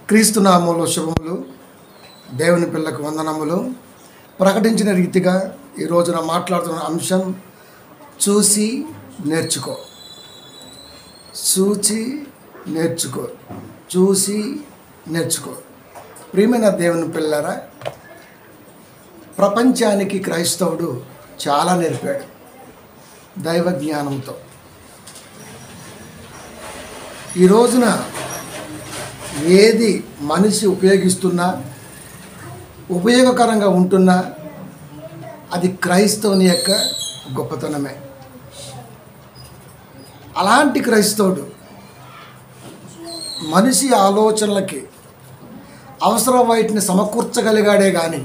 క్రీస్తునామములో శుభములు, దేవుని పిల్లకు వందనములు. ప్రకటించిన రీతిగా ఈ రోజున మాట్లాడుతున్న అంశం చూసి నేర్చుకో. చూసి నేర్చుకో, చూసి నేర్చుకో. ప్రియమైన దేవుని పిల్లరా, ప్రపంచానికి క్రైస్తవుడు చాలా నేర్పాడు దైవ జ్ఞానంతో. ఈ రోజున ఏది మనిషి ఉపయోగిస్తున్నా, ఉపయోగకరంగా ఉంటున్నా అది క్రైస్తవుని యొక్క గొప్పతనమే. అలాంటి క్రైస్తవుడు మనిషి ఆలోచనలకి అవసరం వాటిని సమకూర్చగలిగాడే కానీ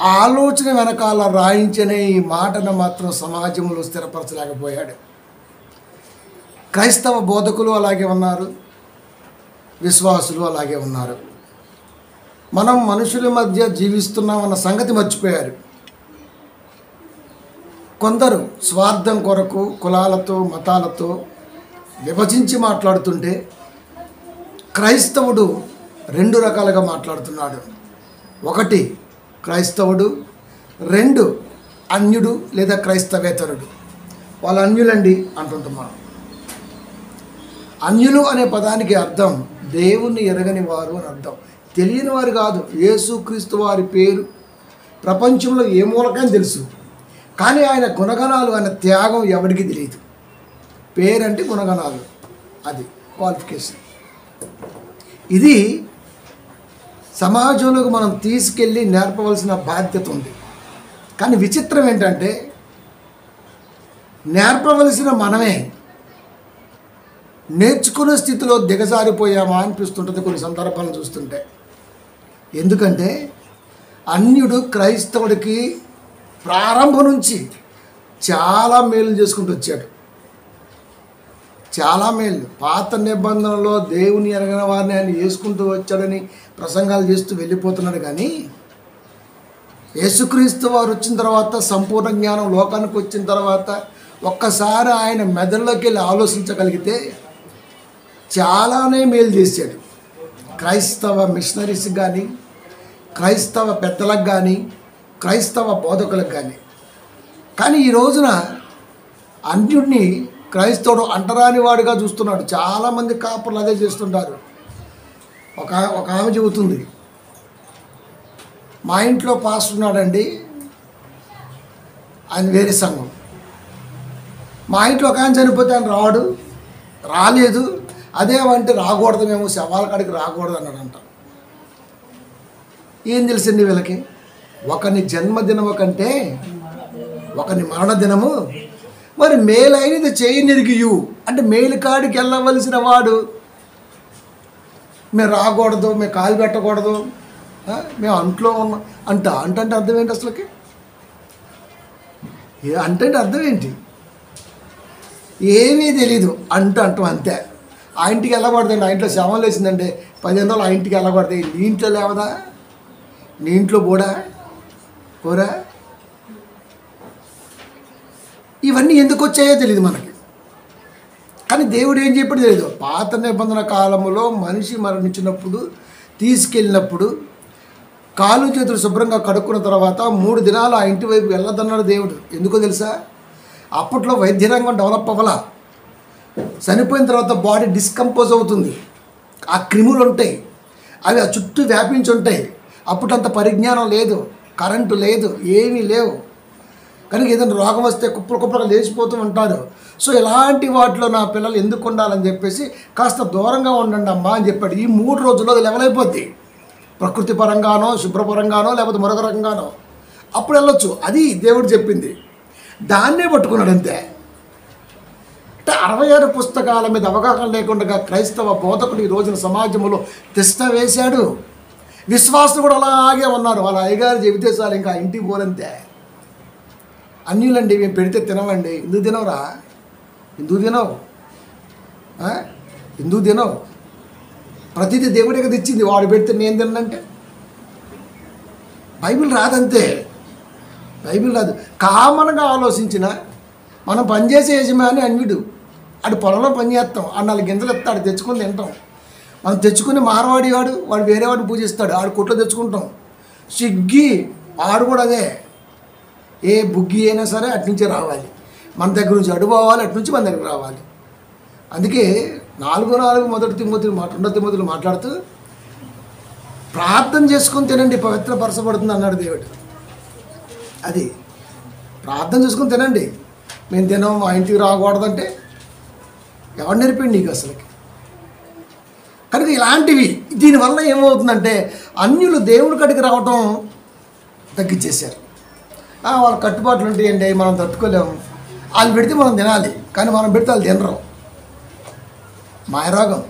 ఆ ఆలోచన వెనకాల రాయించనే ఈ మాటను మాత్రం సమాజంలో స్థిరపరచలేకపోయాడు. క్రైస్తవ బోధకులు అలాగే ఉన్నారు, విశ్వాసులు అలాగే ఉన్నారు. మనం మనుషుల మధ్య జీవిస్తున్నామన్న సంగతి మర్చిపోయారు. కొందరు స్వార్థం కొరకు కులాలతో మతాలతో విభజించి మాట్లాడుతుంటే క్రైస్తవుడు రెండు రకాలుగా మాట్లాడుతున్నాడు. ఒకటి క్రైస్తవుడు, రెండు అన్యుడు లేదా క్రైస్తవేతరుడు. వాళ్ళు అన్యులండి అంటుంటున్నాం. అన్యులు అనే పదానికి అర్థం దేవుణ్ణి ఎరగని వారు అని అర్థం. తెలియని వారు కాదు. యేసుక్రీస్తు వారి పేరు ప్రపంచంలో ఏ మూలకని తెలుసు, కానీ ఆయన గుణగణాలు, ఆయన త్యాగం ఎవరికి తెలియదు. పేరంటే గుణగణాలు, అది క్వాలిఫికేషన్. ఇది సమాజంలోకి మనం తీసుకెళ్ళి నేర్పవలసిన బాధ్యత ఉంది. కానీ విచిత్రం ఏంటంటే నేర్పవలసిన మనమే నేర్చుకునే స్థితిలో దిగజారిపోయామా అనిపిస్తుంటుంది కొన్ని సందర్భాలను చూస్తుంటే. ఎందుకంటే అన్యుడు క్రైస్తవుడికి ప్రారంభం నుంచి చాలా మేలు చేసుకుంటూ వచ్చాడు. చాలా మేలు. పాత నిబంధనలో దేవుని ఎరగని వారిని ఆయన వేసుకుంటూ వచ్చాడని ప్రసంగాలు చేస్తూ వెళ్ళిపోతున్నాడు. కానీ యేసుక్రీస్తు వారు వచ్చిన తర్వాత, సంపూర్ణ జ్ఞానం లోకానికి వచ్చిన తర్వాత ఒక్కసారి ఆయన మెదడులోకి వెళ్ళి ఆలోచించగలిగితే చాలానే మేలు చేశాడు. క్రైస్తవ మిషనరీస్కి కానీ, క్రైస్తవ పెద్దలకు కానీ, క్రైస్తవ బోధకులకు కానీ. కానీ ఈ రోజున అన్యుడిని క్రైస్తవుడు అంటరాని వాడిగా చూస్తున్నాడు. చాలామంది కాపుర్లు అదే చేస్తుంటారు. ఒక ఆమె చెబుతుంది, మా ఇంట్లో పాస్టర్ ఉన్నాడండి, ఆయన వేరే సంఘం. మా ఇంట్లో ఒక ఆయన చనిపోతే ఆయన రాలేదు, అదేమంటే రాకూడదు, మేము శవాల కాడికి రాకూడదు అన్నాడంట. ఏం తెలిసింది వీళ్ళకి? ఒకని జన్మదినము కంటే ఒకని మరణదినము మరి మేలైనది చేయనిరిగియు అంటే మేలు కాడికి వెళ్ళవలసిన వాడు మేము రాకూడదు, మేము కాలు పెట్టకూడదు, మేము అంట్లో ఉన్నాం అంటే అర్థం ఏంటి అసలుకి? అంటే అర్థం ఏంటి? ఏమీ తెలీదు అంటాం అంతే. ఆ ఇంటికి వెళ్ళకూడదండి, ఆ ఇంట్లో శవం లేచిందంటే 15 రోజులు ఆ ఇంటికి వెళ్ళకూడదు. నీ ఇంట్లో లేవదా? నీ ఇంట్లో పోరా? ఇవన్నీ ఎందుకు వచ్చాయో తెలియదు మనకి. కానీ దేవుడు ఏం చెప్పాడు తెలియదు. పాత నిబంధన కాలంలో మనిషి మరణించినప్పుడు తీసుకెళ్ళినప్పుడు కాలు చేతులు శుభ్రంగా కడుక్కున్న తర్వాత 3 దినాలు ఆ ఇంటి వైపు వెళ్ళదన్నాడు దేవుడు. ఎందుకో తెలుసా? అప్పట్లో వైద్యరంగం డెవలప్ అవ్వాల. చనిపోయిన తర్వాత బాడీ డిస్కంపోజ్ అవుతుంది, ఆ క్రిములు ఉంటాయి, అవి ఆ చుట్టూ వ్యాపించి ఉంటాయి. అప్పుడంత పరిజ్ఞానం లేదు, కరెంటు లేదు, ఏమీ లేవు. కనుక ఏదైనా రోగం వస్తే కుప్పలుగా లేచిపోతూ ఉంటారు. సో ఇలాంటి వాటిలో నా పిల్లలు ఎందుకు ఉండాలని చెప్పేసి కాస్త దూరంగా ఉండండి అమ్మా అని చెప్పాడు. ఈ 3 రోజుల్లో అది లెవెల్ అయిపోద్ది. ప్రకృతి పరంగానో, శుభ్రపరంగానో, లేకపోతే మరొక రకంగానో అప్పుడు వెళ్ళొచ్చు. అది దేవుడు చెప్పింది. దాన్నే పట్టుకున్నాడు అంతే. అంటే 66 పుస్తకాల మీద అవగాహన లేకుండా క్రైస్తవ బోధకులు ఈ రోజున సమాజంలో తిష్ట వేశాడు. విశ్వాసులు కూడా అలాగే ఉన్నారు. వాళ్ళ అయ్యగారు చెబితే చాలు ఇంకా ఇంటికి పోరంతే. అన్యులండి, మేము పెడితే తినవండి. ఎందుకు తినవురా? ఎందుకు తినవు? ప్రతిదీ దేవుడే కదా ఇచ్చింది, వాడు పెడితే నేను తిన్నంటే బైబిల్ రాదంతే. బైబిల్ రాదు. కామన్గా ఆలోచించిన మనం పనిచేసే యజమాని అన్యుడు, అటు పొలంలో పని చేస్తాం, ఆ 4 గింజలు ఇస్తాడు, తెచ్చుకొని తింటాం. మనం తెచ్చుకుని మారవాడి వాడు వేరే వాడిని పూజిస్తాడు, ఆడు కొట్లో తెచ్చుకుంటాం. స్విగ్గీ ఆడు కూడా అదే, ఏ బుగ్గి అయినా సరే అటు నుంచే రావాలి, మన దగ్గర నుంచి అడు పోవాలి, అటు నుంచి మన దగ్గర రావాలి. అందుకే 4:4 మొదటి తిమోతిలో 2 తిమోతిలో మాట్లాడుతూ ప్రార్థన చేసుకొని తినండి, పవిత్రపరచబడుతుంది అన్నాడు దేవుడు. అది ప్రార్థన చేసుకొని తినండి. మేము తినం, మా ఇంటికి రాకూడదంటే ఎవరు నేర్పండి నీకు అసలుకి? కనుక ఇలాంటివి దీనివల్ల ఏమవుతుందంటే అన్యులు దేవుడి కాడికి రావటం తగ్గించేశారు. వాళ్ళ కట్టుబాట్లు ఉంటాయండి, మనం తట్టుకోలేము. వాళ్ళు పెడితే మనం తినాలి, కానీ మనం పెడితే వాళ్ళు తినరు. మాయరాగం.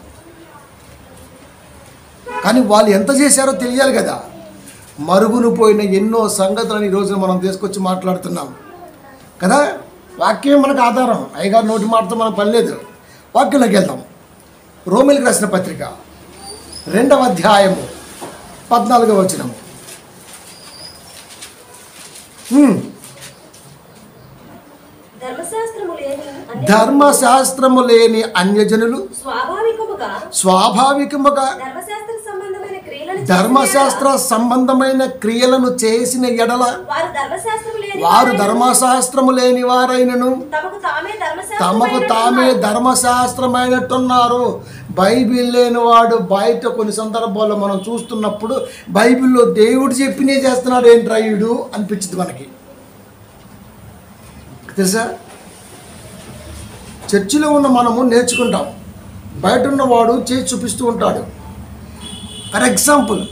కానీ వాళ్ళు ఎంత చేశారో తెలియాలి కదా. మరుగును పోయిన ఎన్నో సంగతులను ఈ రోజున మనం తీసుకొచ్చి మాట్లాడుతున్నాం కదా. వాక్యం మనకు ఆధారం, అయ్యగారు నోటి మాటతో మనం పని లేదు. వాక్యంలోకి వెళ్దాం. రోమీయులకు రాసిన పత్రిక 2వ అధ్యాయము 14వ వచనం. ధర్మశాస్త్రము లేని అన్యజనులు స్వాభావికముగా ధర్మశాస్త్ర సంబంధమైన క్రియలను చేసిన ఎడల వారు ధర్మశాస్త్రము లేని వారైనను తమకు తామే ధర్మశాస్త్రమైనట్టున్నారు. బైబిల్ లేనివాడు బయట కొన్ని సందర్భాల్లో మనం చూస్తున్నప్పుడు బైబిల్లో దేవుడు చెప్పినే చేస్తున్నాడు ఏంట్రా వీడు అనిపించింది మనకి. తెలుసా, చర్చిలో ఉన్న మనము నేర్చుకుంటాం, బయట ఉన్నవాడు చేసి చూపిస్తూ ఉంటాడు. ఫర్ ఎగ్జాంపుల్,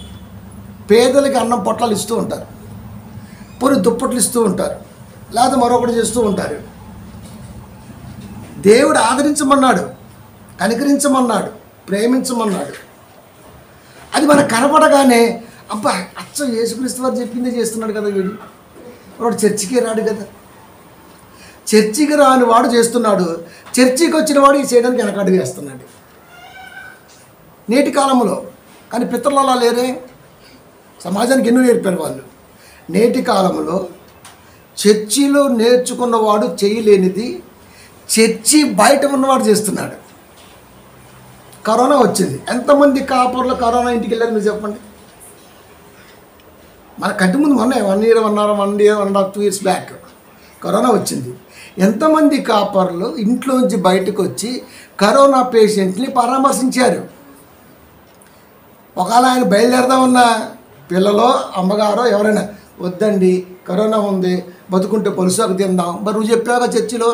పేదలకి అన్నం పొట్లాలు ఇస్తూ ఉంటారు, పొరి దుప్పట్లు ఇస్తూ ఉంటారు, లేదా మరొకటి చేస్తూ ఉంటారు. దేవుడు ఆదరించమన్నాడు, కనికరించమన్నాడు, ప్రేమించమన్నాడు. అది మనకు కనపడగానే అబ్బా అచ్చం యేసుక్రీస్తు వారు చెప్పిందే చేస్తున్నాడు కదా వీడు, వాడు చర్చికే రాడు కదా. చర్చికి రాని వాడు చేస్తున్నాడు, చర్చికి వచ్చిన వాడు ఈ చేయడానికి వెనకాడు వేస్తున్నాడు నేటి కాలంలో. కానీ పితరులు అలా లేరే, సమాజానికి ఎన్నో నేర్పారు వాళ్ళు. నేటి కాలంలో చర్చిలో నేర్చుకున్నవాడు చేయలేనిది చర్చి బయట ఉన్నవాడు చేస్తున్నాడు. కరోనా వచ్చింది, ఎంతమంది కాపర్లు కరోనా ఇంటికి వెళ్ళారు మీరు చెప్పండి. మన కంటి ముందు మొన్న 1 year 1.5 years బ్యాక్ కరోనా వచ్చింది. ఎంతమంది కాపర్లు ఇంట్లోంచి బయటకు వచ్చి కరోనా పేషెంట్ని పరామర్శించారు. ఒకవేళ ఆయన బయలుదేరదామన్న పిల్లలో అమ్మగారో ఎవరైనా వద్దండి కరోనా ఉంది, బతుకుంటే పొలుసాకు తిందాం. మరి నువ్వు చెప్పాక చర్చిలో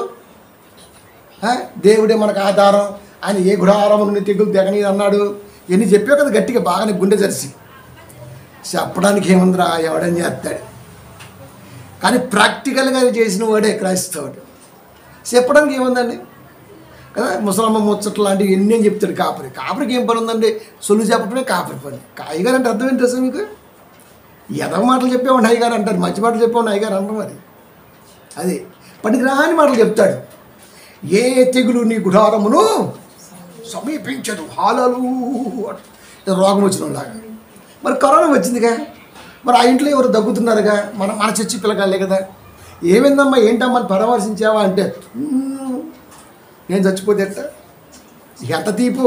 దేవుడే మనకు ఆధారం, ఆయన ఏ గుడారం నుండి తెగులు తెగని అన్నాడు. ఎన్ని చెప్పావు కదా గట్టిగా బాగానే గుండె జరిసి. చెప్పడానికి ఏముందిరా, ఎవడని చేస్తాడు. కానీ ప్రాక్టికల్గా చేసిన వాడే క్రైస్తవుడు. చెప్పడానికి ఏముందండి కదా. ముసలమ్మ ముచ్చట్లు లాంటివి ఎన్ని అని చెప్తాడు కాపరికి ఏం పని ఉందండి, సొల్లు చెప్పటమే కాపరి పని. అయ్యగారు అంటే అర్థం ఏంటి అసలు మీకు? ఎదవ మాటలు చెప్పేవాడిని అయ్యగారు అంటారు, మంచి మాటలు చెప్పేవాడిని అయ్యగారు అంటారు. మరి అది పనికిరాని మాటలు చెప్తాడు. ఏ తెగులు నీ గుడారమును సమీపించదు, హాలలు రోగం వచ్చినలాగా. మరి కరోనా వచ్చిందిగా, మరి ఆ ఇంట్లో ఎవరు దగ్గుతున్నారుగా, మన చర్చి పిల్లగాలే కదా. ఏమైందమ్మా ఏంటమ్మా పరామర్శించావా అంటే నేను చచ్చిపోతే ఎంత తీపు.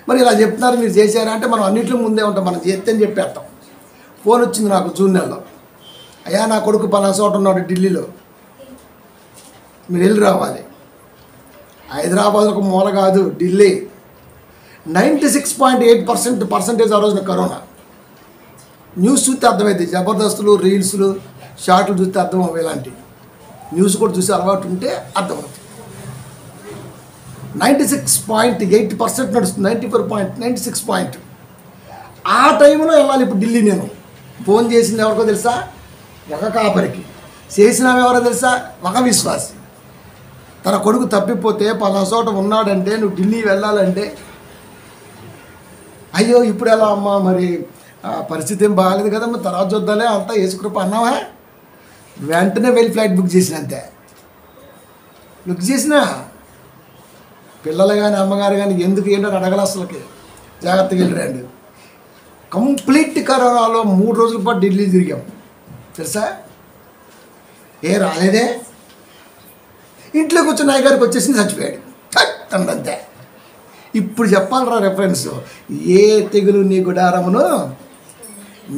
మరి ఇలా చెప్తున్నారు మీరు చేశారా అంటే మనం అన్నింటిలో ముందే ఉంటాం, మనం చేస్తే అని చెప్పేస్తాం. ఫోన్ వచ్చింది నాకు జూన్ నెలలో, అయ్యా నా కొడుకు పలానా చోట ఉన్నాడు ఢిల్లీలో, మీరు వెళ్ళి రావాలి. హైదరాబాద్ ఒక మూల కాదు, ఢిల్లీ. 96.8% ఆ రోజున కరోనా. న్యూస్ చూస్తే అర్థమవుతుంది, జబర్దస్తులు రీల్స్లు షార్ట్లు చూస్తే అర్థం అవ్వ. ఇలాంటి న్యూస్ కూడా చూసి అలవాటు ఉంటే అర్థమవుతుంది. 96.8% నడుస్తుంది, 94.96. ఆ టైంలో వెళ్ళాలి ఇప్పుడు ఢిల్లీ. నేను ఫోన్ చేసింది ఎవరికో తెలుసా, ఒక కాపరికి. చేసినాము ఎవరో తెలుసా, ఒక విశ్వాసి. తన కొడుకు తప్పిపోతే పలానా చోట ఉన్నాడంటే నువ్వు ఢిల్లీ వెళ్ళాలంటే అయ్యో ఇప్పుడు ఎలా అమ్మా, మరి పరిస్థితి ఏం బాగాలేదు కదమ్మా, తర్వాత చూద్దాలే అంతా యేసుకృప అన్నావా. వెంటనే వెళ్ళి ఫ్లైట్ బుక్ చేసిన, అంతే బుక్ చేసిన. పిల్లలు కానీ అమ్మగారు కానీ ఎందుకు ఏంటో అడగల, అసలుకి జాగ్రత్తగా వెళ్ళిరండి. కంప్లీట్ కరోనాలో 3 రోజుల పాటు ఢిల్లీ తిరిగాం తెలుసా. ఏ రాలేదే, ఇంట్లోకి వచ్చిన నాయగారికి వచ్చేసి చచ్చిపోయాడు. అంతే. ఇప్పుడు చెప్పాలరా రెఫరెన్స్, ఏ తెగులు నీ గుడారమును,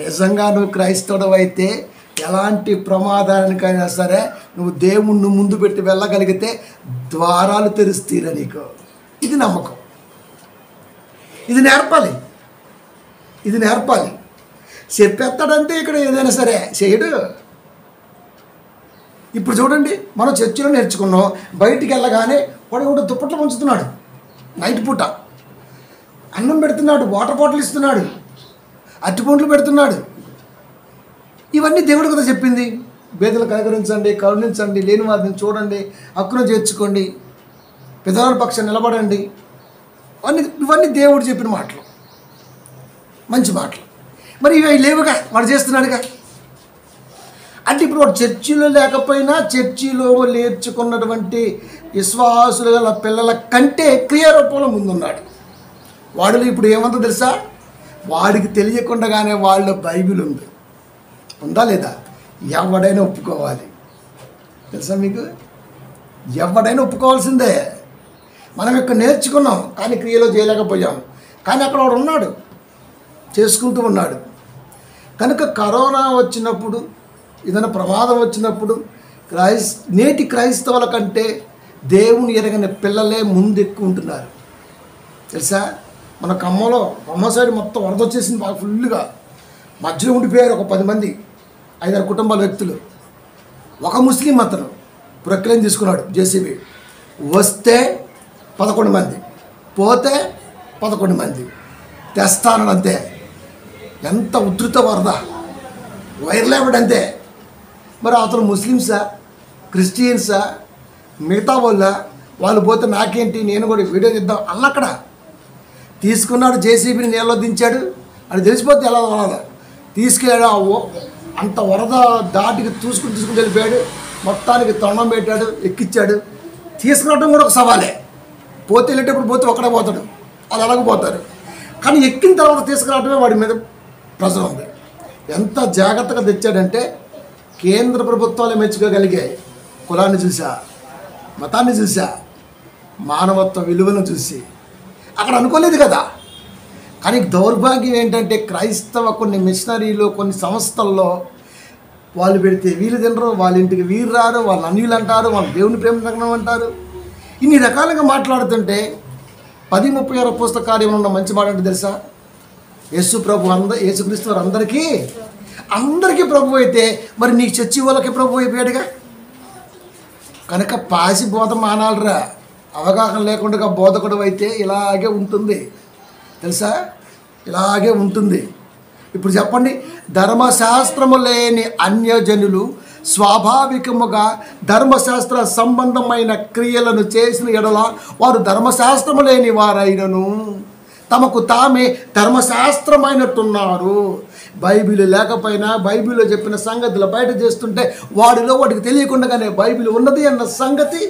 నిజంగా నువ్వు క్రైస్తవుడు అయితే ఎలాంటి ప్రమాదానికైనా సరే నువ్వు దేవుణ్ణి ముందు పెట్టి వెళ్ళగలిగితే ద్వారాలు తెరుస్తీరా నీకు. ఇది నమ్మకం. ఇది నేర్పాలి. చెప్పేస్తాడంటే ఇక్కడ ఏదైనా సరే చేయడు. ఇప్పుడు చూడండి, మనం చర్చిలో నేర్చుకున్నాం, బయటికి వెళ్ళగానే వాడు కూడా దుప్పట్లు పంచుతున్నాడు, నైట్ పూట అన్నం పెడుతున్నాడు, వాటర్ బాటిల్ ఇస్తున్నాడు, అరటిపండ్లు పెడుతున్నాడు. ఇవన్నీ దేవుడు కదా చెప్పింది. పేదలు కనుగరించండి, కరుణించండి, లేని వారిని చూడండి, హక్కును చేర్చుకోండి, పెదవుల పక్షాన్ని నిలబడండి. ఇవన్నీ దేవుడు చెప్పిన మాటలు, మంచి మాటలు. మరి ఇవి లేవుగా, వాడు చేస్తున్నాడుగా. అంటే ఇప్పుడు వాడు చర్చిలో లేకపోయినా చర్చిలో నేర్చుకున్నటువంటి విశ్వాసులు గల పిల్లల కంటే క్రియారూపంలో ముందున్నాడు. వాడిలో ఇప్పుడు ఏమందో తెలుసా, వాడికి తెలియకుండానే వాళ్ళ బైబిల్ ఉందా లేదా? ఎవడైనా ఒప్పుకోవాలి. తెలుసా మీకు? ఎవడైనా ఒప్పుకోవాల్సిందే. మనం ఇక్కడ నేర్చుకున్నాం కానీ క్రియలో చేయలేకపోయాం. కానీ అక్కడ వాడు ఉన్నాడు, చేసుకుంటూ ఉన్నాడు. కనుక కరోనా వచ్చినప్పుడు, ఏదైనా ప్రమాదం వచ్చినప్పుడు నేటి క్రైస్తవుల కంటే దేవుని ఎరగని పిల్లలే ముందు ఎక్కువ ఉంటున్నారు. తెలుసా? మన ఖమ్మం సైడ్ మొత్తం వరద వచ్చేసింది బాగా ఫుల్గా. మధ్యలో ఉండిపోయారు ఒక 10 మంది, 5-6 కుటుంబాల వ్యక్తులు. ఒక ముస్లిం అతను ప్రక్రియ తీసుకున్నాడు జేసీబీ. వస్తే 11 మంది, పోతే 11 మంది. తెస్తానంతే. ఎంత ఉధృత వరద, వైర్లేబడి అంతే. మరి అతను ముస్లిమ్సా, క్రిస్టియన్సా, మిగతా వాళ్ళు పోతే నాకేంటి, నేను కూడా వీడియో తీద్దాం అన్నక్కడ తీసుకున్నాడు. జేసీబీని నీళ్ళలో దించాడు. అది తెలిసిపోతే ఎలా వరద తీసుకెళ్ళాడు. అంత వరద దాటికి తీసుకుని వెళ్ళిపోయాడు. మొత్తానికి తొండం పెట్టాడు, ఎక్కిచ్చాడు. తీసుకురావడం కూడా ఒక సవాలే. వెళ్ళేటప్పుడు పోతే ఒక్కడే పోతాడు, వాళ్ళు ఎలాగపోతారు. కానీ ఎక్కిన తర్వాత తీసుకురావడమే వాడి మీద ప్రజలు ఉంది. ఎంత జాగ్రత్తగా తెచ్చాడంటే కేంద్ర ప్రభుత్వాలు మెచ్చుకోగలిగాయి. కులాన్ని చూసా, మతాన్ని చూసా, మానవత్వ విలువలను చూసి అక్కడ అనుకోలేదు కదా. కానీ దౌర్భాగ్యం ఏంటంటే క్రైస్తవ కొన్ని మిషనరీలు, కొన్ని సంస్థల్లో వాళ్ళు పెడితే వీళ్ళు తినరు, వాళ్ళ ఇంటికి వీరు రారు, వాళ్ళు అన్యులు అంటారు, వాళ్ళు దేవుని ప్రేమ తగ్గడం అంటారు. ఇన్ని రకాలుగా మాట్లాడుతుంటే 10:36 పుస్తకాలు ఉన్న మంచి మాట అంటే తెలుసా? యేసుక్రీస్తు వారు అందరికీ ప్రభు అయితే మరి నీకు చర్చి వాళ్ళకి ప్రభు అయిపోయాడుగా. కనుక పాసి బోధ మానాలరా. అవగాహన లేకుండా బోధకుడు అయితే ఇలాగే ఉంటుంది తెలుసా, ఇలాగే ఉంటుంది. ఇప్పుడు చెప్పండి, ధర్మశాస్త్రము లేని అన్యజనులు స్వాభావికముగా ధర్మశాస్త్ర సంబంధమైన క్రియలను చేసిన ఎడల వారు ధర్మశాస్త్రము లేని వారైనను తమకు తామే ధర్మశాస్త్రమైనట్టున్నారు. బైబిల్ లేకపోయినా బైబిల్లో చెప్పిన సంగతులు బయట చేస్తుంటే వాడికి తెలియకుండానే బైబిల్ ఉన్నది అన్న సంగతి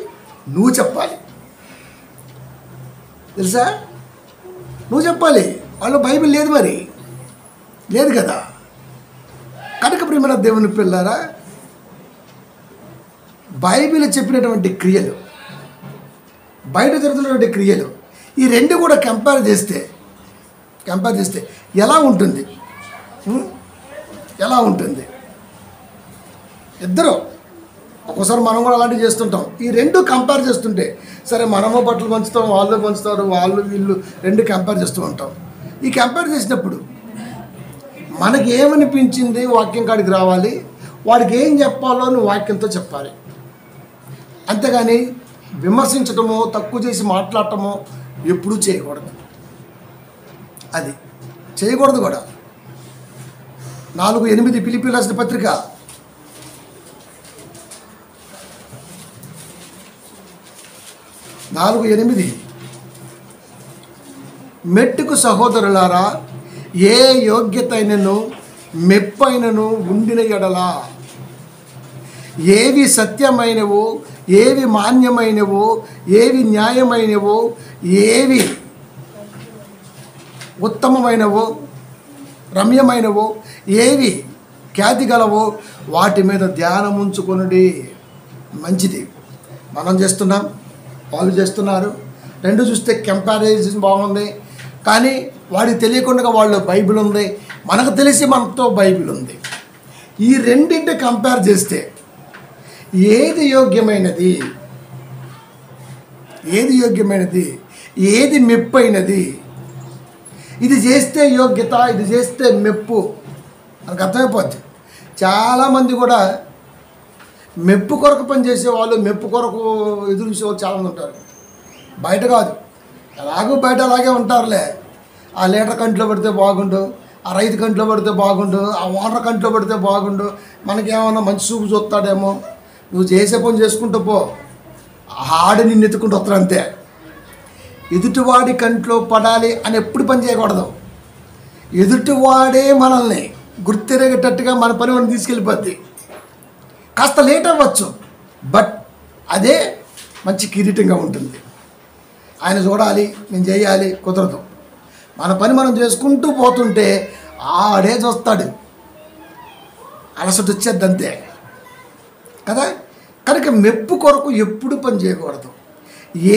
నువ్వు చెప్పాలి. తెలుసా? నువ్వు చెప్పాలి. వాళ్ళు బైబిల్ లేదు, మరి లేదు కదా. కనుక ప్రియమైన దేవుని పిల్లారా, బైబిల్ చెప్పినటువంటి క్రియలు, బయట జరుగుతున్నటువంటి క్రియలు, ఈ రెండు కూడా కంపేర్ చేస్తే ఎలా ఉంటుంది? ఇద్దరు ఒక్కోసారి మనం కూడా అలాంటివి చేస్తుంటాం. ఈ రెండు కంపేర్ చేస్తుంటే, సరే మనము బట్టలు పంచుతాం, వాళ్ళు పంచుతారు, వాళ్ళు వీళ్ళు రెండు కంపేర్ చేస్తూ ఉంటాం. ఈ కంపేర్ చేసినప్పుడు మనకి ఏమనిపించింది వాక్యం కాడికి రావాలి, వాడికి ఏం చెప్పాలో నువ్వు వాక్యంతో చెప్పాలి. అంతేగాని విమర్శించటమో తక్కువ చేసి మాట్లాడటమో ఎప్పుడూ చేయకూడదు. అది చేయకూడదు కూడా. 4:8 ఫిలిప్పీయులకు రాసిన పత్రిక 4:8 మెట్టుకు సహోదరులారా, ఏ యోగ్యత అయినను మెప్పైనను ఉండిన ఎడలా, ఏవి సత్యమైనవో, ఏవి మాన్యమైనవో, ఏవి న్యాయమైనవో, ఏవి ఉత్తమమైనవో, రమ్యమైనవో, ఏవి ఖ్యాతి గలవో వాటి మీద ధ్యానం ఉంచుకొనుడి. మంచిది. మనం చేస్తున్నాం, వాళ్ళు చేస్తున్నారు. రెండు చూస్తే కంపారిజన్ బాగుంది. కానీ వాడికి తెలియకుండా వాళ్ళు బైబిల్ ఉంది, మనకు తెలిసి మనతో బైబిల్ ఉంది. ఈ రెండింటి కంపేర్ చేస్తే ఏది యోగ్యమైనది, ఏది మెప్పైనది, ఇది చేస్తే యోగ్యత, ఇది చేస్తే మెప్పు మనకు అర్థమైపోద్ది. చాలామంది కూడా మెప్పు కొరకు పనిచేసే వాళ్ళు, మెప్పు కొరకు ఎదురు చూసేవాళ్ళు చాలామంది ఉంటారు. బయట కాదు, ఎలాగో బయట అలాగే ఉంటారులే. ఆ లీటర్ కంట్లో పడితే బాగుండు, ఆ రైతు కంట్లో పడితే బాగుండు, ఆ ఓనర్ కంట్లో పడితే బాగుండు, మనకేమన్నా మంచి చూపు చూస్తాడేమో. నువ్వు చేసే పని చేసుకుంటూ పో, ఆడి నిన్ను ఎత్తుకుంటూ వస్తాడు అంతే. ఎదుటివాడి కంట్లో పడాలి అని ఎప్పుడు పని చేయకూడదు. ఎదుటివాడే మనల్ని గుర్తెరగేటట్టుగా మన పని మనం తీసుకెళ్ళిపోద్ది. కాస్త లేట్ అవ్వచ్చు, బట్ అదే మంచి కిరీటంగా ఉంటుంది. ఆయన చూడాలి, నేను చేయాలి కుదరదు. మన పని మనం చేసుకుంటూ పోతుంటే ఆడే చూస్తాడు, అలసట వచ్చేది అంతే కదా. కనుక మెప్పు కొరకు ఎప్పుడు పని చేయకూడదు.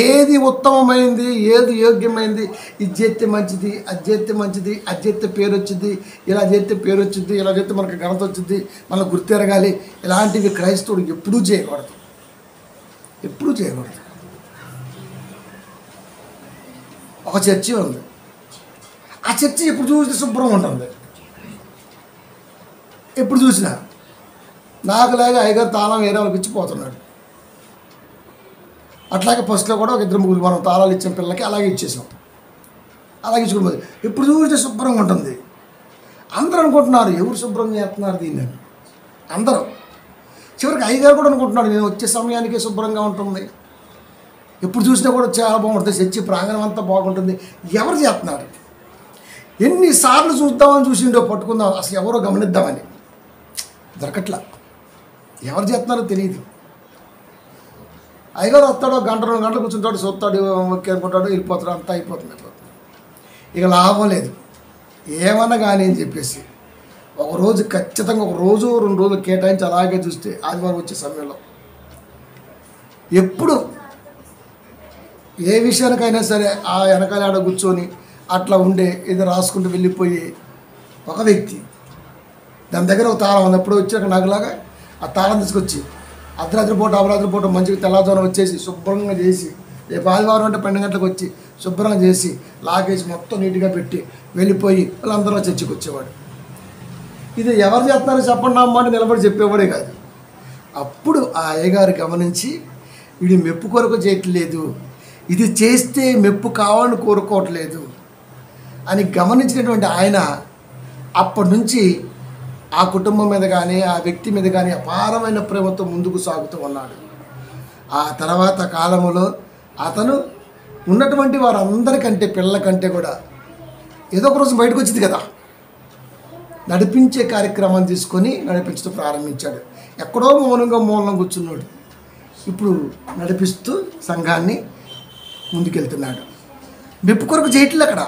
ఏది ఉత్తమమైంది, ఏది యోగ్యమైంది, ఇది చేస్తే మంచిది, అది చేస్తే మంచిది, అది చేస్తే పేరు వచ్చింది, ఇలా చేస్తే పేరు వచ్చింది, ఇలా చేస్తే మనకు ఘనత వచ్చింది, మనకు గుర్తెరగాలి, ఇలాంటివి క్రైస్తవుడు ఎప్పుడూ చేయకూడదు. ఒక చర్చి ఉంది, ఆ చర్చి ఎప్పుడు చూస్తే శుభ్రంగా ఉంటుంది. ఎప్పుడు చూసినా నాకులాగా అయ్యగారు తాళం వేరే వాళ్ళకి ఇచ్చిపోతున్నాడు. అట్లాగే ఫస్ట్లో కూడా ఒక 2-3 మనం తాళాలు ఇచ్చిన పిల్లలకి అలాగే ఇచ్చేసాం. అలాగే ఇచ్చుకోబోదు. ఎప్పుడు చూస్తే శుభ్రంగా ఉంటుంది. అందరూ అనుకుంటున్నారు ఎవరు శుభ్రం చేస్తున్నారు దీన్ని, అందరూ. చివరికి అయ్యగారు కూడా అనుకుంటున్నాడు నేను వచ్చే సమయానికి శుభ్రంగా ఉంటుంది, ఎప్పుడు చూసినా కూడా చాలా బాగుంటుంది, చర్చి ప్రాంగణం అంతా బాగుంటుంది. ఎవరు చేస్తున్నారు? ఎన్నిసార్లు చూద్దామని చూసిండో, పట్టుకుందాం అసలు ఎవరో గమనిద్దామని, దొరకట్లా. ఎవరు చేస్తున్నారో తెలియదు. అయ్యగారు వస్తాడు, 1-2 గంటలు కూర్చుంటాడు, చూస్తాడు, ఓకే అనుకుంటాడు, వెళ్ళిపోతాడు, అంతా అయిపోతుంది. ఇక లాభం లేదు ఏమన్నా కానీ అని చెప్పేసి ఒకరోజు ఖచ్చితంగా 1 రోజు 2 రోజులు కేటాయించి అలాగే చూస్తే ఆదివారం వచ్చే సమయంలో ఎప్పుడు ఏ విషయానికైనా సరే ఆ వెనకాల ఆడ కూర్చొని అట్లా ఉండే ఇది రాసుకుంటూ వెళ్ళిపోయి ఒక వ్యక్తి, దాని దగ్గర ఒక తాళం ఉంది. ఎప్పుడు వచ్చాక నాకులాగా ఆ తాళం తీసుకొచ్చి అర్ధరాత్రి పూట మంచిగా తెల్లవారుజామున వచ్చేసి శుభ్రంగా చేసి, రేపు ఆదివారం అంటే 12 గంటలకు వచ్చి శుభ్రంగా చేసి లాగేసి మొత్తం నీట్గా పెట్టి వెళ్ళిపోయి వాళ్ళందరూ చర్చికి వచ్చేవాడు. ఇది ఎవరు చేస్తున్నారో చెప్పండి అమ్మ అంటే నిలబడి చెప్పేవాడే కాదు. అప్పుడు ఆ అయ్యగారు గమనించి వీడి మెప్పు కొరకు చేయట్లేదు, ఇది చేస్తే మెప్పు కావాలని కోరుకోవట్లేదు అని గమనించినటువంటి ఆయన అప్పటి నుంచి ఆ కుటుంబం మీద కానీ ఆ వ్యక్తి మీద కానీ అపారమైన ప్రేమతో ముందుకు సాగుతూ ఉన్నాడు. ఆ తర్వాత కాలంలో అతను ఉన్నటువంటి వారందరికంటే పిల్లల కంటే కూడా ఏదో ఒక రోజు బయటకు వచ్చింది కదా, నడిపించే కార్యక్రమాన్ని తీసుకొని నడిపించడం ప్రారంభించాడు. ఎక్కడో మూలంగా కూర్చున్నాడు, ఇప్పుడు నడిపిస్తూ సంఘాన్ని ముందుకెళ్తున్నాడు. మెప్పు కొరకు చేయట్లేదు, అక్కడ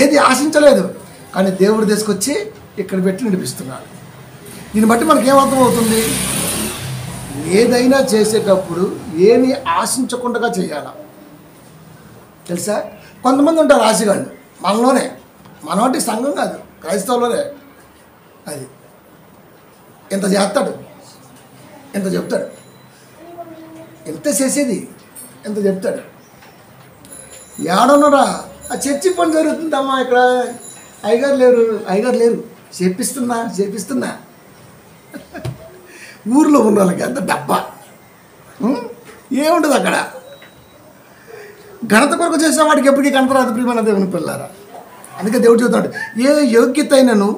ఏది ఆశించలేదు, కానీ దేవుడు తీసుకొచ్చి ఇక్కడ పెట్టి నడిపిస్తున్నాడు. దీన్ని బట్టి మనకేమర్థమవుతుంది? ఏదైనా చేసేటప్పుడు ఏమీ ఆశించకుండా చేయాల. తెలుసా, కొంతమంది ఉంటారు ఆశగాళ్ళు, మనలోనే, మనవంటి సంఘం కాదు, క్రైస్తవులోనే. అది ఎంత చేస్తాడు, ఎంత చెప్తాడు, ఎంత చేసేది ఎంత చెప్తాడు. ఏడన్నారా ఆ చర్చి పని జరుగుతుందమ్మా, ఇక్కడ అయ్యగారు లేరు చేపిస్తున్నా ఊర్లో ఉన్న వాళ్ళకి అంత డబ్బా ఏముంటుంది అక్కడ. ఘనత కొరకు చేసేవాడికి ఎప్పటికీ ఘనత రాదు ప్రియమైన దేవుని పిల్లారా. అందుకే దేవుడు చెబుతాడు, ఏ యోగ్యత అయినను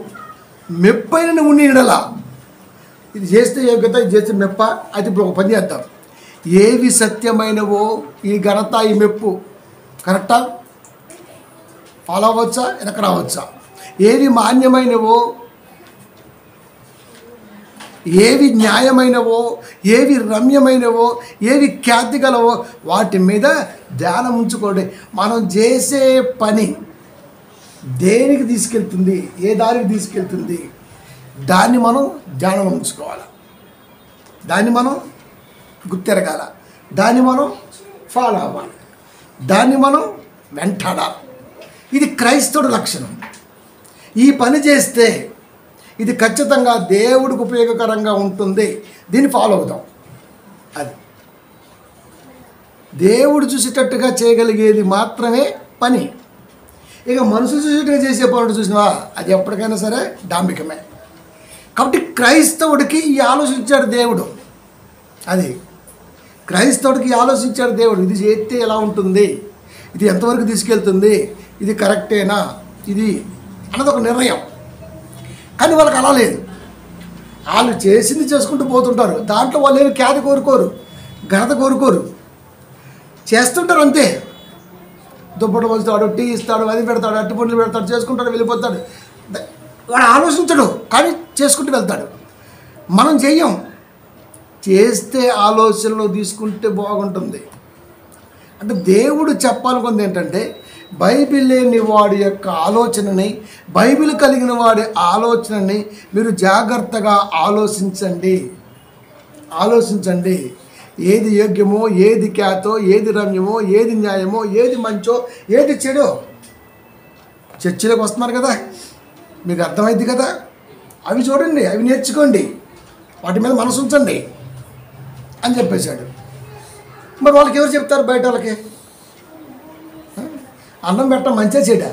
మెప్పైన ఉండి ఇడలా. ఇది చేస్తే యోగ్యత, ఇది చేస్తే మెప్ప. అయితే ఇప్పుడు ఒక పని చేద్దాం, ఏవి సత్యమైనవో ఈ ఘనత ఈ మెప్పు కరెక్టా, ఫాలో అవ్వచ్చా, వెనక రావచ్చా? ఏవి మాన్యమైనవో, ఏవి న్యాయమైనవో, ఏవి రమ్యమైనవో, ఏవి ఖ్యాతి గలవో వాటి మీద ధ్యానం ఉంచుకోండి. మనం చేసే పని దేనికి తీసుకెళ్తుంది, ఏ దారికి తీసుకెళ్తుంది, దాన్ని మనం ధ్యానం ఉంచుకోవాలి, దాన్ని మనం గుర్తెరగాల. దాన్ని మనం ఫాలో అవ్వాలి, దాన్ని మనం వెంటాడాలి. ఇది క్రైస్తవుడి లక్షణం. ఈ పని చేస్తే ఇది ఖచ్చితంగా దేవుడికి ఉపయోగకరంగా ఉంటుంది, దీన్ని ఫాలో అవుతాం. అది దేవుడు చూసేటట్టుగా చేయగలిగేది మాత్రమే పని. ఇక మనుషులు చూసేట్టుగా చేసే పనులు చూసినవా, అది ఎప్పటికైనా సరే డాంబికమే. కాబట్టి క్రైస్తవుడికి ఈ ఆలోచించాడు దేవుడు. అది క్రైస్తవుడికి ఆలోచించాడు దేవుడు. ఇది చేస్తే ఎలా ఉంటుంది, ఇది ఎంతవరకు తీసుకెళ్తుంది, ఇది కరెక్టేనా, ఇది అన్నది ఒక నిర్ణయం. కానీ వాళ్ళకి అలా లేదు. వాళ్ళు చేసింది చేసుకుంటూ పోతుంటారు. దాంట్లో వాళ్ళు ఏమి ఖ్యాతి కోరుకోరు, ఘనత కోరుకోరు, చేస్తుంటారు అంతే. దుప్పటి వస్తాడు, టీ ఇస్తాడు, అది పెడతాడు, అట్టి పండ్లు పెడతాడు, చేసుకుంటాడు, వెళ్ళిపోతాడు. వాడు ఆలోచించడు, కానీ చేసుకుంటూ వెళ్తాడు. మనం చెయ్యం. చేస్తే ఆలోచనలో తీసుకుంటే బాగుంటుంది. అంటే దేవుడు చెప్పాలనుకుంది ఏంటంటే, బైబిల్ లేని వాడి యొక్క ఆలోచనని, బైబిల్ కలిగిన వాడి ఆలోచనని మీరు జాగ్రత్తగా ఆలోచించండి. ఏది యోగ్యమో, ఏది ఖ్యాతో, ఏది రమ్యమో, ఏది న్యాయమో, ఏది మంచో, ఏది చెడో. చర్చిలోకి వస్తున్నారు కదా, మీకు అర్థమైంది కదా, అవి చూడండి, అవి నేర్చుకోండి, వాటి మీద మనసు ఉంచండి అని చెప్పేశాడు. మరి వాళ్ళకి ఎవరు చెప్తారు? బయట వాళ్ళకి అన్నం పెట్టడం మంచిగా చేయడా,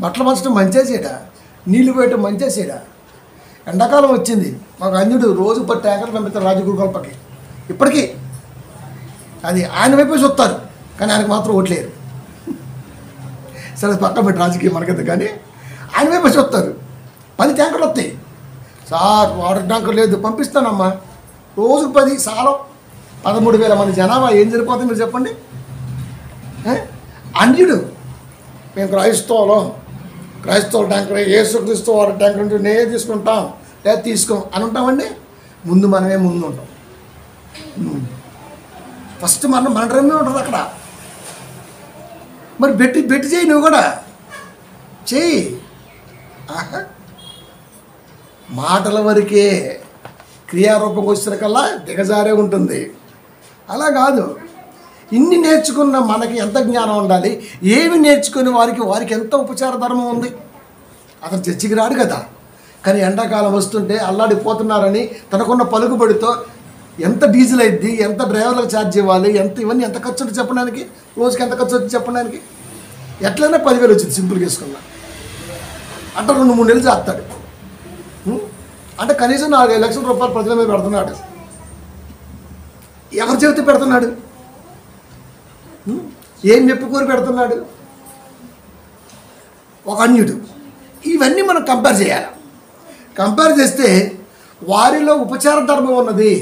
బట్టలు పంచడం మంచిగా చేయడా, నీళ్లు పోయటం మంచిగా చేయడా. ఎండాకాలం వచ్చింది, మాకు అన్యుడు రోజు 10 ట్యాంకర్లు పంపిస్తారు రాజగురుగొప్పకి. ఇప్పటికీ అది ఆయన వైపే చూస్తారు, కానీ ఆయనకు మాత్రం ఓట్లేరు. సరే పక్కన పెట్టి రాజకీయం మనకైతే, కానీ ఆయన వైపే చూస్తారు. 10 ట్యాంకర్లు వస్తాయి. సార్ వాటర్ ట్యాంకర్ లేదు, పంపిస్తానమ్మా. రోజుకు 10 సాలం, 13,000 మంది జనాభా, ఏం సరిపోతుంది మీరు చెప్పండి. అన్యుడు మేము క్రైస్తవుల ట్యాంకర్, యేసుక్రీస్తు వాటర్ ట్యాంకర్ అంటే నేనే తీసుకుంటాం, లేదా తీసుకోం అని ఉంటామండి. ముందు మనమే ముందు ఉంటాం. ఫస్ట్ మన డ్రమ్మే ఉంటుంది అక్కడ. మరి బెట్టి చేయి, నువ్వు కూడా చేయి. మాటల వరకే, క్రియారూపంగా వచ్చేసరికల్లా దిగజారే ఉంటుంది. అలా కాదు. ఇన్ని నేర్చుకున్న మనకి ఎంత జ్ఞానం ఉండాలి, ఏమి నేర్చుకుని వారికి ఎంత ఉపచార ధర్మం ఉంది. అతను చర్చికి రాడు కదా, కానీ ఎండాకాలం వస్తుంటే అల్లాడిపోతున్నారని తనకున్న పలుకుబడితో ఎంత డీజిల్ అయింది, ఎంత డ్రైవర్లకు ఛార్జ్ ఇవ్వాలి, ఇవన్నీ ఎంత ఖర్చు ఉంటుంది చెప్పడానికి, రోజుకి ఎంత ఖర్చు వచ్చి చెప్పడానికి. ఎట్లయినా 10,000 వచ్చింది సింపుల్గా వేసుకున్నా అంటే 2-3 నెలలు చేస్తాడు. అంటే కనీసం 4-5 లక్షల రూపాయలు ప్రజల మీద పెడుతున్నాడు. ఎవరు చెబితే పెడుతున్నాడు? ఏం చెప్పుకోరు పెడుతున్నాడు? ఒక అన్యుడు. ఇవన్నీ మనం కంపేర్ చేయాలి. కంపేర్ చేస్తే వారిలో ఉపచార ధర్మం ఉన్నది.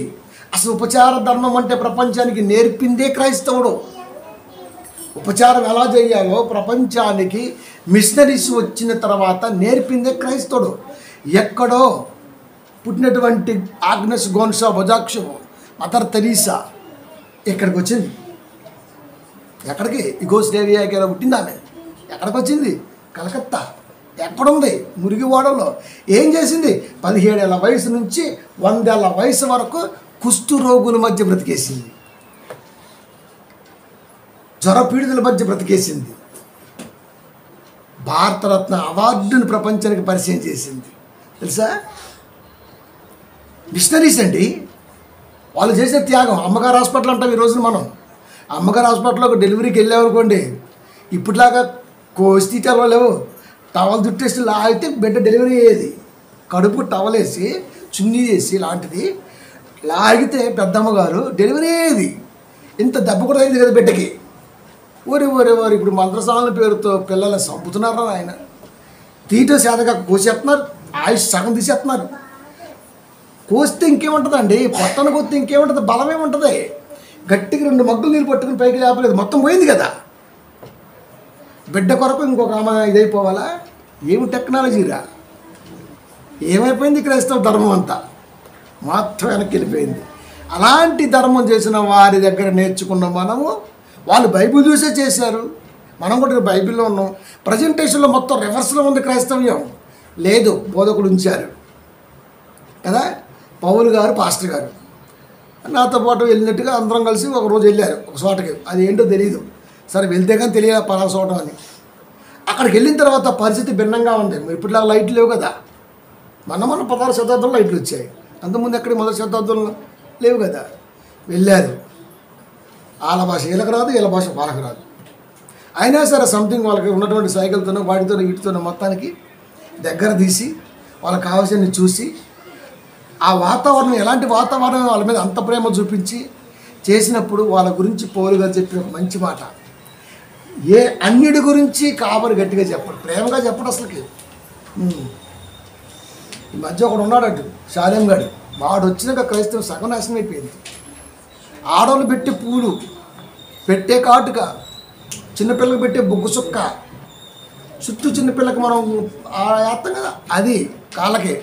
అసలు ఉపచార ధర్మం అంటే ప్రపంచానికి నేర్పిందే క్రైస్తవుడు. ఉపచారం ఎలా చేయాలో ప్రపంచానికి మిషనరీస్ వచ్చిన తర్వాత నేర్పిందే క్రైస్తవుడు. ఎక్కడో పుట్టినటువంటి ఆగ్నెస్ గోన్సా బొజాక్షో, మదర్ తెరీసా ఇక్కడికి వచ్చింది. ఎక్కడికి? యుగోస్లేవియాకి పుట్టింది ఆమె. ఎక్కడికి వచ్చింది? కలకత్తా. ఎక్కడుంది? మురిగివాడలో. ఏం చేసింది? 17 ఏళ్ల వయసు నుంచి 100 ఏళ్ల వయసు వరకు కుష్టు రోగుల మధ్య బ్రతికేసింది, జ్వరపీడితుల మధ్య బ్రతికేసింది. భారతరత్న అవార్డును ప్రపంచానికి పరిచయం చేసింది. తెలుసా? మిషనరీస్ అండి. వాళ్ళు చేసే త్యాగం. అమ్మగారు హాస్పిటల్ అంటాం ఈ రోజున మనం. అమ్మగారు హాస్పిటల్లో ఒక డెలివరీకి వెళ్ళామనుకోండి, ఇప్పటిలాగా కోస్తీటాలు లేవు. టవల్ దుట్టేసి లాగితే బిడ్డ డెలివరీ అయ్యేది. కడుపు టవల్ వేసి చున్నీ చేసి లాంటిది లాగితే పెద్దమ్మగారు డెలివరీ అయ్యేది. ఇంత దెబ్బ కూడా అయింది కదా బిడ్డకి. ఓరి ఇప్పుడు మంత్రసాల పేరుతో పిల్లల్ని చంపుతున్నారు. ఆయన తీటో శాతగా కోసేస్తున్నారు, ఆయుష్ సగం తీసేస్తున్నారు. కోస్తే ఇంకేముంటుందండి? పొట్టను కొస్తే ఇంకేముంటుంది? బలమేముంటుంది? గట్టిగా 2 మగ్గులు నీళ్ళు పట్టుకుని పైకి లేపలేదు, మొత్తం పోయింది కదా. బిడ్డ కొరకు ఇంకొక ఆమె ఇదైపోవాలా? ఏమి టెక్నాలజీరా? ఏమైపోయింది క్రైస్తవ ధర్మం అంతా? మొత్తం వెనక్కి వెళ్ళిపోయింది. అలాంటి ధర్మం చేసిన వారి దగ్గర నేర్చుకున్న మనము, వాళ్ళు బైబిల్ చూసే చేశారు, మనం కూడా బైబిల్లో ఉన్నాం. ప్రజెంటేషన్లో మొత్తం రివర్స్లో ఉంది క్రైస్తవ్యం. లేదు, బోధకులు ఉంచారు కదా. పౌలు గారు పాస్టర్ గారు, నాతో పాటు వెళ్ళినట్టుగా అందరం కలిసి ఒక రోజు వెళ్ళారు ఒక చోటకి. అది ఏంటో తెలియదు, సరే వెళ్తే కానీ తెలియదు పలానా చోట అని. అక్కడికి వెళ్ళిన తర్వాత పరిస్థితి భిన్నంగా ఉంది. ఇప్పటిలా లైట్లు లేవు కదా, మన 16వ శతాబ్దంలో లైట్లు వచ్చాయి. అంతకుముందు ఎక్కడికి 1వ శతాబ్దంలో లేవు కదా. వెళ్ళారు, వాళ్ళ భాష వీళ్ళకి రాదు, వీళ్ళ భాష వాళ్ళకి రాదు. అయినా సరే సంథింగ్ వాళ్ళకి ఉన్నటువంటి సైకిల్తోనో వాటితోనో వీటితోనో మొత్తానికి దగ్గర తీసి వాళ్ళకి కావాల్సినవి చూసి ఆ వాతావరణం ఎలాంటి వాతావరణం వాళ్ళ మీద అంత ప్రేమ చూపించి చేసినప్పుడు వాళ్ళ గురించి పౌలుగా చెప్పిన ఒక మంచి మాట, ఏ అన్యుడి గురించి కాపరి గట్టిగా చెప్పడు, ప్రేమగా చెప్పడు అసలుకి. ఈ మధ్య ఒకడు ఉన్నాడు శాలేం గాడు, వాడు వచ్చినాక క్రైస్తవం సగం నాశనం అయిపోయింది. ఆడవాళ్ళు పెట్టే పూలు, పెట్టే కాటుక, చిన్నపిల్లలకు పెట్టే బొగ్గు సుక్క, చుట్టూ చిన్నపిల్లకి మనం వేస్తాం కదా అది కాళ్ళకి,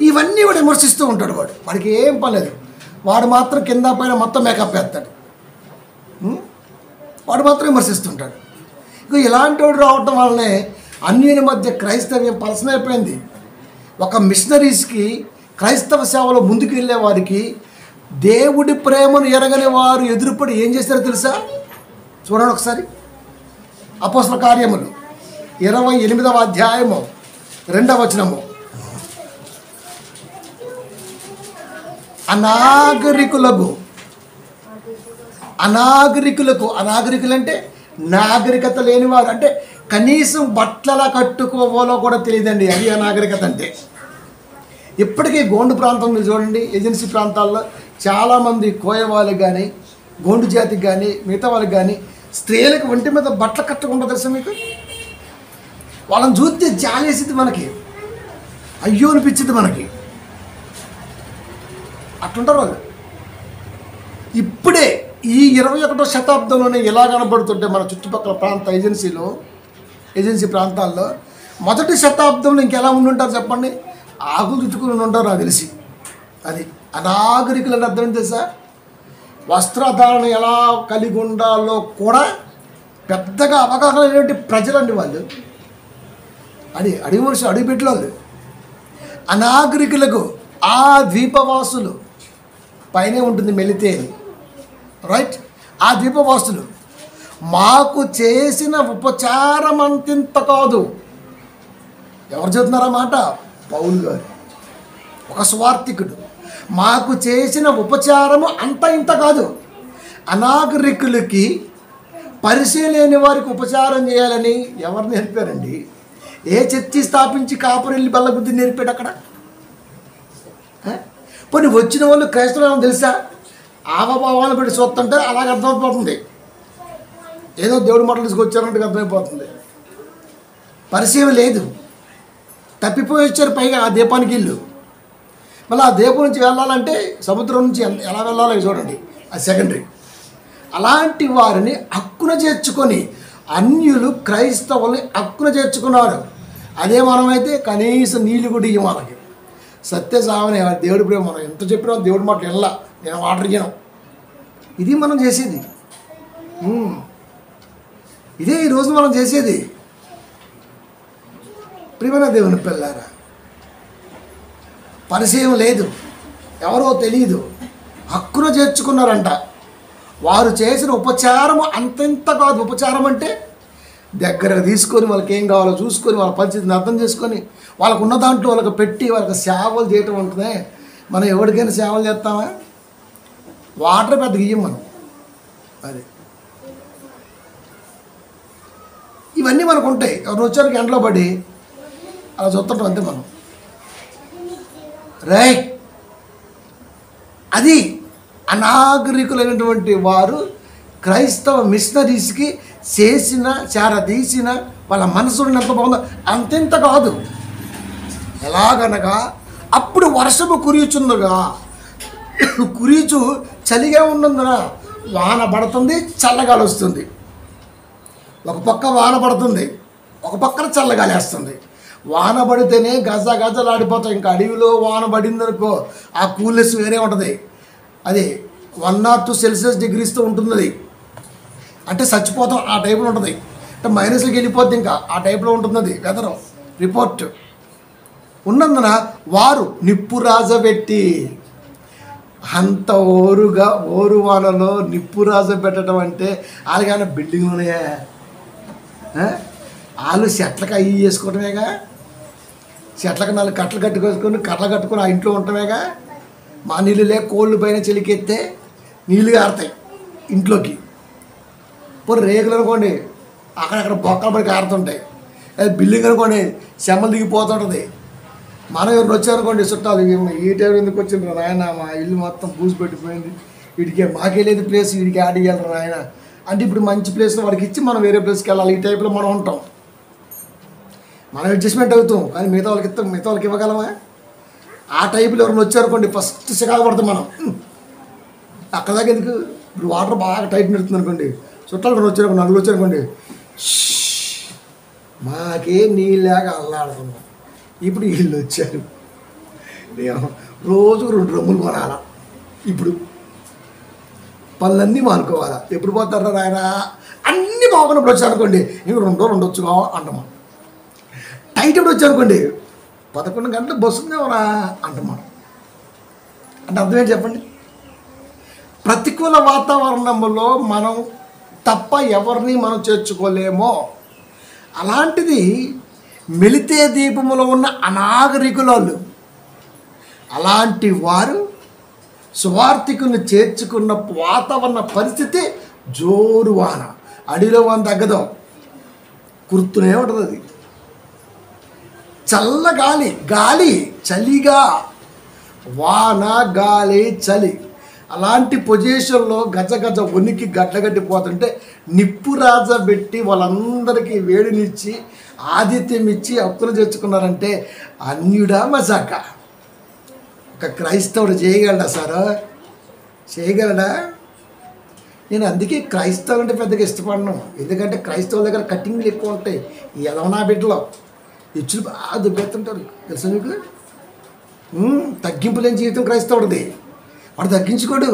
ఇవన్నీ వాడు విమర్శిస్తూ ఉంటాడు. వాడికి ఏం పర్లేదు, వాడు మాత్రం కింద పైన మొత్తం మేకప్ వేస్తాడు, వాడు మాత్రం విమర్శిస్తుంటాడు. ఇక ఇలాంటి వాడు రావటం వల్లనే అన్యుని మధ్య క్రైస్తవ్యం పలసన అయిపోయింది. ఒక మిషనరీస్కి క్రైస్తవ సేవలో ముందుకు వెళ్ళే వారికి దేవుడి ప్రేమను ఎరగని వారు ఎదురుపడి ఏం చేస్తారో తెలుసా? చూడండి ఒకసారి, అపోస్తల కార్యములు 28వ అధ్యాయము 2వ వచనము. అనాగరికులు అంటే నాగరికత లేనివారు, అంటే కనీసం బట్టల కట్టుకోవాలో కూడా తెలియదండి. అది అనాగరికత అంటే. ఇప్పటికీ గోండు ప్రాంతం మీరు చూడండి, ఏజెన్సీ ప్రాంతాల్లో చాలామంది కోయ వాళ్ళకి కానీ గోండు జాతికి కానీ మిగతా వాళ్ళకి కానీ స్త్రీలకు ఒంటి మీద బట్టలు కట్టకుండా తెలుసా మీకు? వాళ్ళని చూస్తే జాలేసిద్ది మనకి, అయ్యో అనిపించింది మనకి. అట్లుంటారు వాళ్ళు. ఇప్పుడే ఈ 21వ శతాబ్దంలోనే ఎలా కనబడుతుంటే మన చుట్టుపక్కల ప్రాంత ఏజెన్సీ ప్రాంతాల్లో 1వ శతాబ్దంలో ఇంకెలా ఉండుంటారు చెప్పండి? ఆకులు చుట్టుకుని ఉంటారు నాకు తెలిసి. అది అనాగరికులు అని అర్థం తెలుసా? వస్త్రధారణ ఎలా కలిగి ఉండాలో కూడా పెద్దగా అవగాహన లేనటువంటి ప్రజలండి వాళ్ళు. అడిగి మనుషులు, అడిగి పెట్టిన వాళ్ళు. అనాగరికులకు ఆ ద్వీపవాసులు పైనే ఉంటుంది మెలితే, రైట్? ఆ ద్వీపవాసులు మాకు చేసిన ఉపచారం అంతింత కాదు. ఎవరు చెబుతున్నారా మాట? పౌలు గారు, ఒక స్వార్థికుడు. మాకు చేసిన ఉపచారము అంత ఇంత కాదు. అనాగరికులకి పరిశీలేని వారికి ఉపచారం చేయాలని ఎవరు నేర్పారండి? ఏ చర్చి స్థాపించి కాపురెళ్ళి బల్ల బుద్ధి నేర్పాడు అక్కడ? పోనీ వచ్చిన వాళ్ళు క్రైస్తవులు తెలుసా? ఆవభావాలు పెట్టి చూస్తుంటే అలాగే అర్థమైపోతుంది. ఏదో దేవుడి మాటలు తీసుకొచ్చారంటే అర్థమైపోతుంది. పరిచయం లేదు, తప్పిపోయి వచ్చారు. పైగా ఆ దీపానికి ఇల్లు. మళ్ళీ ఆ దీపం నుంచి వెళ్ళాలంటే సముద్రం నుంచి ఎలా వెళ్ళాలో చూడండి, అది సెకండరీ. అలాంటి వారిని హక్కున చేర్చుకొని అన్యులు క్రైస్తవుల్ని హక్కున చేర్చుకున్నారు. అదే మనమైతే కనీసం నీళ్ళు కూడా ఇవ్వం మనకి. సత్య సావనే దేవుడి ప్రేమ. మనం ఎంత చెప్పినా దేవుడి మాట వెళ్ళా, నేను వాటర్ ఇయ్యను. ఇది మనం చేసేది. ఇదే ఈరోజు మనం చేసేది. ప్రియమైన దేవుని పిల్లారా, పరిచయం లేదు, ఎవరో తెలియదు, హక్కున చేర్చుకున్నారంట. వారు చేసిన ఉపచారము అంతంత కాదు. ఉపచారం అంటే దగ్గర తీసుకొని వాళ్ళకి ఏం కావాలో చూసుకొని వాళ్ళ పరిస్థితిని అర్థం చేసుకొని వాళ్ళకు ఉన్న దాంట్లో వాళ్ళకి పెట్టి వాళ్ళకి సేవలు చేయటం ఉంటుంది. మనం ఎవరికైనా సేవలు చేస్తామా? వాటర్ పెద్దగా ఇయ్యం మనం. అది ఇవన్నీ మనకు ఉంటాయి. ఎవరు వచ్చారికి ఎండలో పడి అలా చూస్తుంటాం అంతే మనం. రైట్, అది అనాగరికులైనటువంటి వారు క్రైస్తవ మిషనరీస్కి చేసిన చేరదీసిన వాళ్ళ మనసులో ఎంత బాగుందో అంతెంత కాదు. ఎలాగనగా అప్పుడు వర్షము కురియుచుండగా, కురియుచు చలిగా ఉన్నందున వాన పడుతుంది, చల్లగాలి వస్తుంది. ఒక పక్క వాన పడుతుంది, ఒక పక్కన చల్లగాలి వేస్తుంది. వాన పడితేనే గజలాడిపోతాయి. ఇంకా అడవిలో వాన పడిందనుకో ఆ కూల్నెస్ వేరే ఉంటుంది. అది 1 or 2 సెల్సియస్ డిగ్రీస్తో ఉంటుంది. అది అంటే చచ్చిపోతాం ఆ టైప్లో ఉంటుంది. అంటే మైనస్కి వెళ్ళిపోద్ది, ఇంకా ఆ టైప్లో ఉంటుంది అది వెదర్ రిపోర్ట్. ఉన్నందున వారు నిప్పు రాజబెట్టి అంత ఓరువానలో నిప్పు రాజు పెట్టడం అంటే వాళ్ళకైనా బిల్డింగ్లు ఉన్నాయా? వాళ్ళు చెట్లకు అవి చేసుకోవటమేగా, చెట్లకు 4 కట్టలు కట్టుకొని ఆ ఇంట్లో ఉండటమేగా. మా నీళ్ళు లేక కోళ్ళు పైన చెలికెత్తే నీళ్ళు కారుతాయి ఇంట్లోకి. పోనీ రేకులు అనుకోండి అక్కడక్కడ బొక్కలు పడి కారుతుంటాయి. బిల్డింగ్ అనుకోండి చెమ్మలు దిగిపోతుంటుంది. మనం ఎవరు వచ్చారనుకోండి చుట్టాలు, ఈ టైం ఎందుకు వచ్చిండ్రు నాయన, మా ఇల్లు మొత్తం పూసి పెట్టిపోయింది, వీడికి మాకే లేదు ప్లేస్, వీడికి యాడ్ ఇవ్వాలి నాయన అంటే ఇప్పుడు మంచి ప్లేస్లో వాడికి ఇచ్చి మనం వేరే ప్లేస్కి వెళ్ళాలి. ఈ టైప్లో మనం ఉంటాం, మనం అడ్జస్ట్మెంట్ అవుతాం. కానీ మిగతా వాళ్ళకి ఇవ్వగలమా? ఆ టైపులో ఎవరైనా వచ్చారనుకోండి ఫస్ట్ చికాకు పడతాం మనం. అక్కడ దాకా ఎందుకు? ఇప్పుడు వాటర్ బాగా టైట్ నడుతుంది అనుకోండి, చుట్టాలు వచ్చారనుకోండి, 4 వచ్చారనుకోండి, మాకే నీళ్ళగా అల్లాడుతున్నాం. ఇప్పుడు వీళ్ళు వచ్చారు, రోజుకు 2 డ్రమ్ములు కొనాలా. ఇప్పుడు పనులన్నీ మానుకోవాలా. ఎప్పుడు పోతారా ఆయన? అన్నీ బాగున్నప్పుడు వచ్చారనుకోండి, ఇంక 2 రోజులు ఉండొచ్చుగా అంటాం. టైట్ ఎప్పుడు వచ్చారనుకోండి, 11 గంటలు బస్సు ఉందేమరా అంటాం మనం. అంటే అర్థమేంటి చెప్పండి? ప్రతికూల వాతావరణంలో మనం తప్ప ఎవరిని మనం చేర్చుకోలేమో. అలాంటిది మెలితే దీపములో ఉన్న అనాగరికులు, అలాంటి వారు సువార్థికుని చేర్చుకున్న వాతావరణ పరిస్థితి జోరు వాన. అడిలో వాన తగ్గదు, కుర్తునే ఉంటుంది. అది చల్ల గాలి చలిగా, వాన గాలి చలి. అలాంటి పొజిషన్లో గజ వణికి గడ్డగట్టిపోతుంటే నిప్పు రాజ పెట్టి వాళ్ళందరికీ వేడినిచ్చి ఆతిథ్యం ఇచ్చి హక్కులు తెచ్చుకున్నారంటే అన్యుడా మజాక? ఒక క్రైస్తవుడు చేయగలడా సార్? చేయగలడా? నేను అందుకే క్రైస్తవులు అంటే పెద్దగా ఇష్టపడను. ఎందుకంటే క్రైస్తవుల దగ్గర కట్టింగ్లు ఎక్కువ ఉంటాయి. ఎలా నా బిడ్డలో ఇచ్చులు బాగా దుబ్బెత్తుంటారు తెలుసా మీకు? తగ్గింపు లేని జీవితం క్రైస్తవుడిది. వాడు తగ్గించుకోడు.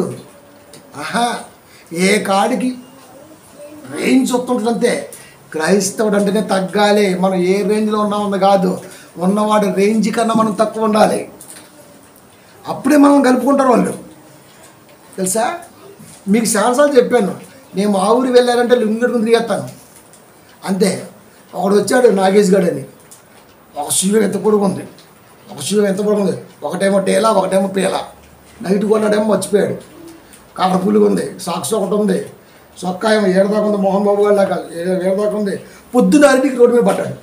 ఏ కాడికి రేంజ్ వస్తుంటుంది అంతే. క్రైస్తవుడు అంటేనే తగ్గాలి. మనం ఏ రేంజ్లో ఉన్నామన్న కాదు, ఉన్నవాడు రేంజ్ కన్నా మనం తక్కువ ఉండాలి. అప్పుడే మనం కలుపుకుంటారు వాళ్ళు. తెలుసా? మీకు చాలాసార్లు చెప్పాను, నేను మా ఊరు వెళ్ళారంటే లింగడు తిరిగేస్తాను అంతే. ఒకడు వచ్చాడు నాగేష్ గడ్ అని, ఒక శివం ఎంత పొడుగుంది, ఒకటేమో టేలా, ఒకటేమో పేలా. నైట్ కొన్నాడేమో మర్చిపోయాడు. కాకర పులుగు ఉంది, సాక్స్ ఒకటి ఉంది, సొక్కా ఏమో ఏడదాకా ఉంది, మోహన్ బాబు గారి దాకా ఏడదాకా ఉంది. పొద్దున్న అరటికి రోడ్డు మీద పడ్డాడు.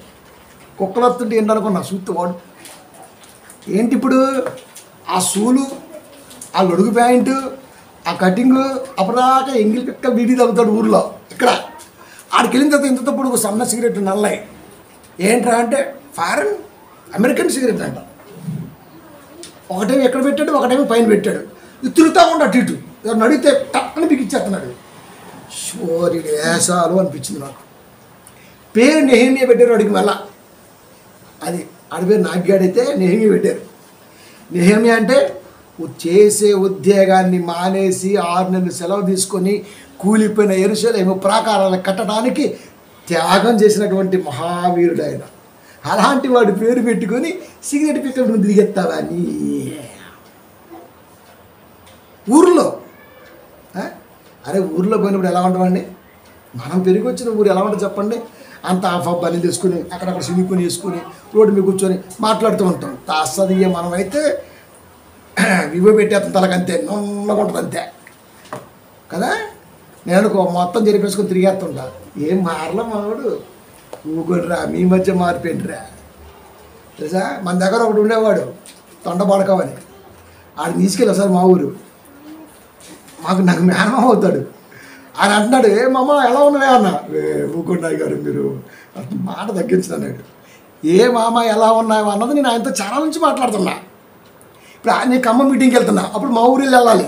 కుక్కలు వస్తుంటే ఏంటనుకున్నా సూత్తు వాడు. ఏంటి ఇప్పుడు ఆ సూలు, ఆ లొడుగు ప్యాంటు, ఆ కటింగు, అప్పటిదాకా ఎంగిల్ పిక్క బీడీ తగ్గుతాడు ఊర్లో. ఇక్కడ ఆడికి వెళ్ళిన తర్వాత ఇంత పొడుగు సన్న సిగరెట్ నల్లయి. ఏంట్రా అంటే ఫారెన్ అమెరికన్ సిగరెట్ అంట. ఒకటేమో ఎక్కడ పెట్టాడు, ఒకటేమో పైన పెట్టాడు. తిరుగుతూ ఉండు అటు ఇటు. ఎవరిని అడిగితే టక్కని బిగిచ్చేస్తున్నాడు. షోరి వేసాలు అనిపించింది నాకు. పేరు నెహేమియా పెట్టారు అడిగి మళ్ళా. అది ఆడి పేరు నాగ్గాడైతే నెహేమియా పెట్టారు. నెహేమియా అంటే చేసే ఉద్యోగాన్ని మానేసి 6 నెలలు సెలవు తీసుకొని కూలిపోయిన యెరూషలేము ప్రాకారాలను కట్టడానికి త్యాగం చేసినటువంటి మహావీరుడు ఆయన. అలాంటి వాడి పేరు పెట్టుకొని సిగరెట్ పిక్కలు తిరిగెత్తావా అని ఊర్లో. అరే ఊర్లో పోయినప్పుడు ఎలా ఉంటామండి? మనం పెరిగి వచ్చిన ఊరు ఎలా ఉంటుంది చెప్పండి? అంత ఆఫ్ బలి తీసుకుని అక్కడక్కడ సినుకొని వేసుకొని రోడ్డు మీద కూర్చొని మాట్లాడుతూ ఉంటాం. అసలు మనమైతే వివో పెట్టేస్తాం తలకంతే, నొన్నగా ఉంటుంది అంతే కదా. నేను మొత్తం జరిపేసుకొని తిరిగేస్తుంటా. ఏం మారలా మావాడు, ఊగుండ్రా మీ మధ్య మారిపోయిండ్రా. తెలుసా? మన దగ్గర ఒకడు ఉండేవాడు తొండపడకవని, ఆడిని తీసుకెళ్ళా సార్ మా ఊరు. నాకు మేనమామ అవుతాడు. ఆయన అంటున్నాడు, ఏ మామ ఎలా ఉన్నావే అన్న. ఊకుండాయి గారు మీరు మాట తగ్గించన్నాడు. ఏ మామ ఎలా ఉన్నావు అన్నది నేను ఆయనతో చాలా నుంచి మాట్లాడుతున్నా. ఇప్పుడు నేను ఖమ్మం మీటింగ్కి వెళ్తున్నా, అప్పుడు మా ఊరు వెళ్ళాలి.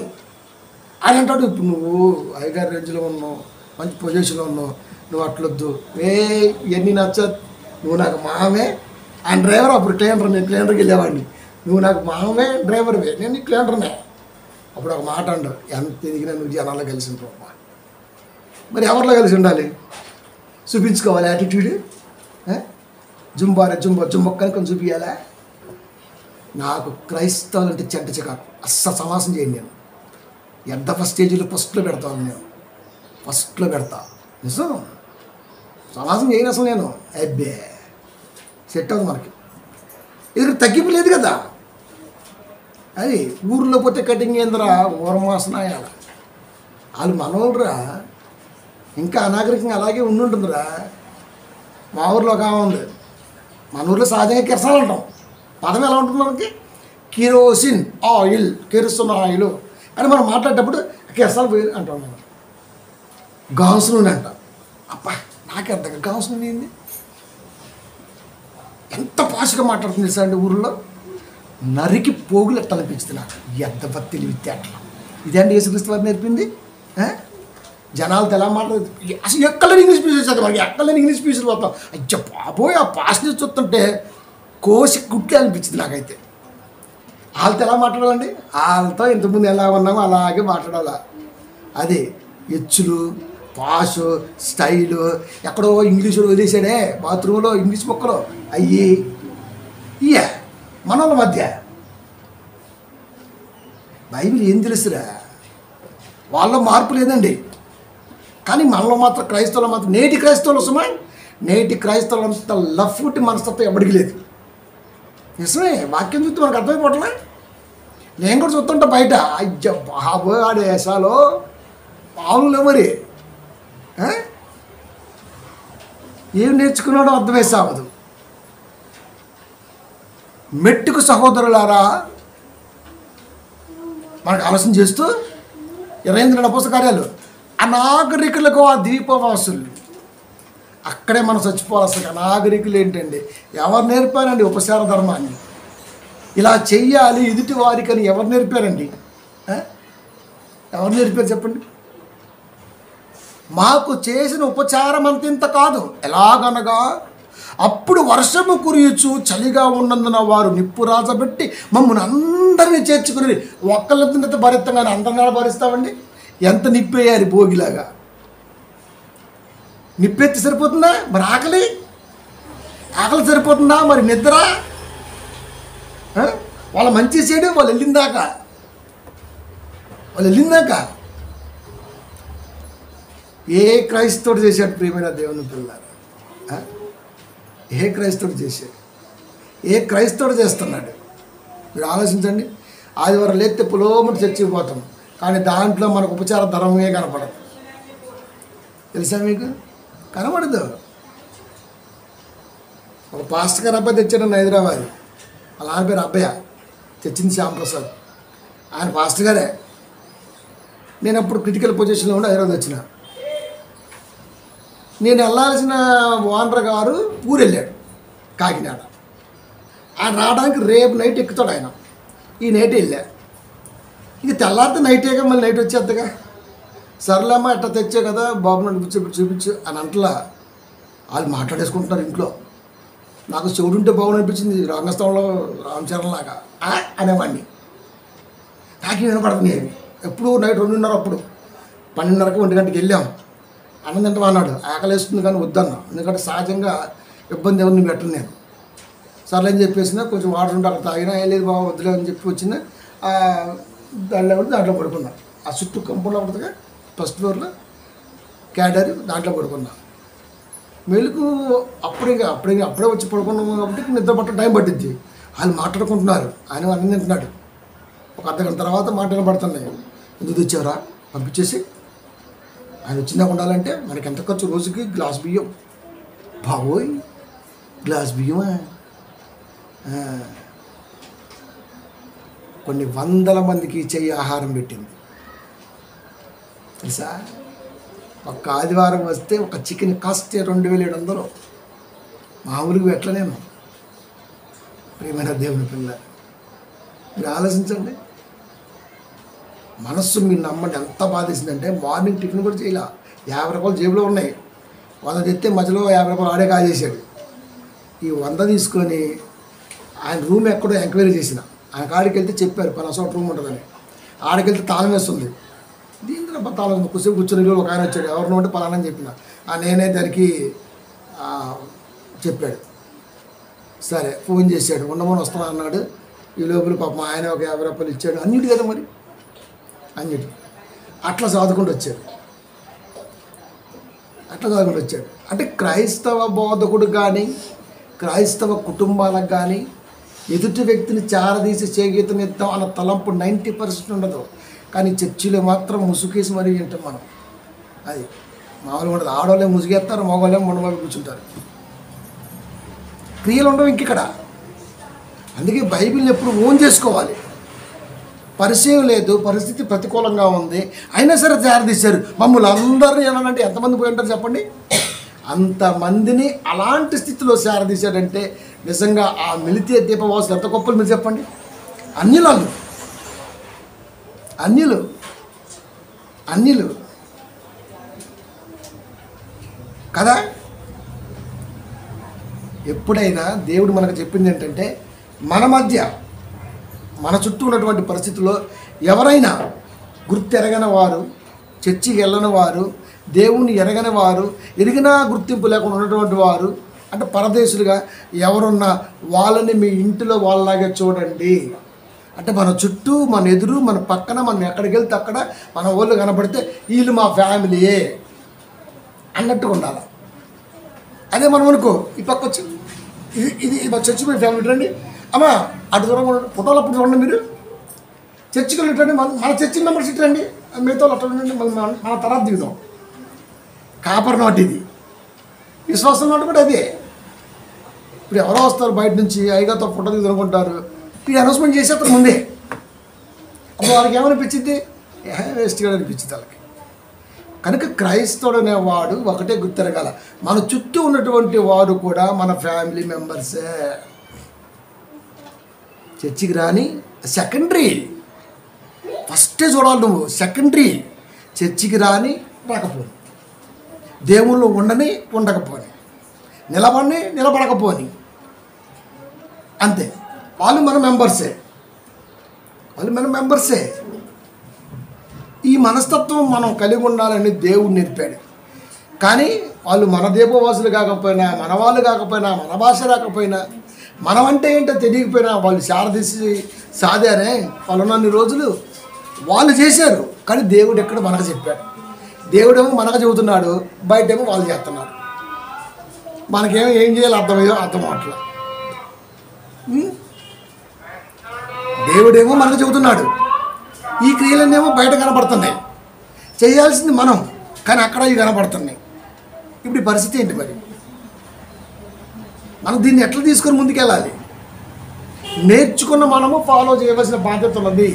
ఆయన అంటాడు, ఇప్పుడు నువ్వు అయ్యగారి రేంజ్లో ఉన్నావు, మంచి పొజిషన్లో ఉన్నావు, నువ్వు అట్లొద్దు, ఇవన్నీ నచ్చదు, నువ్వు నాకు మామే. ఆయన డ్రైవర్, అప్పుడు క్లీనర్, నేను క్లీనర్కి వెళ్ళేవాడిని. నువ్వు నాకు మామే, డ్రైవర్వే, నేను నీ క్లీనర్నే. అప్పుడు ఒక మాట అంటారు, ఎంత ఎదిగినా నువ్వు జనాల్లో కలిసి ఉంటావు. మరి ఎవరిలో కలిసి ఉండాలి? చూపించుకోవాలి యాటిట్యూడ్. జుంబొక్కని కొంచెం చూపించాలా? నాకు క్రైస్తవులు అంటే చెడ్డ చికాకు. అస్సలు సమాసం చేయండి నేను. ఎంత ఫస్ట్లో పెడతాను నేను, ఫస్ట్లో పెడతా. నిజం, సమాజం చేయను అసలు నేను. అబ్బే సెట్ అవుతుంది మనకి. ఇది తగ్గింపు లేదు కదా. అది ఊర్లో పోతే కటింగ్ ఏందిరా ఊరమాసనాయాల వాళ్ళు మనోళ్ళరా, ఇంకా అనాగరికంగా అలాగే ఉండుంటుందిరా. మా ఊర్లో ఒక ఆమె ఉంది, మన ఊర్లో సహజంగా కిరసనాలు అంటాం. పదం ఎలా ఉంటుంది మనకి? కిరోసిన్ ఆయిల్, కిరసన్ ఆయిల్ అని మనం మాట్లాడేటప్పుడు కిరసనాలు పోయి అంటాం మనం. గాంసు నూనె అంట. అబ్బా నాకే అర్థం గాంసు నూనె ఏంది, ఎంత పాషగా మాట్లాడుతుంది తెలుసా అండి ఊరిలో. నరికి పోగులు ఎట్లా అనిపించింది నాకు, ఎంత బత్తిలి విత్తే అట్లా. ఇదే అండి యేసుక్రీస్తు వారు నేర్పింది. జనాలతో ఎలా మాట్లాడుతుంది, అసలు ఎక్కలేని ఇంగ్లీష్ పీసెస్ అది మనకి, ఎక్కలేని ఇంగ్లీష్ పీసులు పోతాం. అయ్యో బాబోయ్, ఆ పాస్ని చూస్తుంటే కోసి గుడ్లే అనిపించింది నాకైతే. వాళ్ళతో ఎలా మాట్లాడాలండి, వాళ్ళతో ఇంతకుముందు ఎలా ఉన్నామో అలాగే మాట్లాడాలా. అదే హెచ్చులు, పాషు, స్టైలు, ఎక్కడో ఇంగ్లీషులో వదిలేసాడే బాత్రూంలో ఇంగ్లీష్ మొక్కలు అయ్యి ఇయ్య మనల మధ్య. బైబిల్ ఏం తెలుసురా, వాళ్ళలో మార్పు లేదండి, కానీ మనలో మాత్రం క్రైస్తవులు మాత్రం, నేటి క్రైస్తవులు సుమా, నేటి క్రైస్తవులు అంత లఫ్ట్ మనస్తత్వం ఎవడికి లేదు. నిజమే, వాక్యం చూస్తే మనకు అర్థమైపోవట్లే. నేను కూడా చూస్తుంటా బయట, అయ్యో బాబోయ్ ఆడే వేసాలో పావులే మరి. ఏం నేర్చుకున్నాడో అర్థమే సాగదు. మెట్టుకు సహోదరులారా, మనకు ఆలోచన చేస్తూ 28 అపోస్తల కార్యాలు, అనాగరికులకు ఆ ద్వీపవాసులు, అక్కడే మనం చచ్చిపోవాలి. అసలు అనాగరికులు ఏంటండి, ఎవరు నేర్పారండి ఉపచార ధర్మాన్ని? ఇలా చెయ్యాలి ఎదుటి వారికి అని ఎవరు నేర్పారండి? ఎవరు నేర్పారు చెప్పండి? మాకు చేసిన ఉపచారం అంతింత కాదు. ఎలాగనగా అప్పుడు వర్షము కురియచ్చు, చలిగా ఉన్నందున వారు నిప్పు రాజబెట్టి మమ్మల్ని అందరినీ చేర్చుకుని ఒక్కళ్ళతో భరిస్తాం, కానీ అందరినీ భరిస్తామండి. ఎంత నిప్పేయాలి భోగిలాగా. నిప్పెత్తి సరిపోతుందా మరి? ఆకలి సరిపోతుందా మరి? నిద్ర, వాళ్ళ మంచి చేయడం వాళ్ళు వెళ్ళిందాక ఏ క్రైస్తవుడు చేశాడు ప్రియమైన దేవుని పిల్లలు? ఏ క్రైస్తవుడు చేశాడు? ఏ క్రైస్తవుడు చేస్తున్నాడు? మీరు ఆలోచించండి. ఆదివారం లేస్తే పులోమటి చచ్చిపోతాం, కానీ దాంట్లో మనకు ఉపచార ధర్మమే కనపడదు. తెలుసా మీకు? కనపడదు. ఒక పాస్టర్ గారు అబ్బాయి తెచ్చాడు హైదరాబాద్, వాళ్ళ ఆయన పేరు అబ్బయ్య, తెచ్చింది శ్యాంప్రసాద్. ఆయన పాస్టర్ గారే. నేను అప్పుడు క్రిటికల్ పొజిషన్లో ఉండి హైదరాబాద్ వచ్చిన. నేను వెళ్ళాల్సిన ఓనర్ గారు ఊరు వెళ్ళాడు కాకినాడ. ఆయన రావడానికి రేపు నైట్ ఎక్కుతాడు ఆయన. ఈ నైట్ వెళ్ళా, ఇక తెల్లారితే నైటేగా, మళ్ళీ నైట్ వచ్చేద్దగా. సర్లేమ్మా ఎట్లా తెచ్చే కదా బాబు నన్ను చూపించు అని అంటలా. వాళ్ళు మాట్లాడేసుకుంటున్నారు ఇంట్లో. నాకు చెవుడు ఉంటే బాగుంది అనిపించింది, రంగస్థలంలో రామచరణ్ లాగా అనేవాడిని. నాకు వినపడుతుంది. ఎప్పుడు నైట్ 2:30, అప్పుడు 12:30కి 1 గంటకి వెళ్ళాం. అన్నం తింటాం అన్నాడు. ఆకలేస్తుంది కానీ వద్దన్నా, ఎందుకంటే సహజంగా ఇబ్బంది ఎవరిని పెట్టను నేను. సర్లే అని చెప్పేసిన, కొంచెం వాటర్ ఉంటే అక్కడ తాగినా, లేదు బాబు వద్దులే అని చెప్పి వచ్చిన. దాంట్లో పడుకున్నా. ఆ చుట్టూ కంపౌండ్లో ఉంటుందిగా, ఫస్ట్ ఫ్లోర్లో క్యాడర్, దాంట్లో పడుకున్నా. మెలుకు అప్పుడే వచ్చి పడుకున్నాము కాబట్టి నిద్ర పట్ట టైం పట్టింది. వాళ్ళు మాట్లాడుకుంటున్నారు, ఆయన అన్నం తింటున్నాడు. ఒక అర్ధగంట తర్వాత మాటలు పడుతున్నాయి. ఎందుకు తెచ్చారా పంపించేసి, ఆయన వచ్చిందాక ఉండాలంటే మనకి ఎంత ఖర్చు? రోజుకి గ్లాస్ బియ్యం. బాబోయ్, గ్లాస్ బియ్యమా? కొన్ని వందల మందికి చెయ్యి ఆహారం పెట్టింది తెలుసా. ఒక్క ఆదివారం వస్తే ఒక చికెన్ కాస్ట్ 2700. మామూలుగా ఎట్లనేమో. ప్రియమైన దేవుని పిల్ల, మీరు ఆలోచించండి. మనస్సు మీరు నమ్మండి ఎంత బాధేసిందంటే, మార్నింగ్ టిఫిన్ కూడా చేయాల. 50 రూపాయలు జేబులో ఉన్నాయి. 100 తెస్తే మధ్యలో 50 రూపాయలు ఆడే కాజేశాడు. ఈ 100 తీసుకొని ఆయన రూమ్ ఎక్కడో ఎంక్వైరీ చేసిన. ఆయన కాడికి వెళ్తే చెప్పారు పలానా రూమ్ ఉంటుందని. ఆడికి వెళ్తే తాళం వేస్తుంది. దీంట్లో తాళం కూర్చొని ఒక ఆయన వచ్చాడు, ఎవరినో అంటే పలానా అని చెప్పిన. నేనే దానికి చెప్పాడు. సరే ఫోన్ చేశాడు, ఉండమని వస్తున్నా అన్నాడు. ఈ లోపల పాపం ఆయన ఒక 50 రూపాయలు ఇచ్చాడు. అన్నిటి కదా మరి, అన్నిటి అట్లా చదువుకుంటూ వచ్చారు. అంటే క్రైస్తవ బోధకుడు కానీ క్రైస్తవ కుటుంబాలకు కానీ ఎదుటి వ్యక్తిని చారదీసి చేగీతం ఇద్దాం అన్న తలంపు 90% ఉండదు. కానీ చర్చిలో మాత్రం ముసుగేసి మరీ వింటాం మనం. అది మామూలుగా ఉండదు. ఆడవాళ్ళే ముసుగేస్తారు, మగవాళ్ళే మొండవాళ్ళు కూర్చుంటారు. క్రియలు ఉండవు ఇంకిక్కడ. అందుకే బైబిల్ని ఎప్పుడు ఓన్ చేసుకోవాలి. పరిచయం లేదు, పరిస్థితి ప్రతికూలంగా ఉంది, అయినా సరే చారదీశారు. మమ్మల్ని అందరినీ ఏమనంటే ఎంతమంది పోయి ఉంటారు చెప్పండి? అంతమందిని అలాంటి స్థితిలో చారదీశాడంటే నిజంగా ఆ మిలితే దీపవాసులు ఎంత గొప్పలు మీరు చెప్పండి. అన్యులు కదా. ఎప్పుడైనా దేవుడు మనకు చెప్పింది ఏంటంటే, మన మధ్య మన చుట్టూ ఉన్నటువంటి పరిస్థితుల్లో ఎవరైనా గుర్తెరగని వారు, చర్చికి వెళ్ళని వారు, దేవుణ్ణి ఎరగని వారు, ఎరిగినా గుర్తింపు లేకుండా ఉన్నటువంటి వారు, అంటే పరదేశులుగా ఎవరున్నా వాళ్ళని మీ ఇంటిలో వాళ్ళలాగే చూడండి. అంటే మన చుట్టూ, మన ఎదురు, మన పక్కన, మనం ఎక్కడికి వెళ్తే అక్కడ మన వాళ్ళు కనపడితే వీళ్ళు మా ఫ్యామిలీయే అన్నట్టుగా ఉండాలి. అదే మనం అనుకో, ఈ పక్క వచ్చి ఇది మా చర్చి మీ ఫ్యామిలీ రండి అమ్మా, అటు దూరం ఫోటోలు అప్పుడు చూడండి, మీరు చర్చికి వెళ్ళిటండి, మన చర్చి మెంబర్స్ ఇట్రండి, మిగతా అట్లా ఉండండి, మన తర్వాత దిగుదాం. కాపర్ నాట్ ఇది, విశ్వాసం నాటు కూడా అదే. ఇప్పుడు ఎవరో వస్తారు బయట నుంచి, అయ్యగారితో ఫోటో దిగుదాం అనుకుంటారు, ఈ అనౌన్స్మెంట్ చేసేస్తారు ముందే. అప్పుడు వాళ్ళకి ఏమనిపించింది? వేస్ట్గా అనిపించింది వాళ్ళకి. కనుక క్రైస్తవుడు అనేవాడు ఒకటే గుర్తెరగాల, మన చుట్టూ ఉన్నటువంటి వారు కూడా మన ఫ్యామిలీ మెంబర్సే. చర్చికి రాని సెకండరీ, ఫస్టే చూడాలి నువ్వు. సెకండరీ చర్చికి రాని రాకపోని, దేవుళ్ళు ఉండని ఉండకపోని, నిలబడకపోని, అంతే. వాళ్ళు మన మెంబర్సే. ఈ మనస్తత్వం మనం కలిగి ఉండాలని దేవుడు నేర్పాడు. కానీ వాళ్ళు మన దేవవాసులు కాకపోయినా, మన వాళ్ళు కాకపోయినా, మన భాష రాకపోయినా, మనం అంటే ఏంటో తెలియకపోయినా వాళ్ళు చారదీసి సాధారే. వాళ్ళున్నన్ని రోజులు వాళ్ళు చేశారు. కానీ దేవుడు ఎక్కడ మనకు చెప్పాడు. దేవుడేమో మనకు చెబుతున్నాడు, బయటేమో వాళ్ళు చేస్తున్నారు. మనకేమో ఏం చేయాలో అర్థం అట్లా. దేవుడేమో మనకు చెబుతున్నాడు, ఈ క్రియలనేమో బయట కనపడుతున్నాయి, చేయాల్సింది మనం, కానీ అక్కడ ఇవి కనపడుతున్నాయి. ఇప్పుడు ఈ పరిస్థితి ఏంటి మరి? మనం దీన్ని ఎట్లా తీసుకొని ముందుకెళ్ళాలి? నేర్చుకున్న మనము ఫాలో చేయవలసిన బాధ్యత ఉన్నది,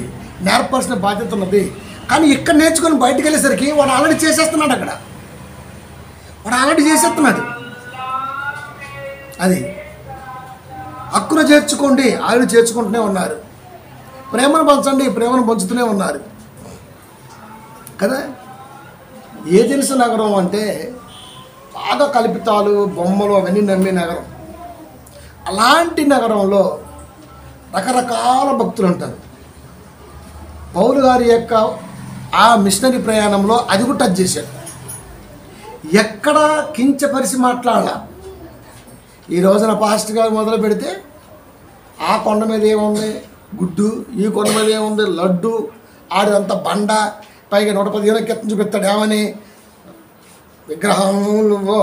నేర్పాల్సిన బాధ్యత ఉన్నది. కానీ ఇక్కడ నేర్చుకొని బయటకు వెళ్ళేసరికి వాడు ఆల్రెడీ చేసేస్తున్నాడు. అది హక్కును చేర్చుకోండి, ఆయన చేర్చుకుంటూనే ఉన్నారు. ప్రేమను పంచండి, ప్రేమను పంచుతూనే ఉన్నారు కదా. ఏథెన్సు నగరం అంటే బాగా కల్పితాలు, బొమ్మలు అవన్నీ నమ్మే నగరం. అలాంటి నగరంలో రకరకాల భక్తులు ఉంటారు. పౌలు గారి యొక్క ఆ మిషనరీ ప్రయాణంలో అది కూడా టచ్ చేశాడు. ఎక్కడ కించపరిచి మాట్లాడాల. ఈ రోజున పాస్టర్ గారు మొదలు పెడితే ఆ కొండ మీద ఏముంది గుడ్డు, ఈ కొండ మీద ఏముంది లడ్డు, ఆడిదంతా బండ, పైగా 115 కెత్తం చూపిస్తాడు. ఏమని? విగ్రహంలో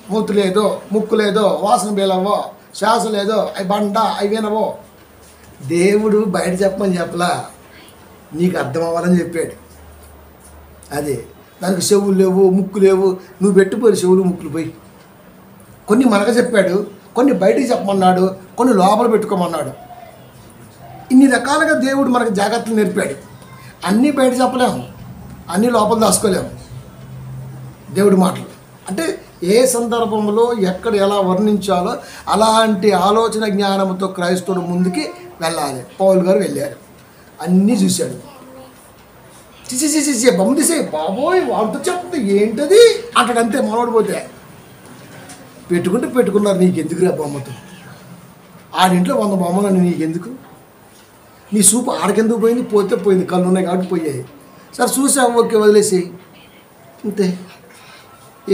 మూతు లేదో, ముక్కు లేదో, వాసన బీలవో, శ్వాస లేదో, అవి బండ, అవి వినవో. దేవుడు బయట చెప్పమని చెప్పలా, నీకు అర్థం అవ్వాలని చెప్పాడు. అదే దానికి చెవులు లేవు, ముక్కు లేవు, నువ్వు పెట్టిపోయి చెవులు ముక్కులు పోయి. కొన్ని మనకు చెప్పాడు, కొన్ని బయటికి చెప్పమన్నాడు, కొన్ని లోపల పెట్టుకోమన్నాడు. ఇన్ని రకాలుగా దేవుడు మనకు జాగ్రత్తలు నేర్పాడు. అన్నీ బయట చెప్పలేము, అన్నీ లోపల దాచుకోలేము. దేవుడి మాటలు అంటే ఏ సందర్భంలో ఎక్కడ ఎలా వర్ణించాలో అలాంటి ఆలోచన జ్ఞానంతో క్రైస్తవుడు ముందుకి వెళ్ళాలి. పౌలు గారు వెళ్ళారు, అన్నీ చూశాడు. చిసి బొమ్మ తీసే బాబోయ్ వాళ్ళతో చెప్తే ఏంటది అంటాడు. అంతే మనోడు పోతే పెట్టుకున్నారు. నీకెందుకురా బొమ్మతో? ఆడింట్లో 100 బొమ్మలు నీకెందుకు? నీ సూపు ఆడికెందుకు పోయింది? పోతే పోయింది, కళ్ళు ఉన్నాయి కాబట్టి పోయాయి. సరే చూసాం, ఓకే, వదిలేసి. అంతే.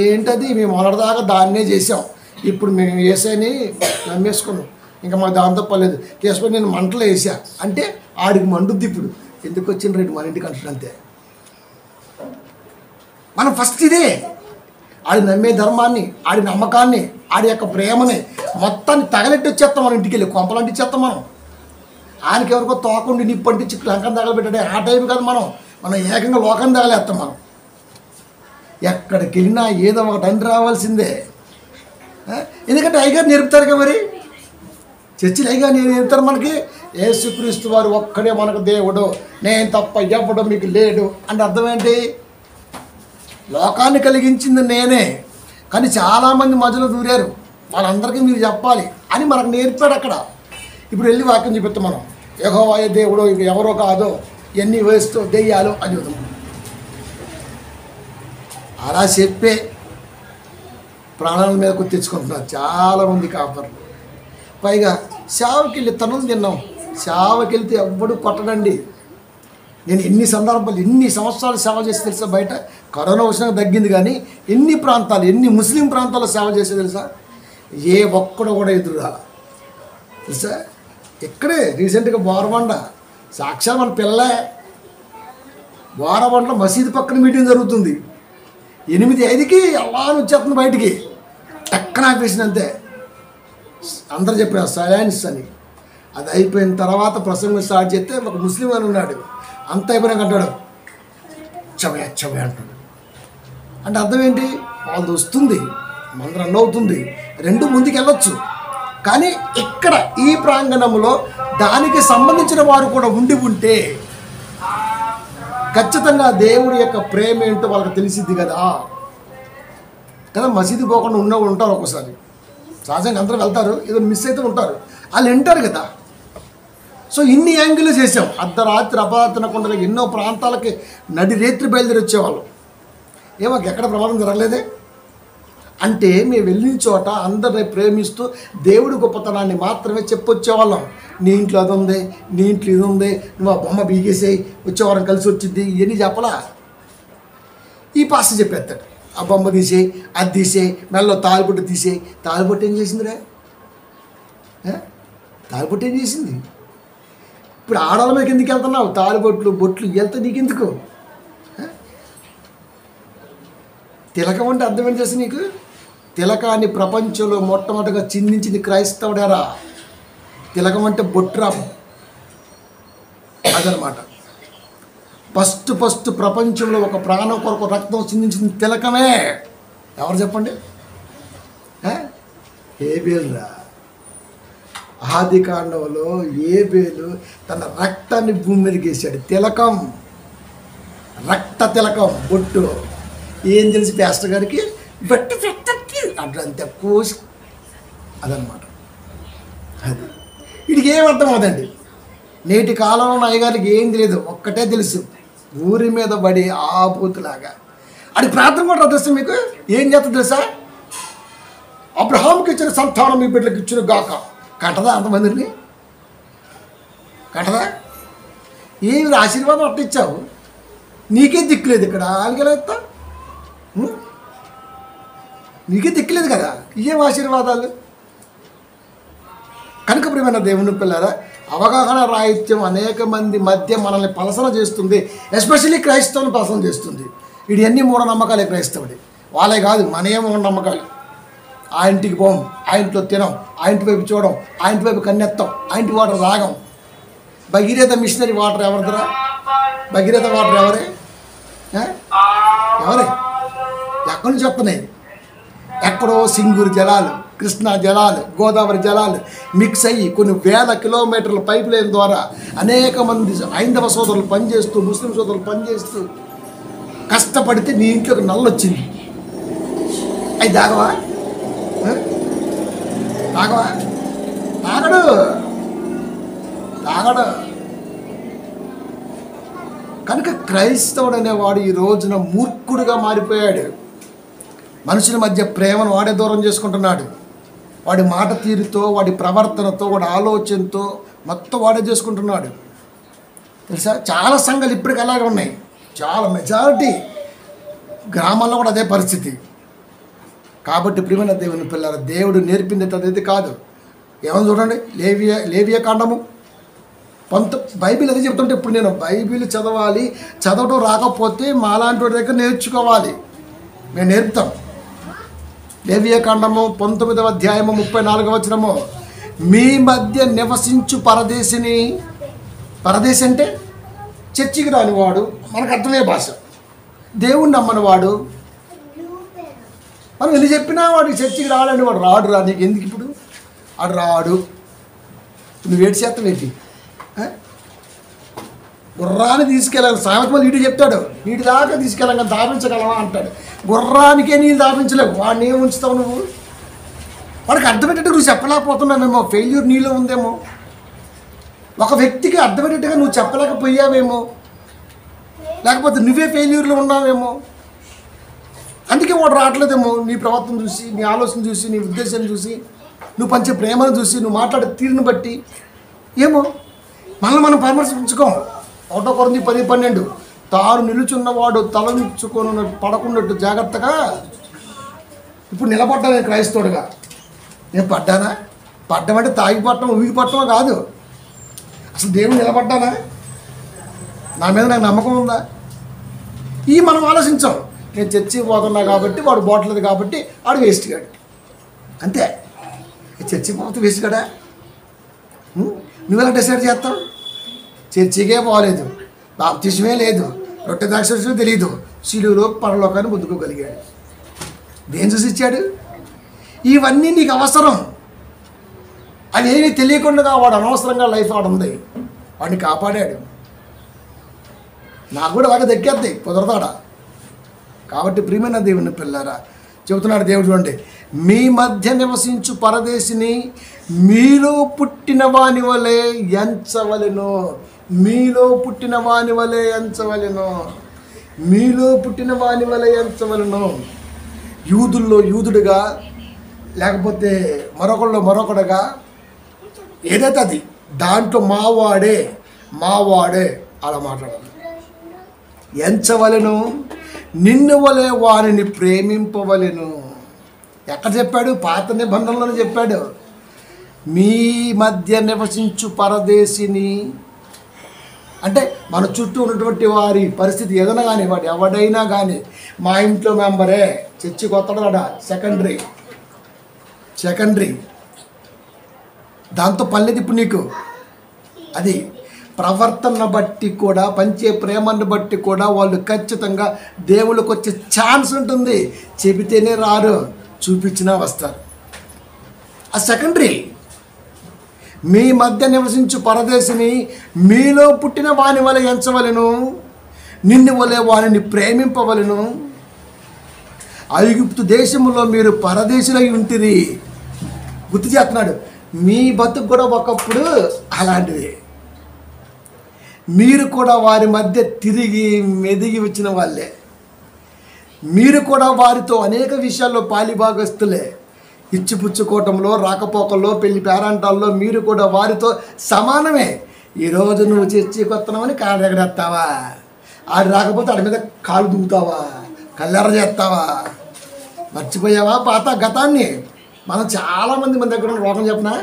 ఏంటది? మేము మొదటిదాకా దాన్నే చేసాం, ఇప్పుడు మేము వేసాని నమ్మేసుకున్నాం, ఇంకా మాకు దాంతో పర్లేదు. కేసుకొని నేను మంటలో వేసా అంటే ఆడికి మండుద్ది. ఇప్పుడు ఎందుకు వచ్చిన రేటు మన ఇంటికి అంటాడు. అంతే. మనం ఫస్ట్ ఇదే ఆడి నమ్మే ధర్మాన్ని, ఆడి నమ్మకాన్ని, ఆడి యొక్క ప్రేమని మొత్తాన్ని తగలెట్టి వచ్చేస్తాం మనం ఇంటికి వెళ్ళి, కొంపలు అంటించేస్తాం మనం. ఆయనకి ఎవరికో తోకుండి నిప్పు అంటించి లంకను తగలబెట్టాడే ఆ టైం కాదు మనం ఏకంగా లోకాన్ని తగలేస్తాం మనం. ఎక్కడికి వెళ్ళినా ఏదో ఒకటి అని రావాల్సిందే. ఎందుకంటే అయ్యగారు నేర్పుతారు కదా, మరి చర్చిలు అయ్యగారు నేర్పుతారు మనకి. యేసుక్రీస్తు వారు ఒక్కడే మనకు దేవుడు, నేను తప్ప ఎవడు మీకు లేడు అంటే అర్థం ఏంటి? లోకాన్ని కలిగించింది నేనే, కానీ చాలామంది మధ్యలో దూరారు, వాళ్ళందరికీ మీరు చెప్పాలి అని మనకు నేర్పాడు అక్కడ. ఇప్పుడు వెళ్ళి వాక్యం చూపిస్తాం మనం, యెహోవాయే దేవుడు, ఇవి ఎవరో కాదో, ఎన్ని వేస్తూ దెయ్యాలు అని చూద్దాం. అలా చెప్పే ప్రాణాల మీద తెచ్చుకుంటున్నారు చాలామంది కాపర్లు. పైగా సేవకి వెళ్ళి తనులు తిన్నాం, సేవకి వెళ్తే ఎవ్వడు కొట్టడండి. నేను ఎన్ని సందర్భాలు, ఎన్ని సంవత్సరాలు సేవ చేసి తెలుసా? బయట కరోనా వచ్చినాక తగ్గింది, కానీ ఎన్ని ముస్లిం ప్రాంతాల్లో సేవ చేసే తెలుసా? ఏ ఒక్కడు కూడా ఎదురురా తెలుసా? ఇక్కడే రీసెంట్గా బోరబండ, సాక్షాత్ మన పిల్లలే, బోరబండలో మసీదు పక్కన మీటింగ్ జరుగుతుంది. 8:05కి అలా వచ్చేస్తుంది బయటికి, టక్కన ఆపేసినంతే. అందరూ చెప్పారు సైలెన్స్ అని. అది అయిపోయిన తర్వాత ప్రసంగం స్టార్ట్ చేస్తే ఒక ముస్లిం అని ఉన్నాడు, అంత అయిపోయినాక అంటాడు చవే అంటాడు. అంటే అర్థం ఏంటి? వాళ్ళది వస్తుంది, మన రన్ అవుతుంది, రెండు ముందుకు వెళ్ళొచ్చు. కానీ ఇక్కడ ఈ ప్రాంగణంలో దానికి సంబంధించిన వారు కూడా ఉంటే ఖచ్చితంగా దేవుడి యొక్క ప్రేమ ఏంటో వాళ్ళకి తెలిసిద్ది కదా. మసీదు పోకుండా ఉన్నవాళ్ళు ఉంటారు, ఒక్కోసారి సహజంగా అందరూ వెళ్తారు, ఏదో మిస్ అయితే ఉంటారు, వాళ్ళు వింటారు కదా. సో ఇన్ని యాంగిల్ చేసాం. అర్ధరాత్రి అపరాత్రనకుండా ఎన్నో ప్రాంతాలకి నడి రేత్రి బయలుదేరి వచ్చేవాళ్ళం. మాకు ఎక్కడ ప్రమాదం జరగలేదే అంటే మేము వెళ్ళిన చోట అందరిని ప్రేమిస్తూ దేవుడి గొప్పతనాన్ని మాత్రమే చెప్పొచ్చేవాళ్ళం. నీ ఇంట్లో అది ఉంది, నీ ఇంట్లో ఇది ఉంది, నువ్వు ఆ బొమ్మ బీగేసేయి, వచ్చేవారం కలిసి వచ్చింది, ఇవన్నీ చెప్పలా. ఈ పాస్టర్ చెప్పేస్తాడు, ఆ బొమ్మ తీసేయి, అది తీసేయి, మెల్లో తాలిబొట్టు తీసేయి. తాలిబొట్టు ఏం చేసిందిరా? తాలిబొట్టు ఏం చేసింది? ఇప్పుడు ఆడవాళ్ళ మీదకి ఎందుకు వెళ్తున్నావు? బొట్లు వెళ్తే నీకెందుకు? తిలకం అంటే అర్థం ఏం చేసి నీకు? తిలకాన్ని ప్రపంచంలో మొట్టమొదటిగా చిందించింది క్రైస్తవుడారా. తిలకం అంటే బొట్రా, అదనమాట. ఫస్ట్ ప్రపంచంలో ఒక ప్రాణం కొరకు రక్తం చిందించింది తిలకమే. ఎవరు చెప్పండి? హేబేలురా. ఆది కాండంలో హేబేలు తన రక్తాన్ని భూమి మీదకి వేసాడు. తిలకం, రక్త తిలకం, బొట్టు. ఏం తెలిసి పాస్టర్ గారికి బట్టి పెట్టకి అట్లంతా కోసి, అదనమాట. అది వీడికి ఏం అర్థం అవుతుంది? నేటి కాలంలో అయ్యగారికి ఏం తెలియదు, ఒక్కటే తెలుసు, ఊరి మీద పడి ఆపోతులాగా. అది ప్రార్థన కూడా తెలుసా మీకు? ఏం చేస్తుంది తెలుసా? అబ్రహాంకి ఇచ్చిన సంతానం మీ బిడ్డలకు ఇచ్చిన గాక. కంటదా అంతమందిని? కంటదా? ఏమి ఆశీర్వాదం అట్ట ఇచ్చావు? నీకే దిక్కులేదు ఇక్కడ, వాళ్ళకి ఎలా ఇస్తా? నీకే దిక్కులేదు కదా, ఏం ఆశీర్వాదాలు? కనుక ప్రియమైన దేవుని పిల్లరా, అవగాహన రాహిత్యం అనేక మంది మధ్య మనల్ని పలసన చేస్తుంది. ఎస్పెషల్లీ క్రైస్తవుని పలసన చేస్తుంది. ఇది అన్ని మూఢనమ్మకాలే క్రైస్తవుడి. వాళ్ళే కాదు, మనయే మూఢనమ్మకాలు. ఆ ఇంటికి పోం, ఆ ఇంట్లో తినం, ఆ ఇంటి వైపు చూడం, ఆ ఇంటి వైపు కన్నెత్తాం, ఆ ఇంటి వాటర్ రాగం. భగీరథ మిషనరీ వాటర్ ఎవరిదిరా? భగీరథ వాటర్ ఎవరే? ఎక్కడి నుంచి వస్తున్నాయి? ఎక్కడో సింగూరు జలాలు, కృష్ణా జలాలు, గోదావరి జలాలు మిక్స్ అయ్యి కొన్ని వేల కిలోమీటర్ల పైప్ లైన్ ద్వారా అనేక మంది హైందవ సోదరులు పనిచేస్తూ, ముస్లిం సోదరులు పనిచేస్తూ కష్టపడితే నీ ఇంట్లోకి నల్లొచ్చింది. అవి తాగవా? తాగడు. కనుక క్రైస్తవుడు అనేవాడు ఈ రోజున మూర్ఖుడుగా మారిపోయాడు. మనుషుల మధ్య ప్రేమను వాడే దూరం చేసుకుంటున్నాడు. వాడి మాట తీరుతో, వాడి ప్రవర్తనతో, వాడి ఆలోచనతో మొత్తం వాడే చేసుకుంటున్నాడు. తెలుసా? చాలా సంఘాలు ఇప్పటికి అలాగే ఉన్నాయి. చాలా మెజారిటీ గ్రామాల్లో కూడా అదే పరిస్థితి. కాబట్టి ప్రియమైన దేవుని పిల్లల, దేవుడు నేర్పింది అదైతే కాదు. ఏమని చూడండి, లేవియా కాండము బైబిల్ అదే చెప్తుంటే ఇప్పుడు నేను బైబిల్ చదవాలి, చదవడం రాకపోతే మాలాంటి వాడి దగ్గర నేర్చుకోవాలి, మేము నేర్పుతాం. లేవియాకాండము 19వ అధ్యాయము 34వ వచనము, మీ మధ్య నివసించు పరదేశిని. పరదేశి అంటే చర్చికి రానివాడు, మనకు అర్థమయ్యే భాష. దేవుణ్ణి నమ్మనివాడు, మనం ఎన్ని చెప్పినా వాడికి చర్చికి రాడండి, వాడు రాడు. నీకు ఎందుకు ఇప్పుడు? వాడు రాడు. నువ్వు వేడి చేస్తావు ఏంటి? గుర్రాన్ని తీసుకెళ్ళాలి. సామెతలు నీటి చెప్తాడు, నీటి దాకా తీసుకెళ్ళాలి, దాపించగలవా అంటాడు. గుర్రానికే నీళ్ళు దాపించలేవు, వాడిని ఏమి ఉంచుతావు నువ్వు? వాడికి అర్థమయ్యేటట్టు నువ్వు చెప్పలేకపోతున్నావేమో, ఫెయిల్యూర్ నీలో ఉందేమో. ఒక వ్యక్తికి అర్థమయ్యేట్టుగా నువ్వు చెప్పలేకపోయావేమో, లేకపోతే నువ్వే ఫెయిల్యూర్లో ఉన్నావేమో. అందుకే వాడు రావట్లేదేమో. నీ ప్రవర్తన చూసి, నీ ఆలోచన చూసి, నీ ఉద్దేశాన్ని చూసి, నువ్వు పంచే ప్రేమను చూసి, నువ్వు మాట్లాడే తీరుని బట్టి ఏమో మనం పరామర్శించుకోం. 1 కొరింథీ 10:12, తాను నిలుచున్నవాడు తలంచుకొని పడకున్నట్టు జాగ్రత్తగా. ఇప్పుడు నిలబడ్డాను నేను క్రైస్తవుడిగా. నేను పడ్డానా? పడ్డమంటే తాగి పట్టడం, ఊగి పట్టడం కాదు. అసలు దేవుడు నిలబడ్డానా? నా మీద నాకు నమ్మకం ఉందా? మనం ఆలోచించాం. నేను చర్చికి పోతున్నా కాబట్టి వాడు పోవట్లేదు కాబట్టి వాడు వేస్ట్ గాడు, అంతే. చర్చికి పోతే వేస్ట్ గడా? నువ్వెలా డిసైడ్ చేస్తావు? చర్చికే పోలేదు, బాప్తిస్మే లేదు, రొట్టె ద్రాక్షరసం తెలియదు, శిలువలో పరలోకాన్ని పొందుకోగలిగాడు. దేని చూసి ఇచ్చాడు? ఇవన్నీ నీకు అవసరం. అదేమీ తెలియకుండా వాడు అనవసరంగా లైఫ్ ఆడుంది, వాడిని కాపాడాడు. నాకు కూడా బాగా దక్కేద్ది, కుదరదాడా? కాబట్టి ప్రియమైన దేవుని పిల్లారా, చెబుతున్నాడు దేవుడు, చూడండి, మీ మధ్య నివసించు పరదేశిని మీలో పుట్టిన వాని వలె ఎంచవలెను. మీలో పుట్టిన వాని వలె ఎంచవలెను. మీలో పుట్టిన వాని వలె ఎంచవలెను. యూదుల్లో యూదుడుగా, లేకపోతే మరొకడుగా, ఏదైతే అది దాంట్లో మావాడే అలా మాట్లాడాలి. ఎంచవలెను, నిన్ను వలె వారిని ప్రేమింపవలెను. ఎక్కడ చెప్పాడు? పాత నిబంధనలను చెప్పాడు. మీ మధ్య నివసించు పరదేశిని అంటే మన చుట్టూ ఉన్నటువంటి వారి పరిస్థితి ఏదైనా కానీ, వాడు ఎవడైనా కానీ, మా ఇంట్లో మెంబరే చర్చికి వస్తాడా, సెకండరీ, దాంతో పనిలేదు ఇప్పుడు నీకు. అది ప్రవర్తన బట్టి కూడా, పంచే ప్రేమను బట్టి కూడా వాళ్ళు ఖచ్చితంగా దేవుళ్ళకి వచ్చే ఛాన్స్ ఉంటుంది. చెబితేనే రారు, చూపించినా వస్తారు. ఆ సెకండరీ. మీ మధ్య నివసించు పరదేశిని మీలో పుట్టిన వాని వలె ఎంచవలెను, నిన్ను వలె వారిని ప్రేమింపవలెను. ఐగుప్తు దేశంలో మీరు పరదేశులై ఉంటిరి. గుర్తు చేస్తున్నాడు, మీ బతుకు కూడా ఒకప్పుడు అలాంటిది. మీరు కూడా వారి మధ్య తిరిగి మెదిగి వచ్చిన వాళ్ళే. మీరు కూడా వారితో అనేక విషయాల్లో పాలిభాగస్తులే. ఇచ్చిపుచ్చుకోవటంలో, రాకపోకల్లో, పెళ్లి పేరంటాల్లో మీరు కూడా వారితో సమానమే. ఈరోజు నువ్వు చర్చికి వస్తున్నావని కాళ్ళ ఎగరేస్తావా? ఆడు రాకపోతే ఆడి మీద కాలు దూకుతావా? కల్లెర చేస్తావా? మర్చిపోయావా పాత గతాన్ని? మనం చాలామంది మన దగ్గర ఉన్న రోగం చెప్పినా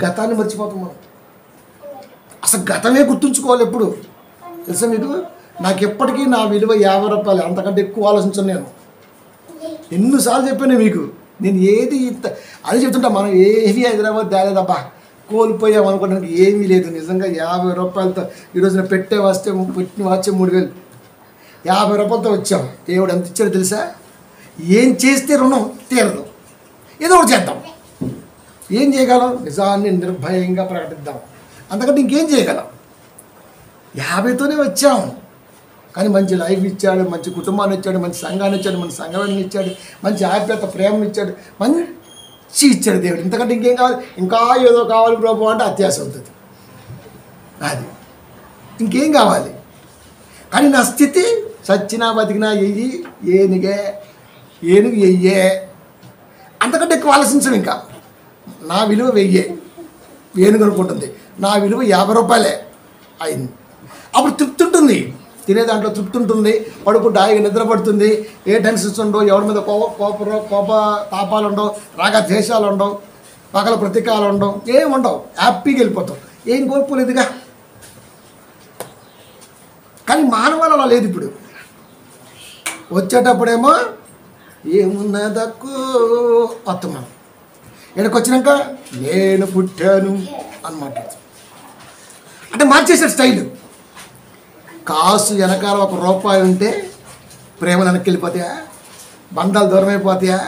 గతాన్ని మర్చిపోతాం. మనం అసలు గతమే గుర్తుంచుకోవాలి ఎప్పుడు. తెలుసా మీకు, నాకు ఎప్పటికీ నా విలువ 50 రూపాయలు, అంతకంటే ఎక్కువ ఆలోచించను నేను. ఎన్నిసార్లు చెప్పాను మీకు, నేను ఏది అది చెప్తుంటా. మనం ఏమీ హైదరాబాద్ తేలేదబ్బా, కోల్పోయాం అనుకోవడానికి ఏమీ లేదు. నిజంగా 50 రూపాయలతో ఈరోజున పెట్టిన వచ్చే 3000, 50 రూపాయలతో వచ్చాం. దేవుడు ఎంత ఇచ్చాడో తెలుసా? ఏం చేస్తే రుణం తీరదు, ఏదో ఒకటి చేద్దాం. ఏం చేయగలం? నిజాన్ని నిర్భయంగా ప్రకటిద్దాం, అంతకంటే ఇంకేం చేయగలం? 50తోనే వచ్చాం. కానీ మంచి లైఫ్ ఇచ్చాడు, మంచి కుటుంబాన్ని ఇచ్చాడు, మంచి సంఘాన్ని ఇచ్చాడు, మంచి సంఘాన్ని ఇచ్చాడు, మంచి ఆప్యాయత ప్రేమను ఇచ్చాడు, మంచి ఇచ్చాడు దేవుడు. ఇంతకంటే ఇంకేం కావాలి? ఇంకా ఏదో కావాలి ప్రభు అంటే అత్యాశ అవుతుంది. అది ఇంకేం కావాలి? కానీ నా స్థితి చచ్చినా బతికినా ఏనుగు ఎయ్యే, అంతకంటే ఎక్కువ ఆలోచించం. ఇంకా నా విలువ 1000, ఏనుగు అనుకుంటుంది. నా విలువ 50 రూపాయలే అయింది. అప్పుడు తృప్తి ఉంటుంది, తినే దాంట్లో తృప్తి ఉంటుంది, పడుకుంటే హాయిగా నిద్రపడుతుంది, ఏ టెన్షన్స్ ఉండవు, ఎవరి మీద కోప తాపాలు ఉండవు, రాగ ద్వేషాలు ఉండవు, పగల ప్రతీకాలు ఉండవు, ఏం ఉండవు, హ్యాపీగా వెళ్ళిపోతాం. ఏం కోల్పోలేదుగా, కానీ మానవాళి అలా లేదు. ఇప్పుడు వచ్చేటప్పుడేమో ఏమున్నదక్కు వస్తున్నాం, ఇక్కడికి వచ్చినాక నేను పుట్టాను అని మాట్లాడుతాను. అంటే మార్చేసాడు స్టైల్. కాసు వెనకాల ₹1 ఉంటే ప్రేమలు వెనక్కి వెళ్ళిపోతాయా, బంధాలు దూరం అయిపోతాయా,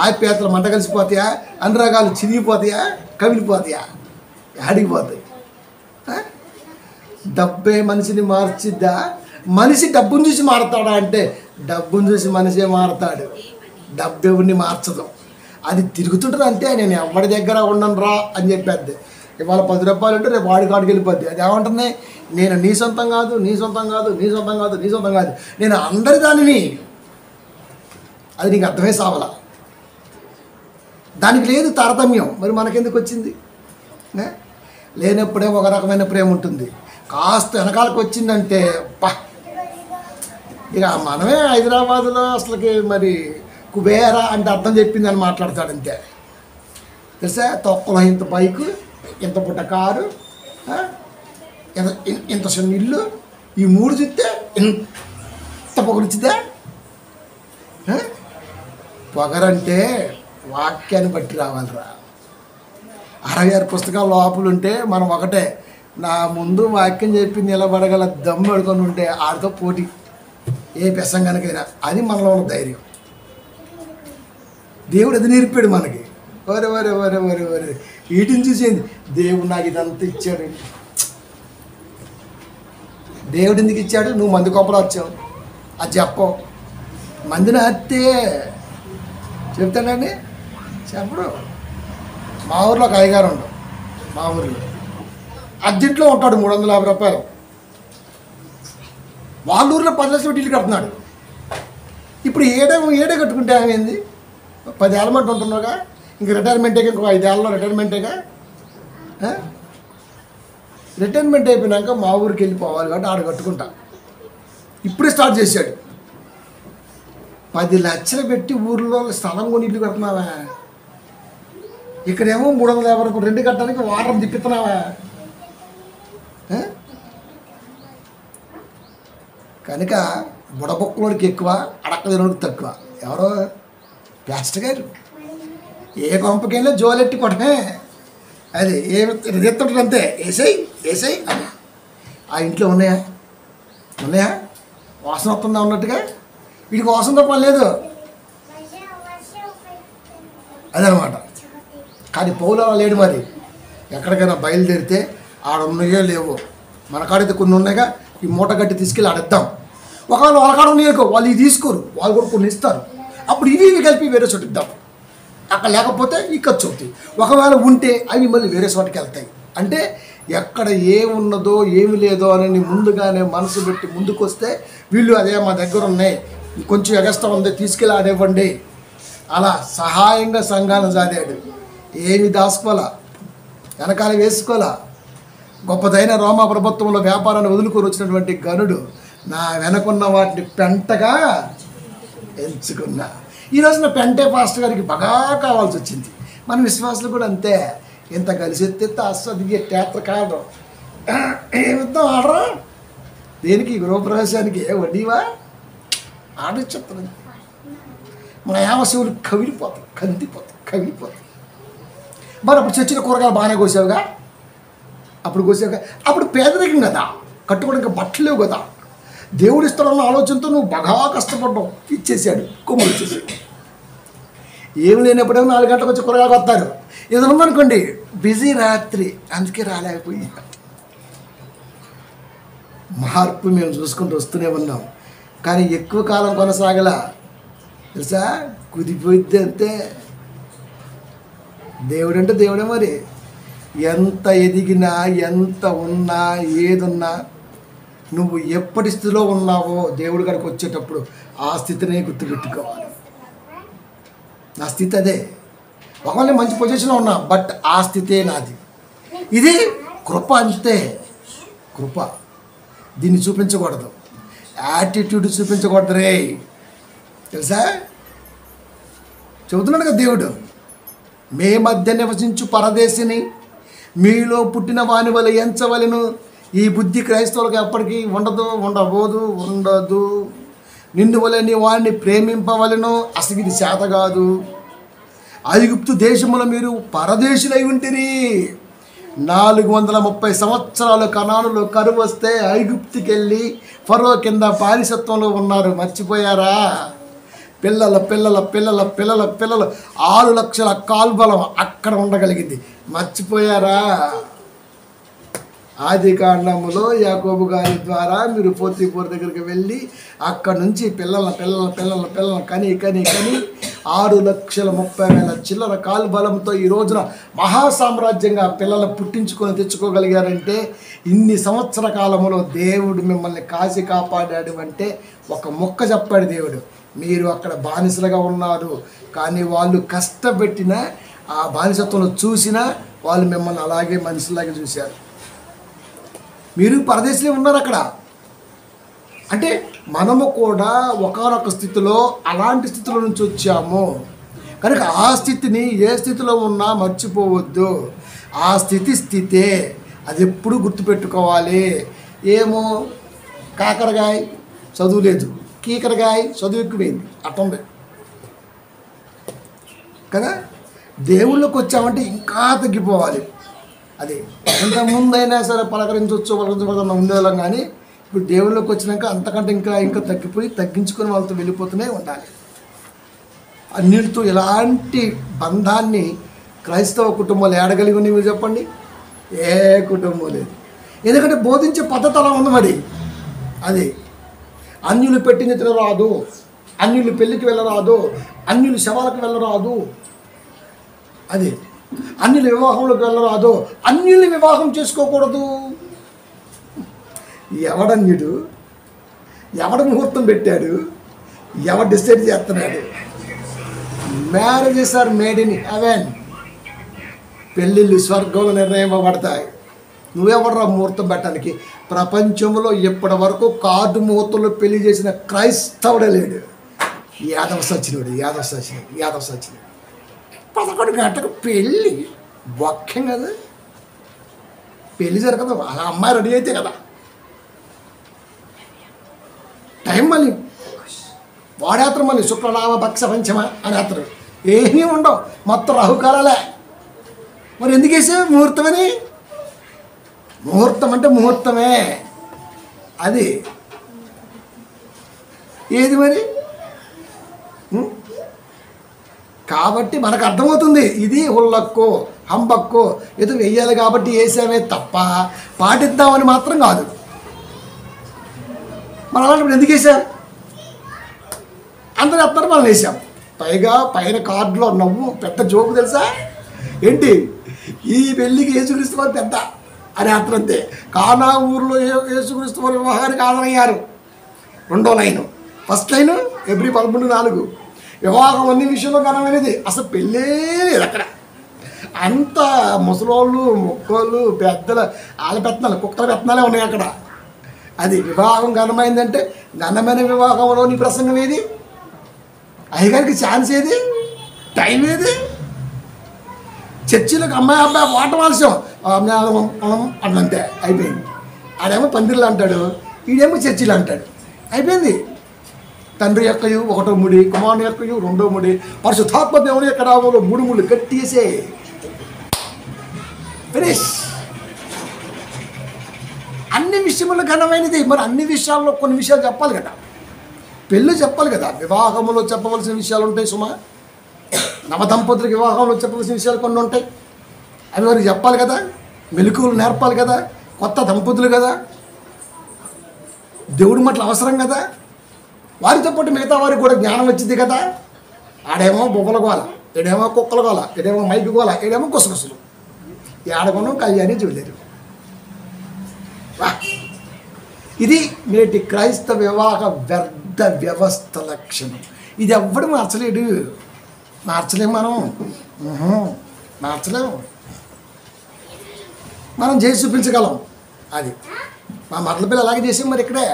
ఆప్యాయతలు మంట కలిసిపోతాయా, అనురాగాలు చిరిగిపోతాయా, కమిలిపోతాయా, ఆడిపోతాయి. డబ్బే మనిషిని మార్చిద్దా? మనిషి డబ్బును చూసి మారతాడా అంటే డబ్బును చూసి మనిషే మారతాడు, డబ్బు ఎవరిని మార్చదు. అది తిరుగుతుంటుంది అంతే. నేను ఎవరి దగ్గర ఉండను రా అని చెప్పేద్ది. ఇవాళ ₹10 ఉంటే రేపు వాడి కాడికి వెళ్ళిపోద్ది. అది ఏమంటుంది? నేను నీ సొంతం కాదు, నీ సొంతం కాదు, నీ సొంతం కాదు, నీ సొంతం కాదు, నేను అందరి దానిని. అది నీకు అర్థమే సావలా. దానికి లేదు తారతమ్యం. మరి మనకెందుకు వచ్చింది? లేనప్పుడే ఒక రకమైన ప్రేమ ఉంటుంది. కాస్త వెనకాలకు వచ్చిందంటే ఇక మనమే హైదరాబాదులో అసలుకి మరి కుబేరా అంటే అర్థం చెప్పింది అని మాట్లాడతాడు అంతే. తెలుసా? తొక్కలో ఇంత బైకు, ఇంత పుట్ట కారు, ఇంత చిన్న ఇల్లు, ఈ 3 చూస్తే ఇంత పొగరుచ్చిద్దా? పొగరంటే వాక్యాన్ని బట్టి రావాలిరా. 66 పుస్తకాలు లోపల ఉంటే మనం ఒకటే. నా ముందు వాక్యం చెప్పి నిలబడగల దమ్ము పడుకొని ఉంటే ఆడితో పోటీ ఏ ప్రసంగానికైనా. అది మనలో ఉన్న ధైర్యం. దేవుడు అది నేర్పాడు మనకి. వరే వరే వరే వరే వరే వీటిని చూసేది దేవుడు నాకు ఇదంతా ఇచ్చాడు. దేవుడు ఎందుకు ఇచ్చాడు? నువ్వు మంది కొప్పలు వచ్చావు, అది చెప్పవు. మందిని హత్తే చెప్తానండి, చెప్పడు. మా ఊర్లో ఒక అయ్యగారు ఉండవు. మా ఊరిలో అర్జెంట్లో ఉంటాడు, ₹350. వాళ్ళ ఊరిలో 10 లక్షలు పెట్టి ఇల్లు కడుతున్నాడు. ఇప్పుడు ఏడే కట్టుకుంటే ఏమైంది? 10 ఏళ్ళ మట్టి ఉంటున్నావుగా, ఇంక రిటైర్మెంటేగా, ఇంకో 5 ఏళ్ళలో రిటైర్మెంటేగా. రిటైర్మెంట్ అయిపోయినాక మా ఊరికి వెళ్ళిపోవాలి కాబట్టి ఆడ కట్టుకుంటా. ఇప్పుడే స్టార్ట్ చేశాడు. 10 లక్షలు పెట్టి ఊర్లో స్థలం కొని ఇల్లు కడుతున్నావా? ఇక్కడేమో 350 రెంట్ కట్టడానికి వాటర్ తిప్పుతున్నావా? కనుక బుడబొక్కలోడికి ఎక్కువ, అడక్కదినోడికి తక్కువ. ఎవరో ప్యాస్ట్ గారు ఏ కొంపకెళ్ళి జోలెట్టి కొట్టమే. అది ఎత్తుంటుంది అంతే, ఏసై అని. ఆ ఇంట్లో ఉన్నాయా వాసన వస్తుందా ఉన్నట్టుగా? వీడికి వాసనతో పని లేదు, అదనమాట. కానీ పౌలు అలా లేడు. మరి ఎక్కడికైనా బయలుదేరితే ఆడ ఉన్నాయో లేవో, మన కాడైతే కొన్ని ఉన్నాయిగా, ఈ మూట గట్టి తీసుకెళ్ళి ఆడిద్దాం. ఒకవేళ వాళ్ళ కాడ ఉన్నాయో వాళ్ళు ఇవి తీసుకోరు, వాళ్ళు కూడా కొన్ని ఇస్తారు. అప్పుడు ఇవి కలిపి వేరే చోటు ఇద్దాం. అక్కడ లేకపోతే ఈ ఖర్చు అవుతాయి. ఒకవేళ ఉంటే అవి మళ్ళీ వేరే చోటుకి వెళ్తాయి. అంటే ఎక్కడ ఏమున్నదో ఏమి లేదో అని ముందుగానే మనసు పెట్టి ముందుకు వస్తే వీళ్ళు అదే మా దగ్గర ఉన్నాయి, కొంచెం ఎగస్ట్రా ఉంది, తీసుకెళ్ళి ఆడివ్వండి. అలా సహాయంగా సంఘాలను సాధాడు. ఏమి దాచుకోవాలా, వెనకాల వేసుకోవాలా. గొప్పదైన రోమా ప్రభుత్వంలో వ్యాపారాన్ని వదులుకొని వచ్చినటువంటి గనుడు నా వెనకున్న వాటిని పెంటగా ఎంచుకున్నా. ఈరోజు నా పెంటే పాస్టర్ గారికి బాగా కావాల్సి వచ్చింది. మన విశ్వాసులు కూడా అంతే. ఇంత కలిసి ఎత్తే అస్సదిగే తేత్ర కాదు. ఏమిద్దాం ఆడరా? దేనికి? గృహప్రవేశానికి వడ్డీవా? ఆర్డర్ చెప్తాను. మన యావశివులు కవిలిపోతాం, కవిలిపోతాం. మరి అప్పుడు చర్చిలో కూరగాయలు బాగానే కోసావుగా, అప్పుడు పేదరికం కదా, కట్టుకోవడానికి బట్టలు లేవు కదా. దేవుడు ఇస్తాడన్న ఆలోచనతో నువ్వు బాగా కష్టపడ్డావు, ఇచ్చేసాడు, కొమ్ములు ఇచ్చేసాడు. ఏమి లేనప్పుడేమో 4 గంటలకు వచ్చి కూరగాయలు వస్తారు. ఏదైనా ఉందనుకోండి బిజీ రాత్రి, అందుకే రాలేకపోయి. మార్పు మేము చూసుకుంటూ వస్తూనే ఉన్నాం, కానీ ఎక్కువ కాలం కొనసాగల. తెలుసా? కుదిపోయిద్ది అంతే. దేవుడు అంటే దేవుడే. మరి ఎంత ఎదిగినా, ఎంత ఉన్నా, ఏదున్నా, నువ్వు ఎప్పటి స్థితిలో ఉన్నావో దేవుడి కాడికి వచ్చేటప్పుడు ఆ స్థితినే గుర్తుపెట్టుకోవాలి. నా స్థితి అదే. ఒకవేళ మంచి పొజిషన్లో ఉన్నా, బట్ ఆ స్థితే నాది. ఇది కృప అంతే. కృప దీన్ని చూపించకూడదు, యాటిట్యూడ్ చూపించకూడదు రే. తెలుసా? చెబుతున్నాడు కదా దేవుడు, మే మధ్య నివసించు పరదేశిని మీలో పుట్టిన వాని వల్ల ఎంచవలను, ఈ బుద్ధి క్రైస్తవులకు ఎప్పటికీ ఉండదు. నిన్ను వలని వాడిని ప్రేమింపవలను, అసలు ఇది చేత కాదు. ఐగుప్తు దేశంలో మీరు పరదేశులై ఉంటిరి. 430 సంవత్సరాలు కనానులో కరువు వస్తే ఐగుప్తుకి వెళ్ళి ఫరో కింద బానిసత్వంలో ఉన్నారు. మర్చిపోయారా? పిల్లల 6 లక్షల కాల్బలం అక్కడ ఉండగలిగింది. మర్చిపోయారా? ఆది కాండములో యాకోబు గారి ద్వారా మీరు పోతీఫోరు దగ్గరికి వెళ్ళి అక్కడ నుంచి పిల్లల కని 6,30,000 చిల్లర కాల్బలంతో ఈ రోజున మహాసామ్రాజ్యంగా పిల్లలు పుట్టించుకొని తెచ్చుకోగలిగారంటే ఇన్ని సంవత్సర కాలంలో దేవుడు మిమ్మల్ని కాసి కాపాడాడు అంటే ఒక మొక్క చెప్పాడు దేవుడు. మీరు అక్కడ బానిసలుగా ఉన్నారు, కానీ వాళ్ళు కష్టపెట్టిన ఆ బానిసత్వంలో చూసినా వాళ్ళు మిమ్మల్ని అలాగే మనిషిలాగా చూశారు. మీరు పరదేశంలో ఉన్నారు అక్కడ. అంటే మనము కూడా ఒకానొక స్థితిలో అలాంటి స్థితిలో నుంచి వచ్చాము కనుక ఆ స్థితిని ఏ స్థితిలో ఉన్నా మర్చిపోవద్దు. ఆ స్థితే అది ఎప్పుడు గుర్తుపెట్టుకోవాలి. ఏమో కాకరకాయ చదువు లేదు, కీకరకాయ చదువు ఎక్కువైంది అట్టుంది కదా. దేవుళ్ళకి వచ్చామంటే ఇంకా తగ్గిపోవాలి. అది ఎంతమందైనా సరే పలకరించవచ్చు ఉండేవాళ్ళం, కానీ ఇప్పుడు దేవుళ్ళకి వచ్చినాక అంతకంటే ఇంకా తగ్గించుకొని వాళ్ళతో వెళ్ళిపోతూనే ఉండాలి. అన్నిటితో ఎలాంటి బంధాన్ని క్రైస్తవ కుటుంబాలు ఏడగలిగి ఉన్నాయి మీరు చెప్పండి? ఏ కుటుంబం లేదు. ఎందుకంటే బోధించే పద్ధతి అలా ఉంది. మరి అది అన్యులు పెట్టిన తినరాదు, అన్యులు పెళ్ళికి వెళ్ళరాదు, అన్యులు శవాలకు వెళ్ళరాదు, అది అన్యుల వివాహంలోకి వెళ్ళరాదు, అన్యుల్ని వివాహం చేసుకోకూడదు. ఎవడన్యుడు, ఎవడ ముహూర్తం పెట్టాడు, ఎవడు డిసైడ్ చేస్తున్నాడు? Marriages are made in heaven. పెళ్ళిళ్ళు స్వర్గంలో నిర్ణయింపబడతాయి. నువ్వెవడరా ముహూర్తం పెట్టడానికి? ప్రపంచంలో ఇప్పటి వరకు కార్డు ముహూర్తంలో పెళ్లి చేసిన క్రైస్తవుడే లేడు. యాదవ సచ్చినుడు 11 గంటలకు పెళ్ళి బొక్కం కదా. పెళ్ళి జరగదు, ఆ అమ్మాయి రెడీ అయితే కదా టైం. మళ్ళీ వాడేస్తారు, మళ్ళీ శుక్రనామ పక్ష పంచమ అని వేస్తారు. ఏమీ ఉండవు, మొత్తం రాహుకాలే. మరి ఎందుకు వేసే ముహూర్తమని? ముహూర్తం అంటే ముహూర్తమే. అది ఏది మరి? కాబట్టి మనకు అర్థమవుతుంది ఇది హుల్లక్కో హంబక్కో ఏదో వెయ్యాలి కాబట్టి వేసామే తప్ప పాటిద్దామని మాత్రం కాదు. మనం అలాంటి ఎందుకు వేసాం? అందరూ చెప్తారు, మనం వేసాం. పైగా పైన కార్డులో నవ్వు పెద్ద జోకు తెలుసా ఏంటి? ఈ పెళ్ళికి యేసుక్రీస్తు వారు పెద్ద అని అర్థంతే. కానా ఊరిలో యేసుక్రీస్తు వారి వివాహానికి హాజరయ్యారు. 2వ లైను. First line ఎబ్రీ 11:4. వివాహం అన్ని విషయంలో ఘనమైనది. అసలు పెళ్ళే లేదు అక్కడ. అంత ముసలోళ్ళు మొక్కలు పెద్దల వాళ్ళ పెత్తనాలు కుక్కల పెత్తనాలే ఉన్నాయి అక్కడ. అది వివాహం ఘనమైందంటే ఘనమైన వివాహంలో నీ ప్రసంగం ఏది? అయ్యగారికి ఛాన్స్ ఏది? టైం ఏది? చర్చిలకు అమ్మాయి అబ్బాయి వాటమాల్సాం అట్లంతే అయిపోయింది. ఆడేమో పందిర్లు అంటాడు, ఈడేమో చర్చిలు అంటాడు. అయిపోయింది. తండ్రి యొక్కయు 1వ ముడి, కుమారుని యొక్కయు 2వ ముడి, పరిశుద్ధాత్మ దేవుని యొక్క నామములో 3 ముళ్ళు కట్టేసే ఫినిష్. అన్ని విషయములు ఘనమైనది. మరి అన్ని విషయాల్లో కొన్ని విషయాలు చెప్పాలి కదా. పెళ్ళి చెప్పాలి కదా. వివాహంలో చెప్పవలసిన విషయాలు ఉంటాయి సుమా. నవదంపతులకు వివాహంలో చెప్పవలసిన విషయాలు కొన్ని ఉంటాయి. అవి వారికి చెప్పాలి కదా. మెలకువలు నేర్పాలి కదా. కొత్త దంపతులు కదా, దేవుడి మట్ల అవసరం కదా. వారితో పాటు మిగతా వారికి కూడా జ్ఞానం వచ్చింది కదా. ఆడేమో బొబ్బల గోల, ఏడేమో కుక్కల గోల, ఏడేమో మైకు గోల, ఏడేమో గుసగుసలు. ఏడగొనం కళ్యాణి చూడలేరు. ఇది నేటి క్రైస్తవ వివాహ వ్యర్థ వ్యవస్థ లక్షణం. ఇది ఎవ్వడు మార్చలేడు. మార్చలేము మార్చలేము. మనం చేసి చూపించగలం. అది మా మరల పిల్లలు అలాగే చేసాం. మరి ఇక్కడే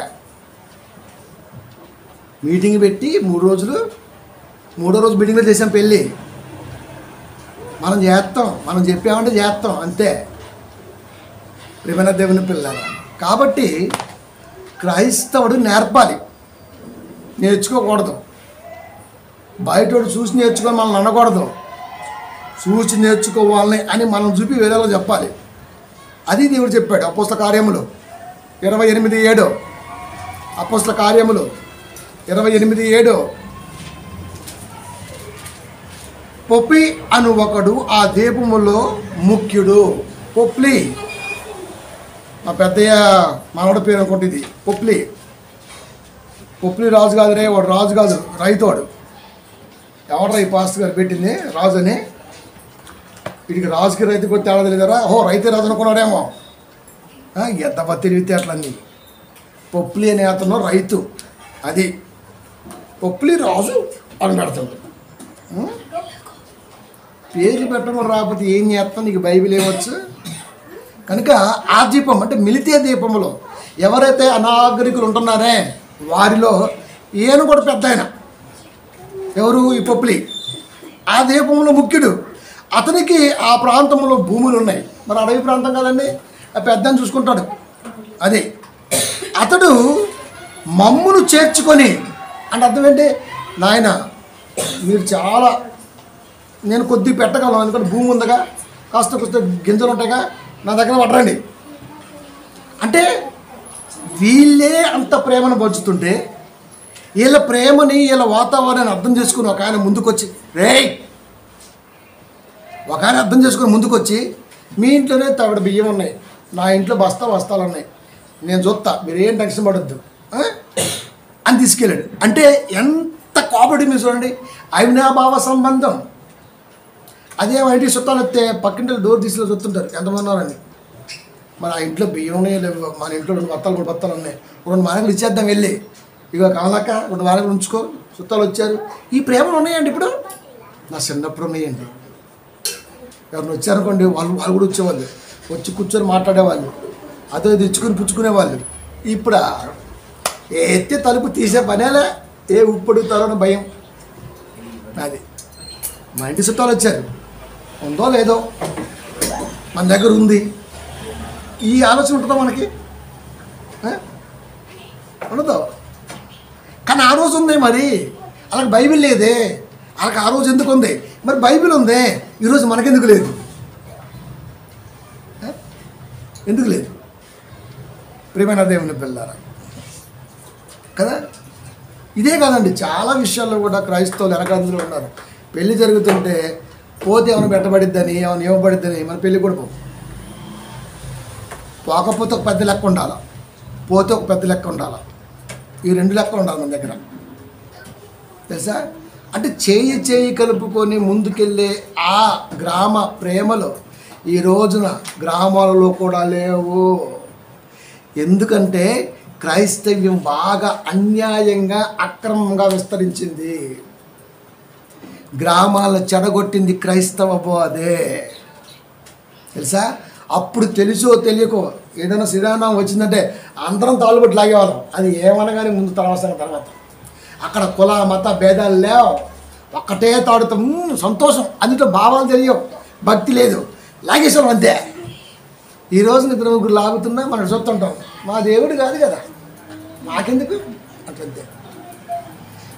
మీటింగ్ పెట్టి 3 రోజులు, 3వ రోజు మీటింగ్లో చేసాం పెళ్ళి. మనం చేస్తాం, మనం చెప్పామంటే చేస్తాం అంతే. ప్రియమైన దేవుని పిల్లలు, కాబట్టి క్రైస్తవుడు నేర్పాలి, నేర్చుకోకూడదు. బయటోడు చూసి నేర్చుకొని మనల్ని అనకూడదు. చూసి నేర్చుకోవాలని అని మనం చూపి వేరేలో చెప్పాలి. అది దేవుడు చెప్పాడు అపోస్తల కార్యములు 28:7. అపోస్తల కార్యములు 28:7. పొప్పి అను ఒకడు ఆ దీపములో ముఖ్యుడు. పొప్లి, మా పెద్దయ్య మానవుడి పేరు అనుకుంటే ఇది పొప్లి. పొప్లి రాజు కాదు రే, వాడు రాజు కాదు, రైతోడు. ఎవడరా ఈ పాస్టర్ గారు పెట్టింది రాజు అని? వీడికి రాజుకి రైతుకి కూడా తేడా తెలియదరా? రైతే రాజు అనుకున్నాడేమో. ఎంత తెలివితే అట్లన్నీ. పొప్లి అనే అతను రైతు. అది పొప్లి రాజు అని పెడతాడు. పేర్లు పెట్టడం రాకపోతే ఏం చేస్తాం? నీకు బైబిల్ ఏమొచ్చు? కనుక ఆ దీపం అంటే మిలితే దీపంలో ఎవరైతే అనాగరికులు ఉంటున్నారే వారిలో ఈయన కూడా పెద్ద ఆయన. ఎవరు? ఈ పొప్లి. ఆ దీపంలో ముఖ్యుడు. అతనికి ఆ ప్రాంతంలో భూములు ఉన్నాయి. మరి అడవి ప్రాంతం కదండి, ఆ పెద్దని చూసుకుంటాడు. అదే అతడు మమ్మును చేర్చుకొని, అంటే అర్థం ఏంటి? నాయన మీరు చాలా, నేను కొద్ది పెట్టగలను, ఎందుకంటే భూమి ఉందిగా, కాస్త గింజలు ఉంటాయిగా, నా దగ్గర పట్టరండి అంటే వీళ్ళే అంత ప్రేమను పంచుతుంటే వీళ్ళ ప్రేమని, వీళ్ళ వాతావరణాన్ని అర్థం చేసుకుని ఒక ఆయన ముందుకొచ్చి, ఒక ఆయన అర్థం చేసుకుని ముందుకొచ్చి, మీ ఇంట్లోనే తవిడ బియ్యం ఉన్నాయి, నా ఇంట్లో బస్తాలు ఉన్నాయి, నేను చూస్తా, మీరు ఏం టెన్షన్ పడొద్దు అని తీసుకెళ్ళాడు. అంటే ఎంత కోపడి మీరు చూడండి, అవినాభావ సంబంధం. అదే ఇంటికి చుట్టాలు వస్తే పక్కింటి డోర్ తీసిలో చూస్తుంటారు ఎంతమంది ఉన్నారని. మరి ఆ ఇంట్లో బియ్యం ఉన్నాయి, మన ఇంట్లో 2 బత్తాలు ఉన్నాయి, 2 మార్కులు ఇచ్చేద్దాం వెళ్ళి, ఇక కావాలక్క 2 మార్కులు ఉంచుకో, చుట్టాలు వచ్చారు. ఈ ప్రేమలు ఉన్నాయండి ఇప్పుడు? నా చిన్నప్పుడు ఉన్నాయండి. ఎవరిని వచ్చారనుకోండి వాళ్ళు కూడా వచ్చేవాళ్ళు, వచ్చి కూర్చొని మాట్లాడేవాళ్ళు, అదో తెచ్చుకొని పుచ్చుకునేవాళ్ళు. ఇప్పుడు ఎత్తే తలుపు తీసే పనేలే, ఏ ఉప్పడుగుతారో అని భయం. అది మా ఇంటి చుట్టాలు వచ్చారు, ఉందో లేదో, మన దగ్గర ఉంది, ఈ ఆలోచన ఉంటుందా మనకి? ఉండదు. కానీ ఆ రోజు ఉంది. మరి అలాగే బైబిల్ లేదే, అలాగే ఆ రోజు ఎందుకు ఉంది? మరి బైబిల్ ఉందే, ఈరోజు మనకెందుకు లేదు? ఎందుకు లేదు? ప్రియమైన దేవుని పిల్లారా కదా. ఇదే కాదండి, చాలా విషయాల్లో కూడా క్రైస్తవులు వెనకందులో ఉన్నారు. పెళ్లి జరుగుతుంటే పోతే ఏమైనా పెట్టబడిద్దని, ఏమైనా ఇవ్వబడిద్దని మన పెళ్ళి కూడా పోకపోతే ఒక పెద్ద లెక్క ఉండాలి, పోతే ఒక పెద్ద లెక్క ఉండాలి. ఈ 2 లెక్కలు ఉండాలి మన దగ్గర, తెలుసా? అంటే చేయి కలుపుకొని ముందుకెళ్ళే ఆ గ్రామ ప్రేమలు ఈ రోజున గ్రామాలలో కూడా లేవు. ఎందుకంటే క్రైస్తవ్యం బాగా అన్యాయంగా, అక్రమంగా విస్తరించింది. గ్రామాలను చెడగొట్టింది క్రైస్తవ బోధే, తెలుసా? అప్పుడు తెలుసో తెలియకో ఏదైనా శ్రీరామనామం వచ్చిందంటే అందరం తాళ్ళుబట్టి లాగేవాళ్ళం. అది ఏమనగానే ముందు తర్వాత అక్కడ కుల మత భేదాలు లేవు, ఒక్కటే తాడుతాం, సంతోషం. అందులో భావాలు తెలియవు, భక్తి లేదు, లాగేసాం అంతే. ఈరోజు 2 లాగుతున్నా మనం చూస్తుంటాం, మా దేవుడు కాదు కదా, మాకెందుకు అంతే.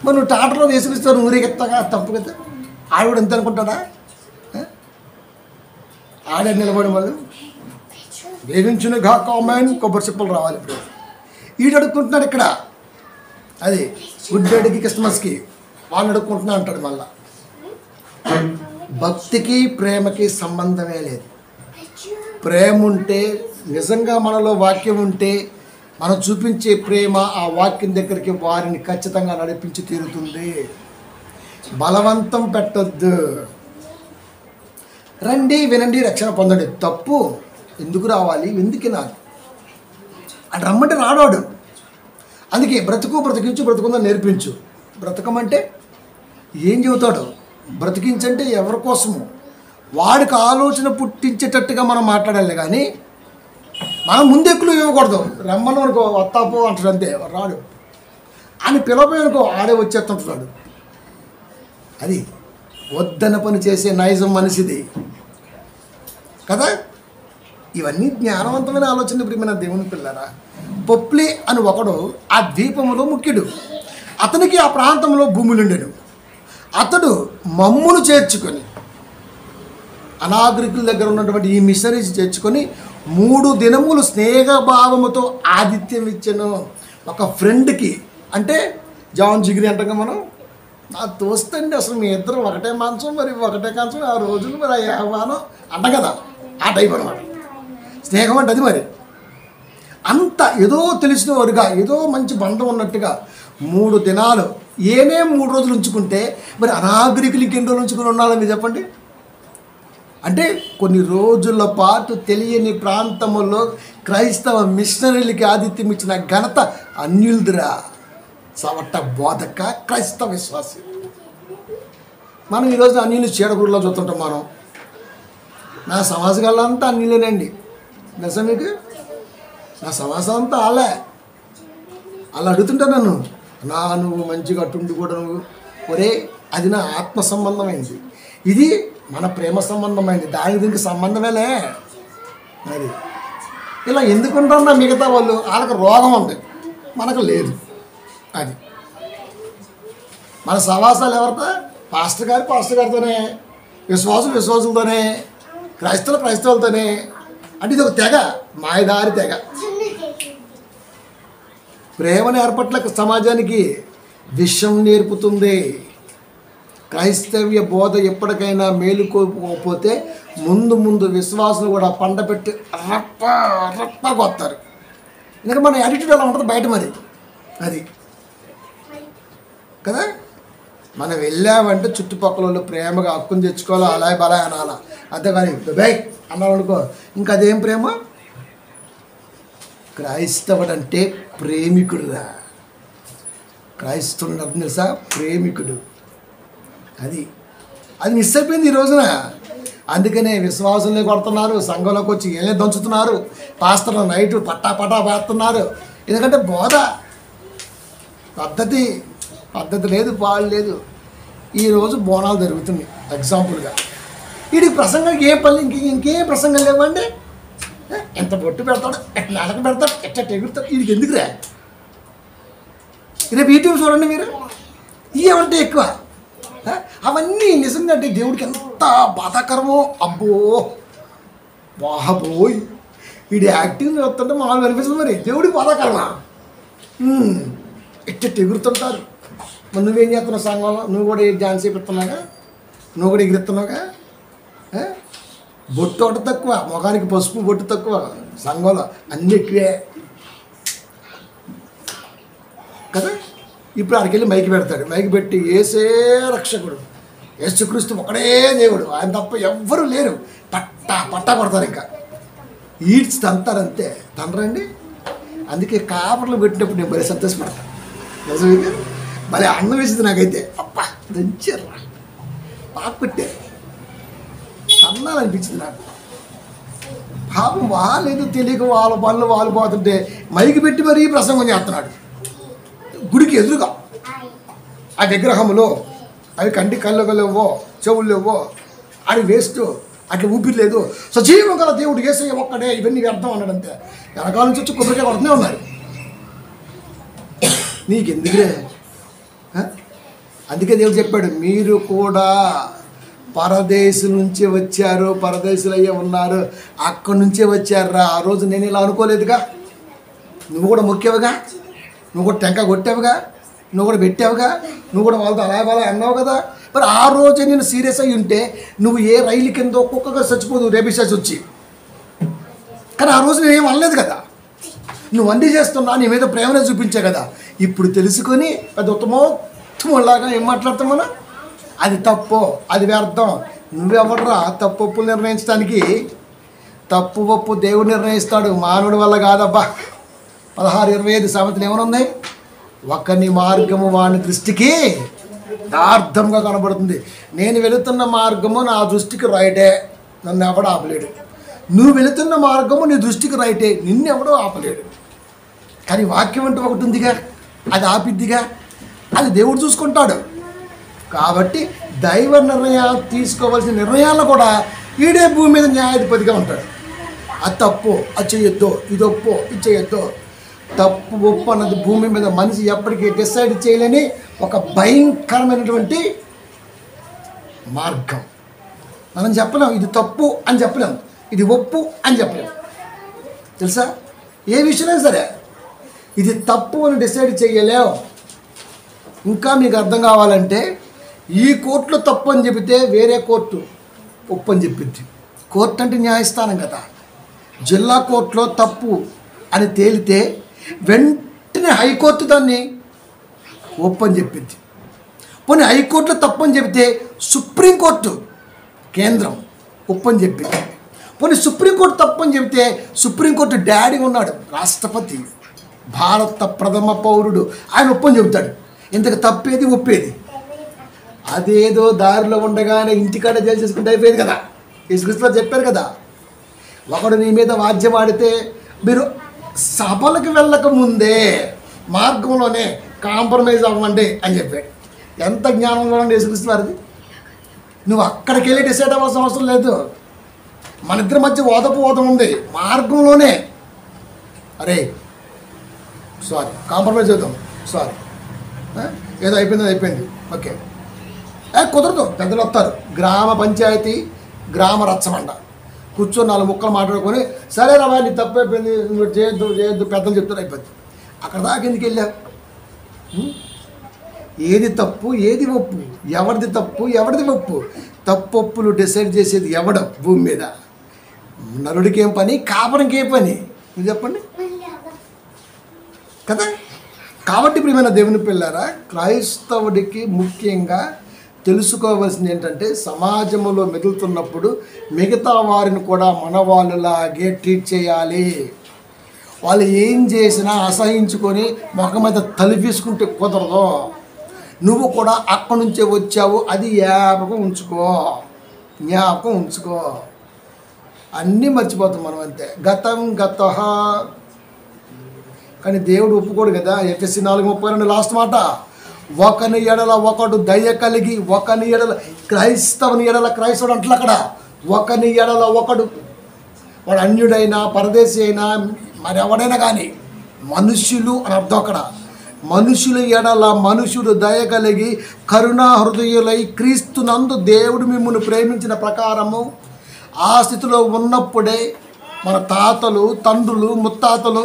మరి నువ్వు టాటర్లో వేసుకొస్తావు, ఊరేగెత్తాగా తప్పు కదా. ఆవిడ ఎంత అనుకుంటాడా? ఆడే నిలబడి వాళ్ళు వేగించిన కామెంట్ కొబ్బరి చిప్పలు రావాలి. ఇప్పుడు ఈడు అడుక్కుంటున్నాడు ఇక్కడ, అది గుడ్ ఫ్రైడేకి క్రిస్మస్కి వాళ్ళు అడుక్కుంటున్నా అంటాడు. మళ్ళా భక్తికి ప్రేమకి సంబంధమే లేదు. ప్రేమ ఉంటే, నిజంగా మనలో వాక్యం ఉంటే, మనం చూపించే ప్రేమ ఆ వాక్యం దగ్గరికి వారిని ఖచ్చితంగా నడిపించి తీరుతుంది. బలవంతం పెట్టొద్దు. రండి, వినండి, రక్షణ పొందండి. తప్పు. ఎందుకు రావాలి, ఎందుకు నాకు అని రమ్మంటే రాడాడు. అందుకే బ్రతుకుందని నేర్పించు. బ్రతకమంటే ఏం చెబుతాడు? బ్రతికించంటే ఎవరి కోసము? వాడికి ఆలోచన పుట్టించేటట్టుగా మనం మాట్లాడాలి, కానీ మనం ముందెక్కులు ఇవ్వకూడదు. రమ్మను అనుకో, వస్తాపో అంటాడు, అంతే. రాడు అని పిలవపోయి అనుకో, ఆడే వచ్చేస్తుంటున్నాడు. అది వద్దన పని చేసే నైజం మనిషిది కదా. ఇవన్నీ జ్ఞానవంతమైన ఆలోచన ప్రియమైన దేవుని పిల్లరా. పొప్లి అని ఒకడు ఆ ద్వీపములో ముఖ్యుడు. అతనికి ఆ ప్రాంతంలో భూములుండెను. అతడు మమ్మును చేర్చుకొని, అనాగరికుల దగ్గర ఉన్నటువంటి ఈ మిషనరీస్ చేర్చుకొని 3 దినములు స్నేహభావముతో ఆతిథ్యం ఇచ్చాను. ఒక ఫ్రెండ్కి, అంటే జాన్ జిగిరి అంటాం మనం, నా తోస్తండి అసలు మీ ఇద్దరు ఒకటే మంచం, మరి ఒకటే కంచం, ఆ రోజులు మరి ఆ ఆహ్వానం అంట కదా, ఆ టైప్ అనమాట స్నేహం అంటే. అది మరి అంత ఏదో తెలిసిన వారుగా, ఏదో మంచి బంధం ఉన్నట్టుగా 3 దినాలు, ఏమేం 3 రోజులు ఉంచుకుంటే మరి అనాగరికులకి ఎన్ని రోజులు ఉంచుకుని ఉండాలని మీరు చెప్పండి. అంటే కొన్ని రోజుల పాటు తెలియని ప్రాంతంలో క్రైస్తవ మిషనరీలకి ఆతిథ్యం ఇచ్చిన ఘనత అన్యులదిరా. సవట బోధక క్రైస్తవ విశ్వాసి. మనం ఈరోజు అన్యులు చీడగూడలో చూస్తుంటాం. నా సమాజగాళ్ళంతా అన్యులేనండి. నిజం మీకు, నా సమాజం అంతా అలా అడుగుతుంటా నన్ను, నువ్వు మంచిగా అటుండి కూడా నువ్వు, ఒరే అది నా ఆత్మ సంబంధమైంది, ఇది మన ప్రేమ సంబంధమైంది, దానికి దీనికి సంబంధమేలే. మరి ఇలా ఎందుకుంటున్నా మిగతా వాళ్ళకి రోగం ఉంది, మనకు లేదు. అది మన సవాసాలు ఎవరితో? పాస్టర్ గారితోనే, విశ్వాసులతోనే, క్రైస్తవులతోనే. అంటే ఇది ఒక తెగ, మాయదారి తెగ. ప్రేమ ఏర్పట్ల సమాజానికి విషం నేర్పుతుంది. క్రైస్తవ్య బోధ ఎప్పటికైనా మేలుకోకపోతే ముందు విశ్వాసులు కూడా పండ పెట్టి రప్పగొత్తారు. ఎందుకంటే మన యాటిట్యూడ్ అలా ఉంటుంది బయట. మరి అది కదా, మనం వెళ్ళామంటే చుట్టుపక్కల వాళ్ళు ప్రేమగా హక్కును తెచ్చుకోవాలి, అలా బలా అనాలా. అంతేగాని బై అన్నారనుకో, ఇంకా అదేం ప్రేమ? క్రైస్తవుడు అంటే ప్రేమికుడురా. క్రైస్తవుడు అర్థం తెలుసా? ప్రేమికుడు. అది మిస్ అయిపోయింది ఈ రోజున. అందుకనే విశ్వాసుల్ని కొడుతున్నారు, సంఘంలోకి వచ్చి ఏళ్ళే దంచుతున్నారు, పాస్టర్లు నైటు పట్టా వేస్తున్నారు. ఎందుకంటే బోధ పద్ధతి లేదు, పాడు లేదు. ఈరోజు బోనాలు జరుగుతుంది ఎగ్జాంపుల్గా. వీడికి ప్రసంగం ఏ పని, ఇంకేం ప్రసంగం లేవండి. ఎంత బొట్టు పెడతాడు, నెలకు పెడతాడు, ఎట్లా ఎగురుతాడు. వీడికి ఎందుకురా? రేపు యూట్యూబ్ చూడండి మీరు, ఇవేమంటే ఎక్కువ. అవన్నీ నిజంగా అంటే దేవుడికి ఎంత బాధాకరమో. అబ్బో బాబోయ్, వీడి యాక్టింగ్ వస్తుంటే మామూలు అనిపిస్తుంది. మరి దేవుడికి బాధాకరమా? ఎట్ట ఎగురుతుంటారు. మరి నువ్వేం చేస్తున్నావు సంఘంలో? నువ్వు కూడా డాన్స్ చేపిస్తున్నాగా, నువ్వు కూడా ఎగురుతున్నావుగా. బొట్టు ఒకటి తక్కువ, ముఖానికి పసుపు బొట్టు తక్కువ. సంఘంలో అన్నీ ఎక్కువే కదా. ఇప్పుడు ఆడికి వెళ్ళి మైకి పెడతాడు, మైకి పెట్టి ఏసే రక్షకుడు, యేసుక్రీస్తు ఒకడే దేవుడు, ఆయన తప్ప ఎవ్వరూ లేరు, పట్టా కొడతారు. ఇంకా ఈడ్చి తంతారంతే, తండ్రండి. అందుకే కాపర్లు పెట్టినప్పుడు నేను భలే సంతోషపడతాను. నిజమే, భలే అన్నం వేసింది నాకైతే. అబ్బా దంచారా, బాగా పెట్టారు, తన్నాలనిపించింది నాకు. పాపం వాళ్ళేదో తెలియక వాళ్ళ పనులు వాళ్ళు పోతుంటే మైకి పెట్టి మరీ ప్రసంగం చేస్తున్నాడు గుడికి ఎదురుగా. ఆ విగ్రహంలో అవి కంటి కళ్ళు లేవో, చెవులు లేవో, అది వేస్ట్, అట్లా ఊపిరి లేదు, సజీవం గల దేవుడు యేసయ్య ఒక్కడే, ఇవన్నీ వ్యర్థం అన్నాడు అంతే. వెనకాల నుంచి వచ్చి కొబ్బరికాయ కొడుతూనే ఉన్నారు. నీకెందుకులే? అందుకే దేవుడు చెప్పాడు, మీరు కూడా పరదేశం నుంచి వచ్చారు, పరదేశులు అయ్యే ఉన్నారు, అక్కడి నుంచే వచ్చారా. ఆ రోజు నేను ఇలా అనుకోలేదుగా. నువ్వు కూడా మొక్కేవుగా, నువ్వు కూడా టెంకాయ కొట్టావుగా, నువ్వు కూడా పెట్టావుగా, నువ్వు కూడా వాళ్ళతో అలా అన్నావు కదా. మరి ఆ రోజే నేను సీరియస్ అయ్యి ఉంటే నువ్వు ఏ రైలు కింద ఒక్కొక్కగా చచ్చిపోదు రేబిషాస్ వచ్చి. కానీ ఆ రోజు నేనేం అనలేదు కదా. నువ్వు వండి చేస్తున్నా, నీ మీద ప్రేమనే చూపించా కదా. ఇప్పుడు తెలుసుకొని అది ఉత్తమోత్తమలాగా ఏం మాట్లాడతాం మనం? అది తప్పు, అది వ్యర్థం. నువ్వెవడరా తప్పు ఒప్పులు నిర్ణయించడానికి? తప్పు ఒప్పు దేవుడు నిర్ణయిస్తాడు, మానవుడి వల్ల కాదబ్బా. 16:25 సామెతలు ఏమనున్నాయి? ఒకని మార్గము వాని దృష్టికి యథార్థంగా కనబడుతుంది. నేను వెళుతున్న మార్గము నా దృష్టికి రైటే, నన్ను ఎవడో ఆపలేడు. నువ్వు వెళుతున్న మార్గము నీ దృష్టికి రైటే, నిన్నెవడో ఆపలేడు. కానీ వాక్యం అంటూ ఒకటి ఉందిగా, అది ఆపిద్దిగా, అది దేవుడు చూసుకుంటాడు. కాబట్టి దైవ నిర్ణయాలు తీసుకోవాల్సిన నిర్ణయాల్లో కూడా ఈడే భూమి మీద న్యాయాధిపతిగా ఉంటాడు. అది తప్పు, అది చేయొద్దు, ఇది ఒప్పు, ఇది చేయొద్దు. తప్పు ఒప్పు అన్నది భూమి మీద మనిషి ఎప్పటికీ డిసైడ్ చేయలేని ఒక భయంకరమైనటువంటి మార్గం. మనం చెప్పలేం ఇది తప్పు అని చెప్పలేం, ఇది ఒప్పు అని చెప్పలేం. తెలుసా, ఏ విషయమైనా సరే ఇది తప్పు అని డిసైడ్ చేయలేవు. ఇంకా మీకు అర్థం కావాలంటే ఈ కోర్టులో తప్పు అని చెబితే వేరే కోర్టు ఒప్పు అని చెప్పింది. కోర్టు అంటే న్యాయస్థానం కదా. జిల్లా కోర్టులో తప్పు అని తేలితే వెంటనే హైకోర్టు దాన్ని ఒప్పు అని చెప్పింది. పోనీ హైకోర్టులో తప్పు అని చెబితే సుప్రీంకోర్టు కేంద్రం ఒప్పు అని చెప్పింది. పోనీ సుప్రీంకోర్టు తప్పు అని చెబితే సుప్రీంకోర్టు డాడీ ఉన్నాడు, రాష్ట్రపతి, భారత ప్రథమ పౌరుడు, ఆయన ఒప్పు అని చెబుతాడు. ఇంతకు తప్పేది ఒప్పేది. అదేదో దారిలో ఉండగానే ఇంటికాడ చేసుకుంటే అయిపోయేది కదా. యేసుక్రీస్తులో చెప్పారు కదా, ఒకడు నీ మీద వాద్యం ఆడితే మీరు సభలకు వెళ్ళక ముందే మార్గంలోనే కాంప్రమైజ్ అవ్వండి అని చెప్పాడు. ఎంత జ్ఞానం చూడండి యేసుక్రీస్తు వారిది. నువ్వు అక్కడికి వెళ్ళి డిసైడ్ అవ్వాల్సిన అవసరం లేదు. మన ఇద్దరి మధ్య ఓదం ఉంది, మార్గంలోనే అరే సారీ కాంప్రమైజ్ అవుతాం, సారీ ఏదో అయిపోయింది ఓకే. కుదరదు, పెద్దలు వస్తారు, గ్రామ పంచాయతీ గ్రామ రచ్చబండ కూర్చొని 4 ముక్కలు మాట్లాడుకొని సరే రా నీ తప్పు అయిపోయింది, నువ్వు చేయొద్దు పెద్దలు చెప్తారు, అయిపోద్ది. అక్కడ దాకా ఎందుకు వెళ్ళావు? ఏది తప్పు ఏది ఒప్పు, ఎవరిది తప్పు ఎవరిది ఒప్పు? తప్పు ఒప్పులు డిసైడ్ చేసేది ఎవడం భూమి మీద? నరుడికి ఏం పని, కాపరికి ఏం పని? మీరు చెప్పండి కదా. కాబట్టి ప్రియమైన దేవుని పిల్లారా, క్రైస్తవుడికి ముఖ్యంగా తెలుసుకోవాల్సింది ఏంటంటే సమాజంలో మెదులుతున్నప్పుడు మిగతా వారిని కూడా మన వాళ్ళలాగే ట్రీట్ చేయాలి. వాళ్ళు ఏం చేసినా అసహించుకొని ముఖం మీద తలిపేసుకుంటే కుదరదు. నువ్వు కూడా అక్కడి నుంచే వచ్చావు, అది జ్ఞాపకం ఉంచుకో. అన్నీ మర్చిపోతాం మనం, అంతే. గతః. కానీ దేవుడు ఒప్పుకోడు కదా. ఎఫెసీ 4:32 లాస్ట్ మాట, ఒకని ఎడల ఒకడు దయ కలిగి, ఒకని ఎడల క్రైస్తవుని ఎడల క్రైస్తవుడు అంటలే అక్కడ, ఒకని ఎడల ఒకడు, వాడు అన్యుడైనా పరదేశీ అయినా మరి ఎవడైనా కానీ మనుష్యులు అని అర్థం అక్కడ. మనుషుల ఎడల మనుషుడు దయ కలిగి కరుణా హృదయులై క్రీస్తునందు దేవుడు మిమ్మల్ని ప్రేమించిన ప్రకారము. ఆ స్థితిలో ఉన్నప్పుడే మన తాతలు తండ్రులు ముత్తాతలు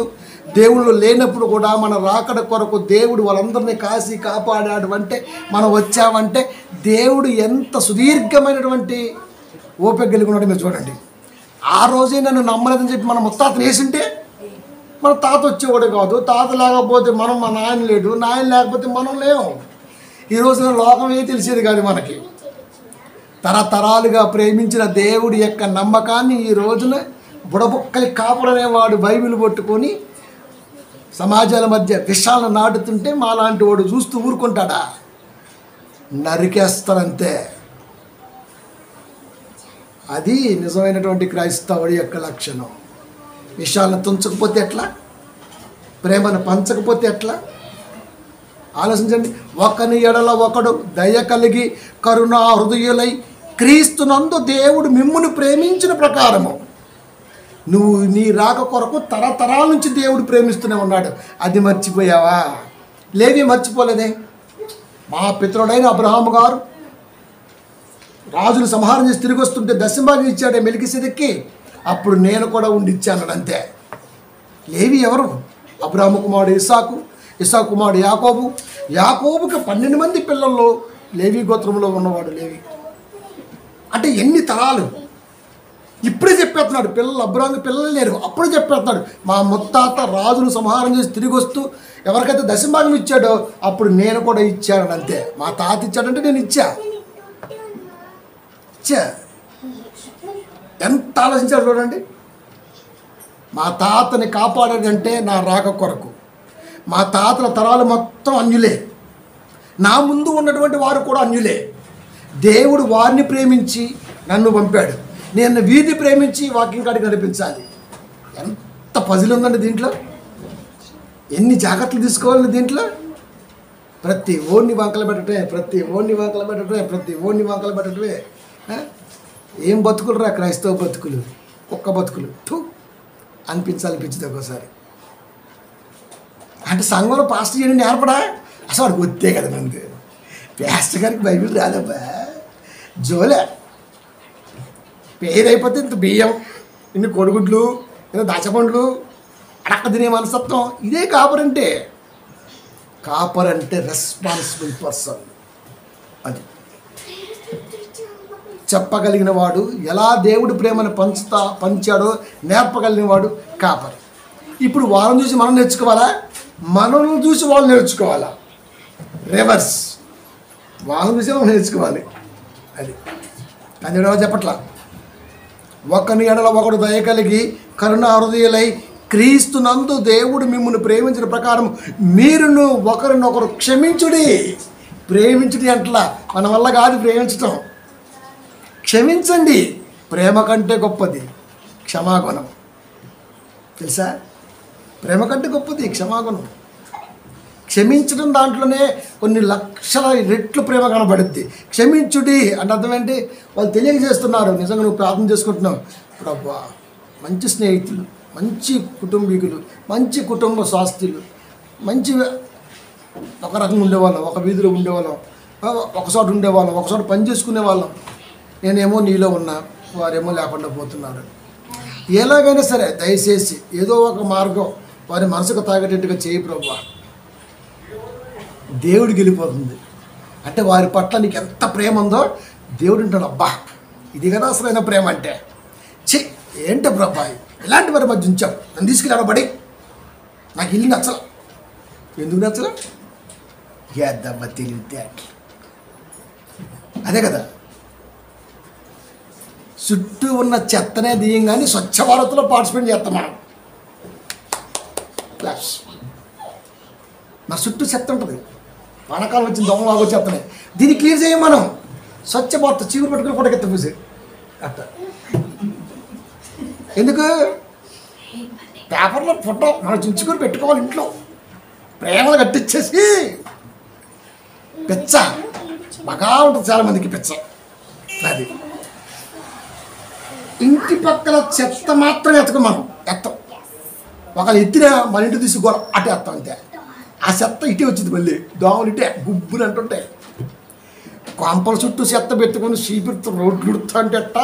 దేవుళ్ళు లేనప్పుడు కూడా మన రాకడ కొరకు దేవుడు వాళ్ళందరినీ కాసి కాపాడాడు అంటే, మనం వచ్చామంటే దేవుడు ఎంత సుదీర్ఘమైనటువంటి ఓపిక కలిగి ఉన్నాడో మీరు చూడండి. ఆ రోజే నన్ను నమ్మలేదని చెప్పి మన ముత్తాతను వేసింటే మన తాత వచ్చేవాడు కాదు. తాత లేకపోతే మనం, మా నాయన లేడు, నాయన లేకపోతే మనం లేవు. ఈ రోజున లోకం ఏ తెలిసేది కాదు మనకి. తరతరాలుగా ప్రేమించిన దేవుడి యొక్క నమ్మకాన్ని ఈ రోజున బుడబుక్కలి కాపురనేవాడు బైబిల్ పట్టుకొని సమాజాల మధ్య విషాలను నాటుతుంటే మాలాంటి వాడు చూస్తూ ఊరుకుంటాడా? నరికేస్తారంతే. అది నిజమైనటువంటి క్రైస్తవుడి యొక్క లక్షణం. విషయాలను తుంచకపోతే ఎట్లా? ప్రేమను పంచకపోతే ఎట్లా? ఆలోచించండి. ఒకని ఎడల ఒకడు దయ కలిగి కరుణా హృదయులై క్రీస్తునందు దేవుడు మిమ్మును ప్రేమించిన ప్రకారము. నువ్వు నీ రాక కొరకు తరతరాల నుంచి దేవుడు ప్రేమిస్తూనే ఉన్నాడు. అది మర్చిపోయావా? లేవి మర్చిపోలేదే. మా పితరుడైన అబ్రహాము గారు రాజును సంహారం చేసి తిరిగి వస్తుంటే దశంభాగం ఇచ్చాడే మెల్కీసెదెక్కి, అప్పుడు నేను కూడా ఉండి ఇచ్చాను అంతే. లేవి ఎవరు? అబ్రహాము కుమారుడు ఇస్సాకు, ఇస్సాకు కుమారుడు యాకోబుకి 12 మంది పిల్లల్లో లేవి గోత్రంలో ఉన్నవాడు లేవి. అంటే ఎన్ని తరాలు! ఇప్పుడే చెప్పేస్తున్నాడు. అబ్రహాము పిల్లలు లేరు, అప్పుడే చెప్పేస్తున్నాడు. మా ముత్తాత రాజును సంహారం చేసి తిరిగి వస్తూ ఎవరికైతే దశంభాగం ఇచ్చాడో అప్పుడు నేను కూడా ఇచ్చాను అంతే. మా తాత ఇచ్చాడంటే నేను ఇచ్చా. ఎంత ఆలోచించాడు చూడండి. మా తాతని కాపాడాడంటే నా రాక కొరకు. మా తాతల తరాలు మొత్తం అన్యులే, నా ముందు ఉన్నటువంటి వారు కూడా అన్యులే. దేవుడు వారిని ప్రేమించి నన్ను పంపాడు. నేను వీరిని ప్రేమించి వాకింగ్ కాడికి నడిపించాలి. ఎంత పజిల్ ఉందండి దీంట్లో. ఎన్ని జాగ్రత్తలు తీసుకోవాలని దీంట్లో. ప్రతి ఓడిని వంకలు పెట్టడమే. ఏం బతుకులు రా క్రైస్తవ బతుకులు, కుక్క బతుకులు. అనిపించింది ఒక్కోసారి. అంటే సంఘంలో పాస్టర్ చేయడం నేర్పడా? అసలు వాడికి వద్దే కదా మనకి. పాస్టర్ గారికి బైబిల్ రాదబ్బా, జోలే. పేరైపోతే ఇంత బియ్యం, ఇన్ని కొడుగుడ్లు, ఇంత దచ్చపండ్లు, అడక్క తినే మనస్తత్వం. ఇదే కాపరంటే. కాపరంటే రెస్పాన్సిబుల్ పర్సన్. అది చెప్పగలిగిన వాడు, ఎలా దేవుడి ప్రేమను పంచాడో నేర్పగలిగిన వాడు కాపరి. ఇప్పుడు వాళ్ళని చూసి మనం నేర్చుకోవాలా? మనల్ని చూసి వాళ్ళు నేర్చుకోవాలా? రివర్స్. వాళ్ళని చూసి మనం నేర్చుకోవాలి. అది కానీ చెప్పట్లా. ఒకని ఎడల ఒకడు దయ కలిగి కరుణా హృదయులై క్రీస్తునందు దేవుడు మిమ్మల్ని ప్రేమించిన ప్రకారం మీరును ఒకరినొకరు క్షమించుడి. ప్రేమించుడి అంటలా, మన వల్ల కాదు ప్రేమించటం. క్షమించండి. ప్రేమ కంటే గొప్పది క్షమాగుణం. తెలుసా? ప్రేమ కంటే గొప్పది క్షమాగుణం. క్షమించడం దాంట్లోనే కొన్ని లక్షల రెట్లు ప్రేమ కనబడుద్ది. క్షమించుడి అంటే అర్థం ఏంటి? వాళ్ళు తెలియజేస్తున్నారు, నిజంగా నువ్వు ప్రార్థన చేసుకుంటున్నావు, ప్రభువా, మంచి స్నేహితులు, మంచి కుటుంబీకులు, మంచి కుటుంబ స్వాస్థ్యులు, మంచి ఒక రకంగా ఉండేవాళ్ళం, ఒక వీధిలో ఉండేవాళ్ళం, ఒకచోట ఉండేవాళ్ళం, ఒకచోట పని చేసుకునే వాళ్ళం. నేనేమో నీలో ఉన్నా, వారేమో లేకుండా పోతున్నారు. ఎలాగైనా సరే దయచేసి ఏదో ఒక మార్గం వారి మనసుకు తాగేటట్టుగా చేయి ప్రభువా. దేవుడికి వెళ్ళిపోతుంది. అంటే వారి పట్ల నీకు ఎంత ప్రేమ ఉందో దేవుడు అంటాడు, అబ్బా ఇది కదా అసలైన ప్రేమ అంటే. ఛీ ఏంటో ప్రభాయ్ ఇలాంటి వారి మధ్య ఉంచావు, నన్ను తీసుకెళ్ళబడి నాకు ఇల్లు నచ్చల. ఎందుకు నచ్చల? ఏద్దమ్మ తెలివితే అదే కదా. చుట్టూ ఉన్న చెత్తనే దియ్యం కానీ స్వచ్ఛ భారత్లో పార్టిసిపేట్ చేస్తాం మనం. ప్లస్ నా చుట్టూ చెత్త ఉంటుంది, వానకాలం వచ్చిన దొంగ వాగు చెత్తనే. దీన్ని క్లియర్ చేయం మనం. స్వచ్ఛ భారత్ చీవురు పెట్టుకుని ఫోటోకెత్త పూసి అట్ట. ఎందుకు? పేపర్లో ఫోటో మనం చుంచుకొని పెట్టుకోవాలి ఇంట్లో. ప్రేమలు కట్టించేసి పిచ్చ బాగా ఉంటుంది చాలామందికి పిచ్చ. అది ఇంటి పక్కల చెత్త మాత్రం ఎత్తకం మనం ఎత్తాం. ఒకళ్ళు ఎత్తిన మన ఇంటి తీసుకోవాలి అటు ఎత్తాం అంతే. ఆ చెత్త ఇటే వచ్చింది, మళ్ళీ దోమలు ఇటే గుబ్బులు అంటుంటాయి. కొంపల చుట్టూ చెత్త పెట్టుకొని చీపిరితో రోడ్లు ఉడుతా అంటే అట్ట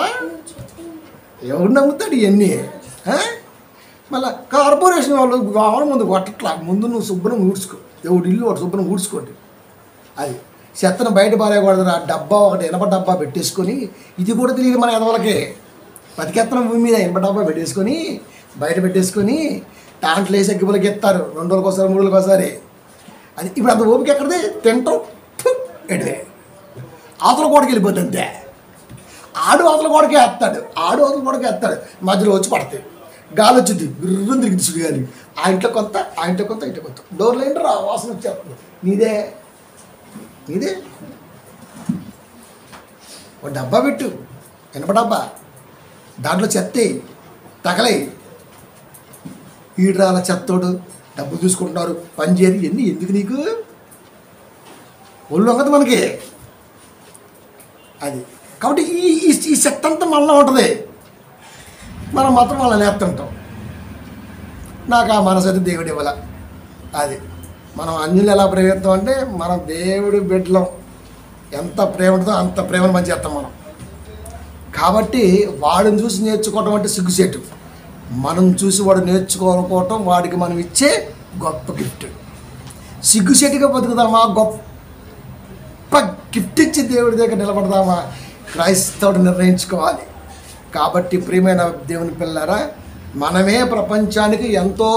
ఎవరు నమ్ముతాడు ఇవన్నీ? మళ్ళీ కార్పొరేషన్ వాళ్ళు రావడం ముందు కొట్టట్లా. ముందు నువ్వు శుభ్రం ఊడ్చుకో, ఎవడు ఇల్లు వాడు శుభ్రం ఊడ్చుకోండి. అది చెత్తను బయట పారేయకూడదు. ఆ డబ్బా ఒకటి ఇనప డబ్బా పెట్టేసుకొని, ఇది కూడా తెలియదు మన ఎదవలకి, బతికెత్తనం భూమి మీద ఇనప డబ్బా పెట్టేసుకొని బయట పెట్టేసుకొని దాంట్లో వేసి అగ్గిపులకి ఎత్తారు 2 రోజులకోసారి 3 రోజులకోసారి. అది ఇప్పుడు అంత ఓపిక ఎక్కడిది? తింటాం ఎడిదే అవతల గోడకి వెళ్ళిపోతుంది అంతే. ఆడు అవతల గోడకే వేస్తాడు, మధ్యలో వచ్చి పడతాయి, గాలి వచ్చింది, గుర్రం తిరిగి తీసుకుగాలి. ఆ ఇంట్లో కొంత ఇంట్లో కొంత డోర్లు ఏంటో వాసన వచ్చేస్తుంది. నీదే ఒక డబ్బా పెట్టు, ఇనప డబ్బా, దాంట్లో చెత్త తగలై. ఈడ్రాల చెత్తోడు డబ్బులు తీసుకుంటున్నారు, పని చేయరు. ఇవన్నీ ఎందుకు నీకు? ఒళ్ళు వంగదు మనకి. అది కాబట్టి ఈ చెత్త అంతా మనలో ఉంటుంది, మనం మాత్రం వాళ్ళని నేర్తుంటాం. నాకు ఆ మనసు అయితే దేవుడి ఇవ్వాల. అది మనం అన్యులు ఎలా ప్రేమిస్తాం అంటే, మనం దేవుడి బిడ్డలం, ఎంత ప్రేమ ఉంటుందో అంత ప్రేమను మంచి చేస్తాం మనం. కాబట్టి వాడిని చూసి నేర్చుకోవటం అంటే సిగ్గుసేటు. మనం చూసి వాడు నేర్చుకోకపోవటం వాడికి మనం ఇచ్చే గొప్ప గిఫ్ట్. సిగ్గుసేటుగా బతుకుదామా? గొప్ప గిఫ్ట్ ఇచ్చి దేవుడి దగ్గర నిలబడదామా? క్రైస్తవుడు నిర్ణయించుకోవాలి. కాబట్టి ప్రియమైన దేవుని పిల్లారా, మనమే ప్రపంచానికి ఎంతో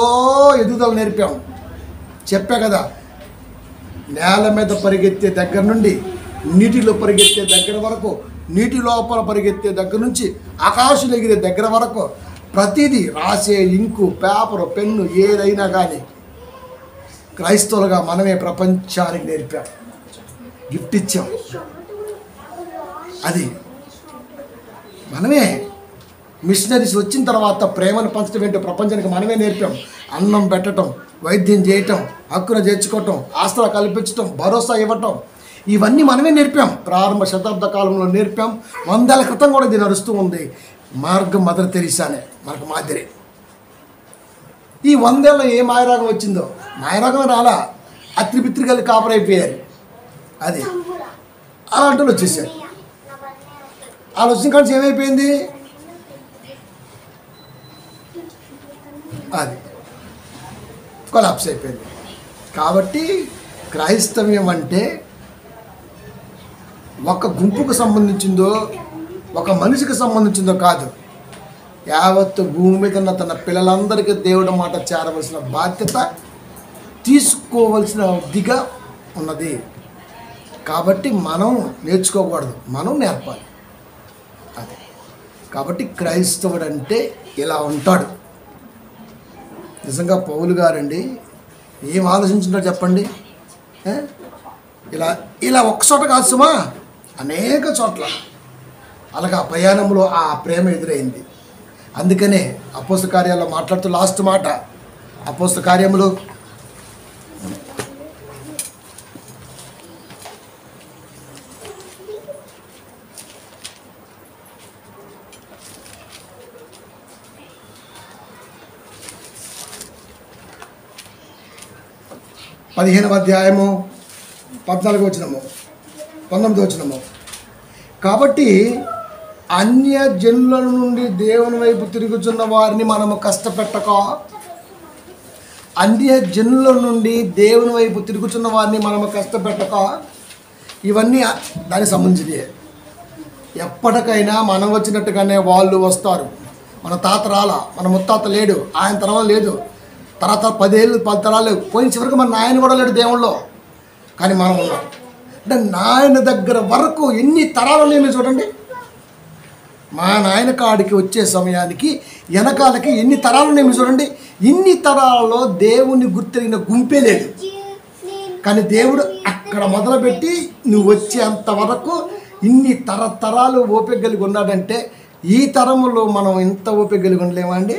ఎదుగుదల నేర్పాం. చెప్పా కదా, నేల మీద పరిగెత్తే దగ్గర నుండి నీటిలో పరిగెత్తే దగ్గర వరకు, నీటి లోపల పరిగెత్తే దగ్గర నుంచి ఆకాశం ఎగిరే దగ్గర వరకు ప్రతిదీ, రాసే ఇంకు, పేపరు, పెన్ను ఏదైనా కానీ క్రైస్తవులుగా మనమే ప్రపంచానికి నేర్పాం, గిఫ్ట్ ఇచ్చాం. అది మనమే. మిషనరీస్ వచ్చిన తర్వాత ప్రేమను పంచడం ఏంటో ప్రపంచానికి మనమే నేర్పాం. అన్నం పెట్టడం, వైద్యం చేయటం, హక్కును చేర్చుకోవటం, ఆస్తులు కల్పించటం, భరోసా ఇవ్వటం, ఇవన్నీ మనమే నేర్పాం. ప్రారంభ శతాబ్ద కాలంలో నేర్పాం. 100 ఏళ్ల క్రితం కూడా ఇది నడుస్తూ ఉంది. మార్గం మదర్ తెరీసానే మనకు మాదిరి. ఈ 100 ఏళ్ళలో ఏ మాయరోగం వచ్చిందో, మాయరోగం రాలా, అత్రిపిత్రికలు కాపరైపోయారు. అది అలాంటి వాళ్ళు వచ్చేసారు. వాళ్ళు వచ్చిన కాడికి ఏమైపోయింది, అది కొలాప్స్ అయిపోయింది. కాబట్టి క్రైస్తవ్యం అంటే ఒక గుంపుకు సంబంధించిందో, ఒక మనిషికి సంబంధించిందో కాదు. యావత్తు భూమి మీద ఉన్న తన పిల్లలందరికీ దేవుడి మాట చేరవలసిన బాధ్యత తీసుకోవలసినదిగా ఉన్నది. కాబట్టి మనం నేర్చుకోకూడదు, మనం నేర్పాలి. అది కాబట్టి క్రైస్తవుడు అంటే ఇలా ఉంటాడు. నిజంగా పౌలు గారండి ఏం ఆలోచించుంటారు చెప్పండి. ఇలా ఇలా ఒక్క చోట కాదు సుమా, అనేక చోట్ల అలాగా ప్రయాణంలో ఆ ప్రేమ ఎదురైంది. అందుకనే అపోస్తల కార్యాల్లో మాట్లాడుతూ లాస్ట్ మాట, అపోస్తల కార్యములు 15వ అధ్యాయము 14వ వచనము 19వ వచనము. కాబట్టి అన్యజనుల నుండి దేవుని వైపు తిరుగుతున్న వారిని మనము కష్టపెట్టక, అన్యజనుల నుండి దేవుని వైపు తిరుగుతున్న వారిని మనము కష్టపెట్టక, ఇవన్నీ దానికి సంబంధించినవి. ఎప్పటికైనా మనం వచ్చినట్టుగానే వాళ్ళు వస్తారు. మన తాత రాలా, మన ముత్తాత లేడు, ఆయన తర్వాత లేదు, తర్వాత 10 ఏళ్ళు 10 తరాలు పోయిన చివరికి మన నాయన కూడా లేడు దేవుళ్ళో, కానీ మనం ఉన్నాం. అంటే నాయన దగ్గర వరకు ఎన్ని తరాలు ఉన్నాయి మీరు చూడండి. మా నాయన కాడికి వచ్చే సమయానికి వెనకాలకి ఎన్ని తరాలు ఉన్నాయి మీరు చూడండి. ఇన్ని తరాలలో దేవుని గుర్తెరిగిన గుంపే లేదు. కానీ దేవుడు అక్కడ మొదలుపెట్టి నువ్వు వచ్చేంత వరకు ఇన్ని తరతరాలు ఓపిక కలిగి ఉన్నాడంటే, ఈ తరములో మనం ఇంత ఓపిక కలిగి ఉండలేమా అండి?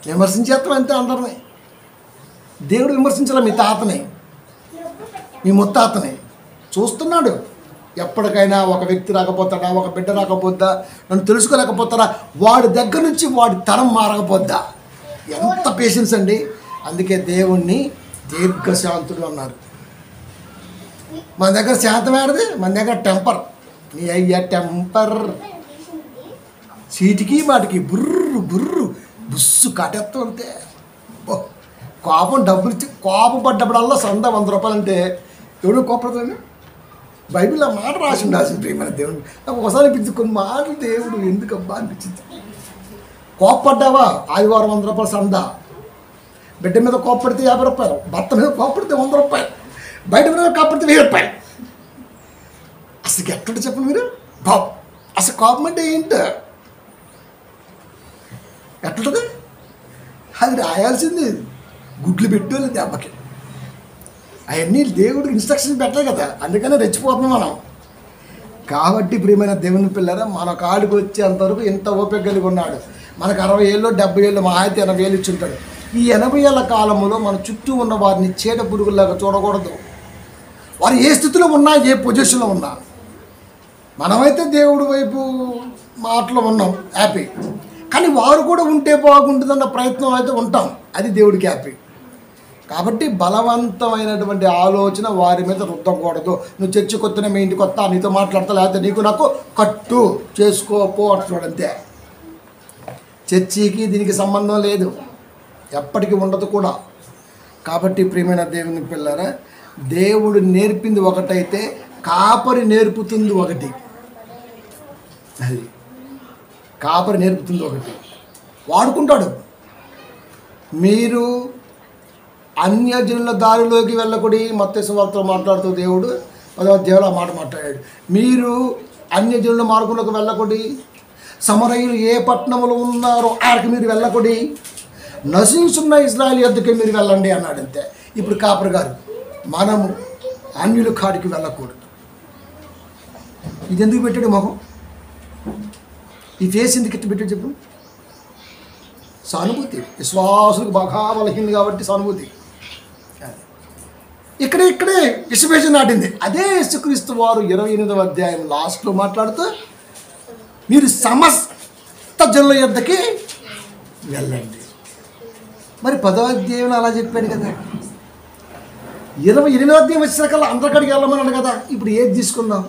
విమర్శించేస్తాం అంతే అందరినీ. దేవుడు విమర్శించాల మీ తాతని, మీ ముత్తాతని చూస్తున్నాడు. ఎప్పటికైనా ఒక వ్యక్తి రాకపోతాడా, ఒక బిడ్డ రాకపోద్దా, నన్ను తెలుసుకోలేకపోతాడా, వాడి దగ్గర నుంచి వాడి తరం మారకపోద్దా? ఎంత పేషెన్స్ అండి. అందుకే దేవుణ్ణి దీర్ఘశాంతుడు అన్నారు. మన దగ్గర శాంతం ఏడది, మన దగ్గర టెంపర్. నీ అయ్యా టెంపర్ సీటికి వాటికి బుర్రు బుర్రు బుస్సు కాటేస్తూ ఉంటే కోపం డబ్బులు ఇచ్చి కోపం పడ్డప్పుడల్లా 100 రూపాయలు అంటే ఎవడు కోపడుతుంది? బైబిల్లో మాట రాసి ఉండాల్సింది ప్రియమైన దేవుడు. నాకు ఒకసారి అనిపించింది కొన్ని మాటలు, దేవుడు ఎందుకు అబ్బా అనిపించింది. కోపడ్డావా, ఆదివారం 100 రూపాయలు సందా. బిడ్డ మీద కోపడితే 50 రూపాయలు, భర్త మీద కోపడితే 100 రూపాయలు, బయట మీద కోపడితే 1000 రూపాయలు. అసలు ఎక్కడ చెప్పండి మీరు? బాబు అసలు కోపం అంటే ఏంటి? ఎట్లుంటుంది అది? రాయాల్సింది గుడ్లు పెట్టు దెబ్బకి. అవన్నీ దేవుడికి ఇన్స్ట్రక్షన్ పెట్టాలి కదా, అందుకనే రెచ్చిపోతున్నాం మనం. కాబట్టి ప్రియమైన దేవుని పిల్లరా, మన కాడికి వచ్చేంతవరకు ఇంత ఓపిక కలిగి ఉన్నాడు. మనకు 60 ఏళ్ళు 70 ఏళ్ళు, మా అయితే 80 ఏళ్ళు ఇచ్చుంటాడు. ఈ 80 ఏళ్ళ కాలంలో మన చుట్టూ ఉన్న వారిని చీడ పురుగులాగా చూడకూడదు. వారు ఏ స్థితిలో ఉన్నా, ఏ పొజిషన్లో ఉన్నా, మనమైతే దేవుడి వైపు మాటలో ఉన్నాం, హ్యాపీ. కానీ వారు కూడా ఉంటే బాగుంటుందన్న ప్రయత్నం అయితే ఉంటాం, అది దేవుడికి హ్యాపీ. కాబట్టి బలవంతమైనటువంటి ఆలోచన వారి మీద రుద్దకూడదు. నువ్వు చర్చి కొత్తనే, మీ ఇంటికి కొత్త, నీతో మాట్లాడతా, లేకపోతే నీకు నాకు కట్టు చేసుకోపో అంటున్నాడు అంతే. చర్చికి దీనికి సంబంధం లేదు, ఎప్పటికీ ఉండదు కూడా. కాబట్టి ప్రియమైన దేవుని పిల్లరా, దేవుడు నేర్పింది ఒకటైతే కాపరి నేర్పుతుంది ఒకటి. అది కాపరి నేర్పుతుంది ఒకటి, వాడుకుంటాడు. మీరు అన్యజనుల దారిలోకి వెళ్ళకూడి, మత్తయి సువార్తలో మాట్లాడుతూ దేవుడు 10వ అధ్యాయంలో ఆ మాట మాట్లాడాడు. మీరు అన్యజనుల మార్గంలోకి వెళ్ళకూడి, సమరయులు ఏ పట్టణంలో ఉన్నారో ఆడికి మీరు వెళ్ళకూడి, నశించున్న ఇజ్రాయేల్ యొద్దకే మీరు వెళ్ళండి అన్నాడు అంతే. ఇప్పుడు కాపరి గారు మనము అన్యుల కాడికి వెళ్ళకూడదు. ఇది ఎందుకు పెట్టాడు మొహం? ఈ ఫేస్ ఎందుకు ఎట్టు పెట్టాడు చెప్పు? సానుభూతి. విశ్వాసులకు బాగా బలహీనది కాబట్టి సానుభూతి. ఇక్కడే విషభేషం నాటింది. అదే యేసుక్రీస్తు వారు 28వ అధ్యాయం లాస్ట్లో మాట్లాడుతూ, మీరు సమస్త జనుల యొద్దకి వెళ్ళండి. మరి 10వ అధ్యాయంలో అలా చెప్పాడు కదా. 28వ అధ్యాయం వచ్చేసరికల్లా అందరికడికి వెళ్ళమన్నాడు కదా. ఇప్పుడు ఏది తీసుకుందాం?